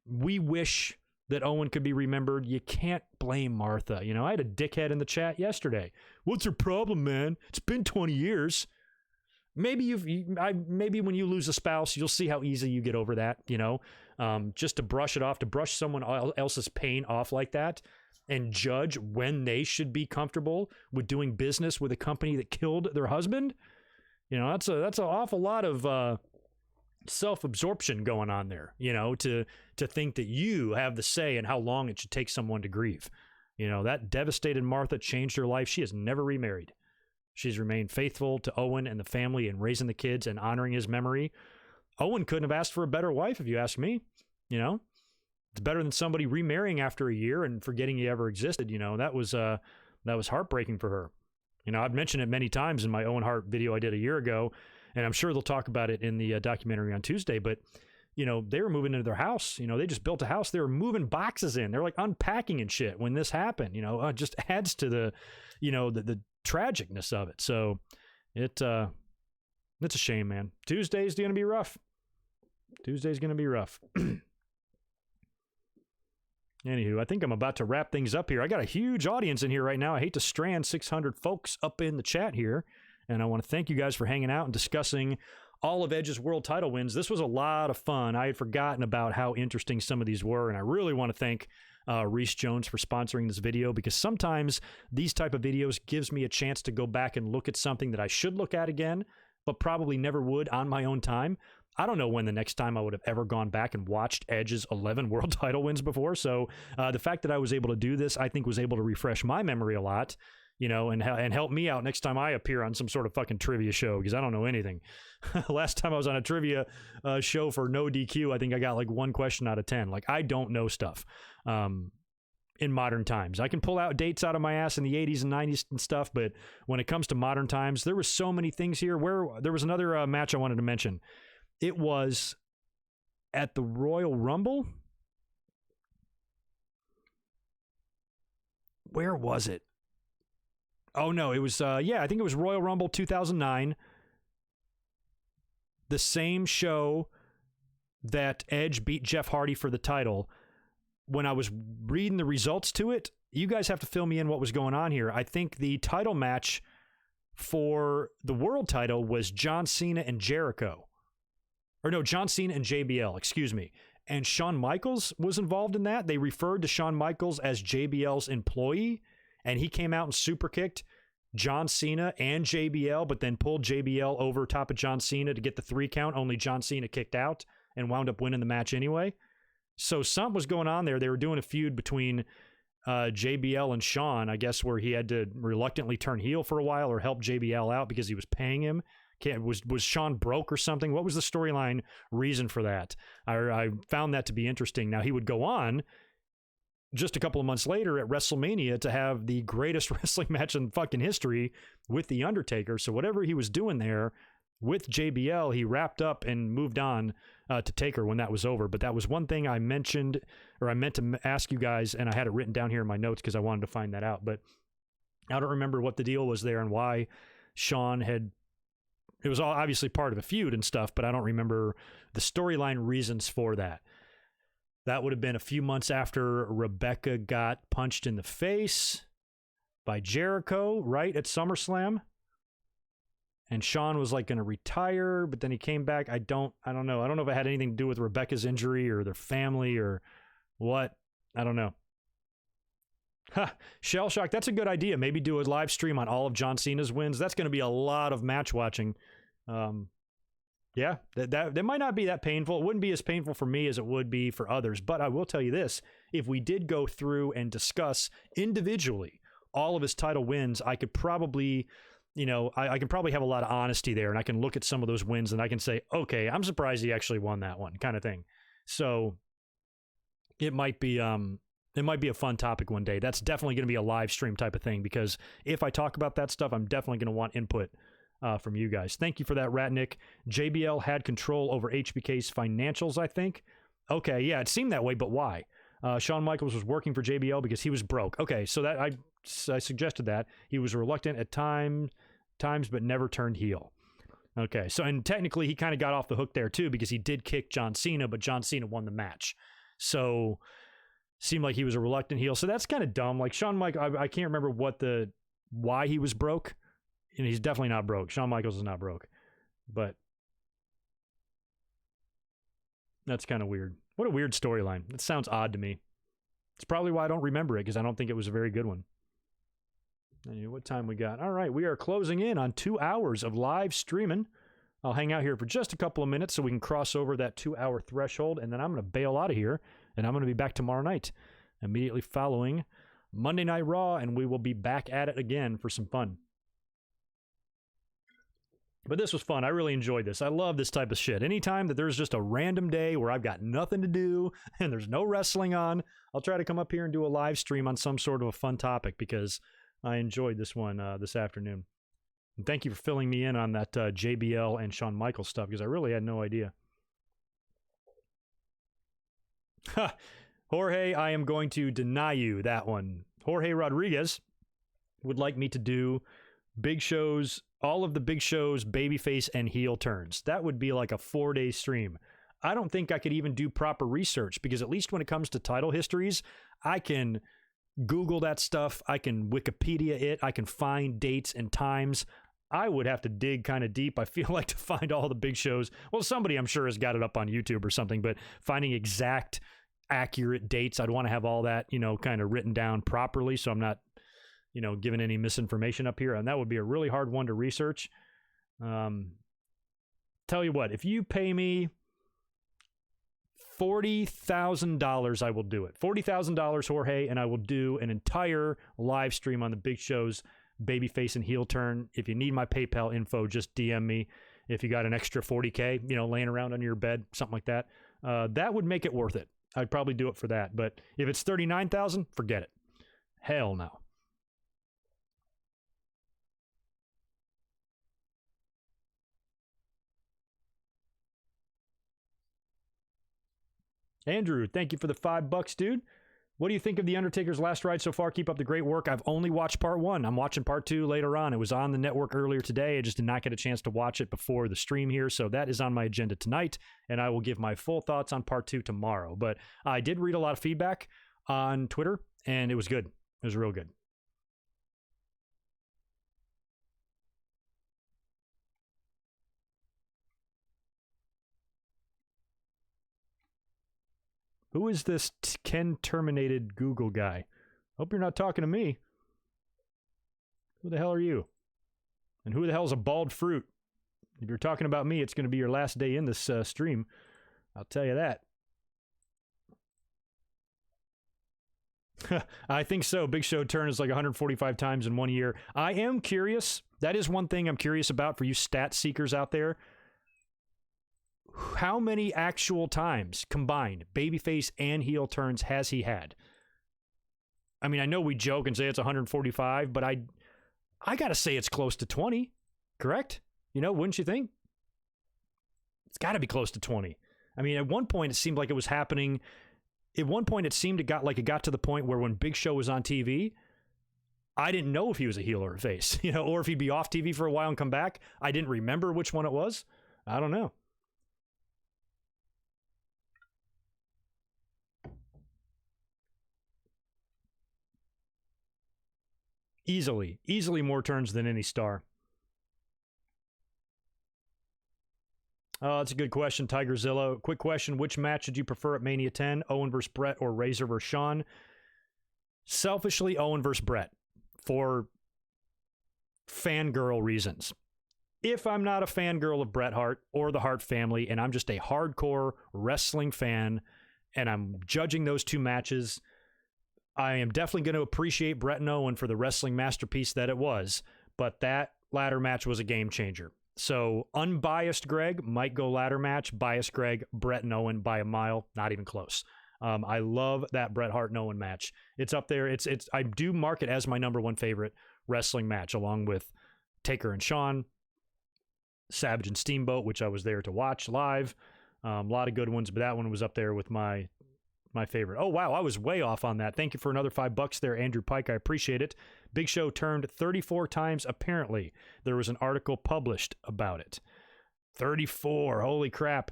we wish that Owen could be remembered, you can't blame Martha. I had a dickhead in the chat yesterday. What's her problem, man? It's been 20 years. Maybe maybe when you lose a spouse, you'll see how easy you get over that, just to brush it off, to brush someone else's pain off like that and judge when they should be comfortable with doing business with a company that killed their husband. That's an awful lot of self-absorption going on there, to think that you have the say in how long it should take someone to grieve. That devastated Martha changed her life. She has never remarried. She's remained faithful to Owen and the family and raising the kids and honoring his memory. Owen couldn't have asked for a better wife, if you ask me. It's better than somebody remarrying after a year and forgetting he ever existed. That was heartbreaking for her. I've mentioned it many times in my Owen Hart video I did a year ago, and I'm sure they'll talk about it in the documentary on Tuesday, but, they were moving into their house. They just built a house. They were moving boxes in. They're like unpacking and shit when this happened. It just adds to the, the tragicness of it. So it's a shame, man. Tuesday's going to be rough. Anywho, I think I'm about to wrap things up here. I got a huge audience in here right now. I hate to strand 600 folks up in the chat here. And I want to thank you guys for hanging out and discussing all of Edge's world title wins. This was a lot of fun. I had forgotten about how interesting some of these were, and I really want to thank Reese Jones for sponsoring this video, because sometimes these type of videos gives me a chance to go back and look at something that I should look at again, but probably never would on my own time. I don't know when the next time I would have ever gone back and watched Edge's 11 world title wins before. So the fact that I was able to do this, I think was able to refresh my memory a lot. And help me out next time I appear on some sort of fucking trivia show, because I don't know anything. Last time I was on a trivia show for no DQ, I think I got like 1 question out of 10. Like, I don't know stuff in modern times. I can pull out dates out of my ass in the 80s and 90s and stuff, but when it comes to modern times, there were so many things here. Where there was another match I wanted to mention. It was at the Royal Rumble. Where was it? Oh, no, it was, I think it was Royal Rumble 2009. The same show that Edge beat Jeff Hardy for the title. When I was reading the results to it, you guys have to fill me in what was going on here. I think the title match for the world title was John Cena and Jericho. Or no, John Cena and JBL, excuse me. And Shawn Michaels was involved in that. They referred to Shawn Michaels as JBL's employee, and he came out and super kicked John Cena and JBL, but then pulled JBL over top of John Cena to get the 3 count. Only John Cena kicked out and wound up winning the match anyway. So something was going on there. They were doing a feud between JBL and Sean, I guess, where he had to reluctantly turn heel for a while or help JBL out because he was paying him. Was Sean broke or something? What was the storyline reason for that? I found that to be interesting. Now, he would go on just a couple of months later at WrestleMania to have the greatest wrestling match in fucking history with The Undertaker. So whatever he was doing there with JBL, he wrapped up and moved on to Taker when that was over. But that was one thing I mentioned, or I meant to ask you guys, and I had it written down here in my notes because I wanted to find that out. But I don't remember what the deal was there and why Sean had... It was all obviously part of a feud and stuff, but I don't remember the storyline reasons for that. That would have been a few months after Rebecca got punched in the face by Jericho, right, at SummerSlam. And Sean was like going to retire, but then he came back. I don't know. I don't know if it had anything to do with Rebecca's injury or their family or what. I don't know. Shell Shock, that's a good idea. Maybe do a live stream on all of John Cena's wins. That's going to be a lot of match watching. Yeah, that might not be that painful. It wouldn't be as painful for me as it would be for others. But I will tell you this. If we did go through and discuss individually all of his title wins, I could probably, I can probably have a lot of honesty there. And I can look at some of those wins and I can say, okay, I'm surprised he actually won that one, kind of thing. So it might be a fun topic one day. That's definitely going to be a live stream type of thing, because if I talk about that stuff, I'm definitely going to want input from you guys. Thank you for that, Ratnick. JBL had control over HBK's financials, I think. Okay, yeah, it seemed that way, but why? Shawn Michaels was working for JBL because he was broke. Okay, so that I suggested that. He was reluctant at times, but never turned heel. Okay, so and technically he kind of got off the hook there too, because he did kick John Cena, but John Cena won the match. So seemed like he was a reluctant heel. So that's kind of dumb. Like Shawn Michaels, I can't remember why he was broke. And he's definitely not broke. Shawn Michaels is not broke. But that's kind of weird. What a weird storyline. It sounds odd to me. It's probably why I don't remember it, because I don't think it was a very good one. Anyway, what time we got? All right, we are closing in on 2 hours of live streaming. I'll hang out here for just a couple of minutes so we can cross over that 2-hour threshold, and then I'm going to bail out of here, and I'm going to be back tomorrow night, immediately following Monday Night Raw, and we will be back at it again for some fun. But this was fun. I really enjoyed this. I love this type of shit. Anytime that there's just a random day where I've got nothing to do and there's no wrestling on, I'll try to come up here and do a live stream on some sort of a fun topic, because I enjoyed this one this afternoon. And thank you for filling me in on that JBL and Shawn Michaels stuff, because I really had no idea. Jorge, I am going to deny you that one. Jorge Rodriguez would like me to do Big Show's, all of the Big Show's babyface and heel turns. That would be like a 4-day stream. I don't think I could even do proper research, because at least when it comes to title histories, I can Google that stuff. I can Wikipedia it. I can find dates and times. I would have to dig kind of deep, I feel like, to find all the Big Shows. Well, somebody I'm sure has got it up on YouTube or something, but finding exact, accurate dates, I'd want to have all that, kind of written down properly, so I'm not giving any misinformation up here, and that would be a really hard one to research. Tell you what, if you pay me $40,000, I will do it. $40,000, Jorge, and I will do an entire live stream on the Big Show's babyface and heel turn. If you need my PayPal info, just DM me. If you got an extra $40K, laying around under your bed, something like that, that would make it worth it. I'd probably do it for that. But if it's $39,000, forget it. Hell no. Andrew, thank you for the $5, dude. What do you think of The Undertaker's last ride so far? Keep up the great work. I've only watched part 1. I'm watching part 2 later on. It was on the network earlier today. I just did not get a chance to watch it before the stream here, so that is on my agenda tonight, and I will give my full thoughts on part 2 tomorrow. But I did read a lot of feedback on Twitter, and it was good. It was real good. Who is this Ken Terminated Google guy? Hope you're not talking to me. Who the hell are you? And who the hell is a bald fruit? If you're talking about me, it's going to be your last day in this stream. I'll tell you that. I think so. Big Show turn is like 145 times in 1 year. I am curious. That is one thing I'm curious about for you stat seekers out there. How many actual times combined babyface and heel turns has he had? I mean, I know we joke and say it's 145, but I got to say it's close to 20, correct? You know, wouldn't you think? It's got to be close to 20. I mean, at one point it seemed like it was happening. At one point it seemed it got to the point where when Big Show was on TV, I didn't know if he was a heel or a face, you know, or if he'd be off TV for a while and come back. I didn't remember which one it was. I don't know. Easily more turns than any star. Oh, that's a good question, Tigerzilla. Quick question. Which match did you prefer at Mania 10? Owen versus Brett or Razor versus Shawn? Selfishly, Owen versus Brett for fangirl reasons. If I'm not a fangirl of Bret Hart or the Hart family and I'm just a hardcore wrestling fan and I'm judging those two matches, I am definitely going to appreciate Bret and Owen for the wrestling masterpiece that it was, but that ladder match was a game changer. So unbiased Greg might go ladder match. Biased Greg, Bret and Owen by a mile, not even close. I love that Bret Hart and Owen match. It's up there. It's I do mark it as my number one favorite wrestling match, along with Taker and Shawn, Savage and Steamboat, which I was there to watch live. A lot of good ones, but that one was up there with my favorite. Oh, wow, I was way off on that. Thank you for another $5 there, Andrew Pike. I appreciate it. Big Show turned 34 times, apparently. There was an article published about it. 34, holy crap.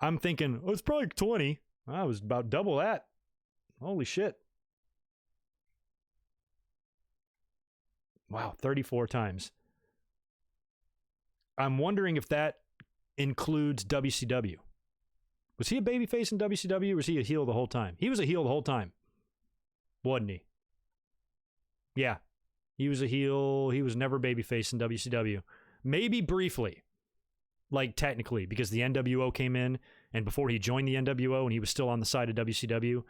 I'm thinking, oh, it's probably 20. I was about double that. Holy shit. Wow, 34 times. I'm wondering if that includes WCW. Was he a babyface in WCW or was he a heel the whole time? He was a heel the whole time, wasn't he? Yeah, he was a heel. He was never babyface in WCW. Maybe briefly, like technically, because the NWO came in, and before he joined the NWO and he was still on the side of WCW,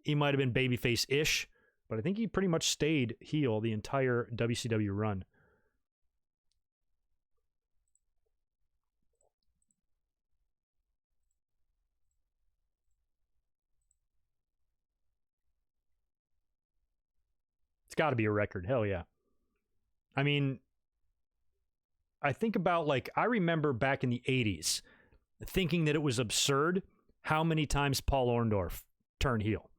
he might have been babyface-ish, but I think he pretty much stayed heel the entire WCW run. Got to be a record. Hell yeah. I mean, I think about I remember back in the 80s thinking that it was absurd how many times Paul Orndorff turned heel.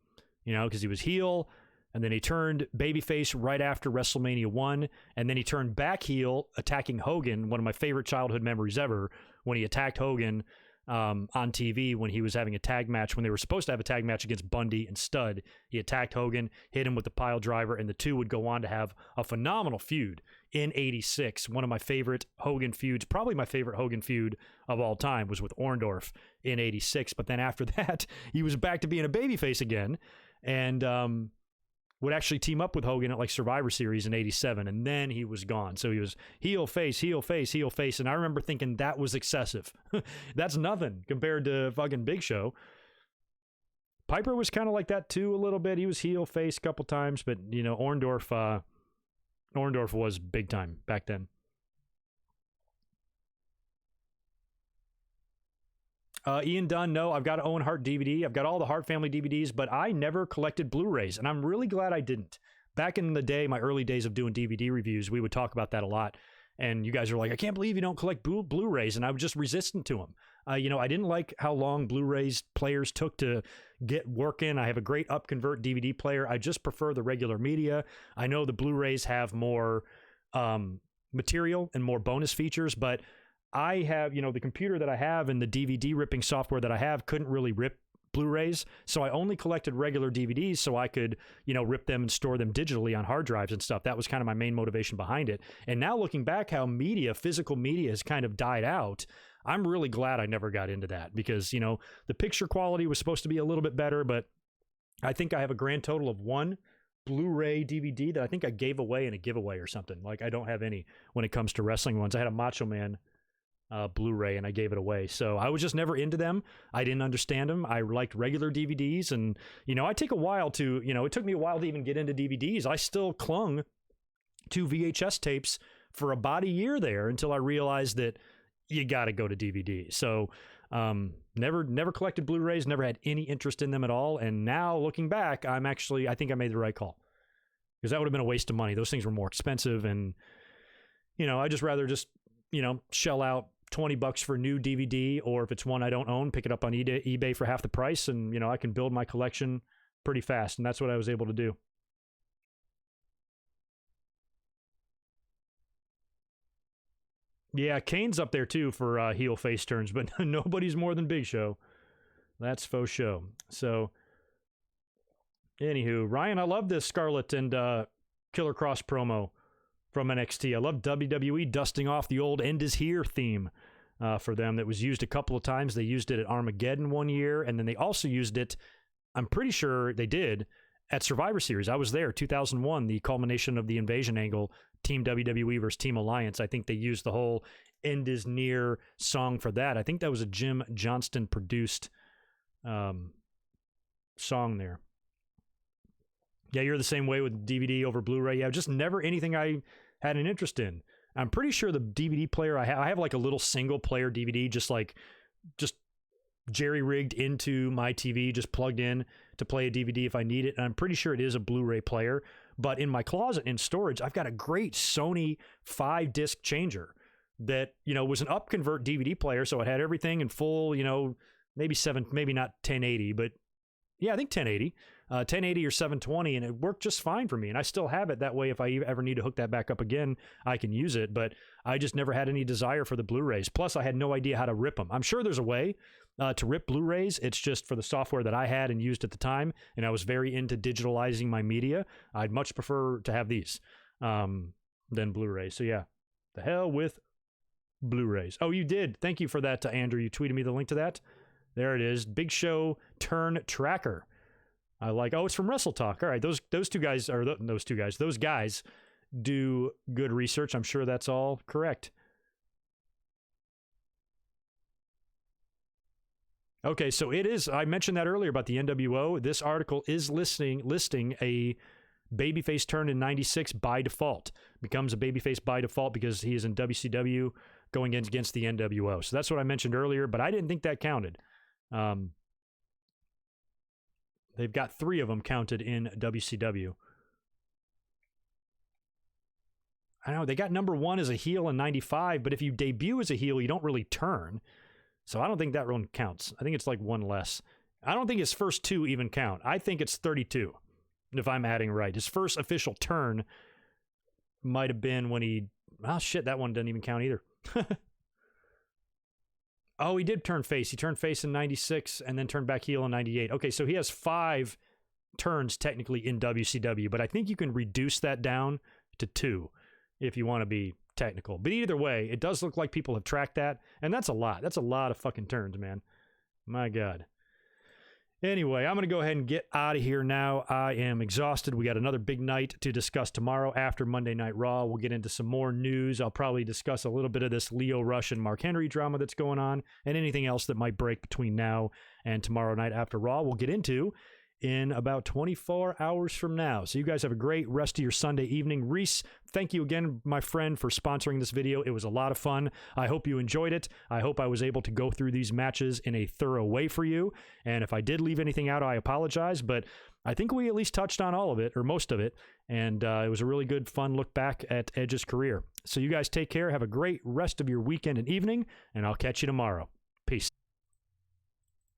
You know, because he was heel and then he turned babyface right after WrestleMania 1 and then he turned back heel attacking Hogan, one of my favorite childhood memories ever, when he attacked Hogan on TV when he was having a tag match, when they were supposed to have a tag match against Bundy and Studd. He attacked Hogan, hit him with the pile driver, and the two would go on to have a phenomenal feud in 86. One of my favorite Hogan feuds, probably my favorite Hogan feud of all time, was with Orndorff in 86. But then after that, he was back to being a babyface again and would actually team up with Hogan at Survivor Series in 87, and then he was gone. So he was heel, face, heel, face, heel, face, and I remember thinking that was excessive. That's nothing compared to fucking Big Show. Piper was kind of like that too a little bit. He was heel, face a couple times, but, you know, Orndorff was big time back then. Ian Dunn, no, I've got an Owen Hart DVD. I've got all the Hart family DVDs, but I never collected Blu-rays, and I'm really glad I didn't. Back in the day, my early days of doing DVD reviews, we would talk about that a lot, and you guys are like, I can't believe you don't collect Blu-rays, and I was just resistant to them. You know, I didn't like how long Blu-rays players took to get working. I have a great upconvert DVD player. I just prefer the regular media. I know the Blu-rays have more material and more bonus features, but I have, you know, the computer that I have and the DVD ripping software that I have couldn't really rip Blu-rays. So I only collected regular DVDs so I could, you know, rip them and store them digitally on hard drives and stuff. That was kind of my main motivation behind it. And now looking back how physical media has kind of died out, I'm really glad I never got into that because, you know, the picture quality was supposed to be a little bit better, but I think I have a grand total of one Blu-ray DVD that I think I gave away in a giveaway or something. I don't have any when it comes to wrestling ones. I had a Macho Man. Blu-ray, and I gave it away. So I was just never into them. I didn't understand them. I liked regular DVDs, and I take a while to, it took me a while to even get into DVDs. I still clung to VHS tapes for about a year there until I realized that you got to go to DVD. So never collected Blu-rays, never had any interest in them at all. And now looking back, I think I made the right call, because that would have been a waste of money. Those things were more expensive, and I just rather shell out $20 for a new DVD, or if it's one I don't own, pick it up on eBay for half the price, and I can build my collection pretty fast. And that's what I was able to do. Yeah, Kane's up there too for heel face turns, but nobody's more than Big Show. That's faux show. So, anywho, Ryan, I love this Scarlett and Killer Cross promo from NXT. I love WWE dusting off the old "End is Here" theme for them that was used a couple of times. They used it at Armageddon one year, and then they also used it, I'm pretty sure they did, at Survivor Series. I was there, 2001, the culmination of the Invasion angle, Team WWE versus Team Alliance. I think they used the whole "End is Near" song for that. I think that was a Jim Johnston produced song there. Yeah, you're the same way with DVD over Blu-ray. Yeah, just never anything I had an interest in. I'm pretty sure the DVD player I have like a little single player DVD, just jerry rigged into my TV, just plugged in to play a DVD if I need it. And I'm pretty sure it is a Blu-ray player. But in my closet in storage, I've got a great Sony 5-disc changer that, was an upconvert DVD player. So it had everything in full, maybe not 1080, but yeah, I think 1080. 1080 or 720, and it worked just fine for me. And I still have it that way. If I ever need to hook that back up again, I can use it. But I just never had any desire for the Blu-rays. Plus, I had no idea how to rip them. I'm sure there's a way to rip Blu-rays. It's just for the software that I had and used at the time, and I was very into digitalizing my media. I'd much prefer to have these than Blu-rays. So yeah, the hell with Blu-rays. Oh, you did. Thank you for that, Andrew. You tweeted me the link to that. There it is. Big Show Turn Tracker. I like, it's from Wrestle Talk. All right, those guys do good research. I'm sure that's all correct. Okay, so it is, I mentioned that earlier about the NWO. This article is listing a babyface turn in 96 by default. Becomes a babyface by default because he is in WCW going against the NWO. So that's what I mentioned earlier, but I didn't think that counted. They've got 3 of them counted in WCW. I know, they got number 1 as a heel in 95, but if you debut as a heel, you don't really turn. So I don't think that one counts. I think it's like 1 less. I don't think his first 2 even count. I think it's 32, if I'm adding right. His first official turn might have been when he... Oh, shit, that one doesn't even count either. Oh, he did turn face. He turned face in 96 and then turned back heel in 98. Okay, so he has 5 turns technically in WCW, but I think you can reduce that down to 2 if you want to be technical. But either way, it does look like people have tracked that, and that's a lot. That's a lot of fucking turns, man. My God. Anyway, I'm going to go ahead and get out of here now. I am exhausted. We got another big night to discuss tomorrow after Monday Night Raw. We'll get into some more news. I'll probably discuss a little bit of this Leo Rush and Mark Henry drama that's going on, and anything else that might break between now and tomorrow night after Raw. We'll get into in about 24 hours from now. So you guys have a great rest of your Sunday evening. Reese, thank you again, my friend, for sponsoring this video. It was a lot of fun. I hope you enjoyed it. I hope I was able to go through these matches in a thorough way for you. And if I did leave anything out, I apologize. But I think we at least touched on all of it, or most of it. And it was a really good, fun look back at Edge's career. So you guys take care. Have a great rest of your weekend and evening. And I'll catch you tomorrow. Peace.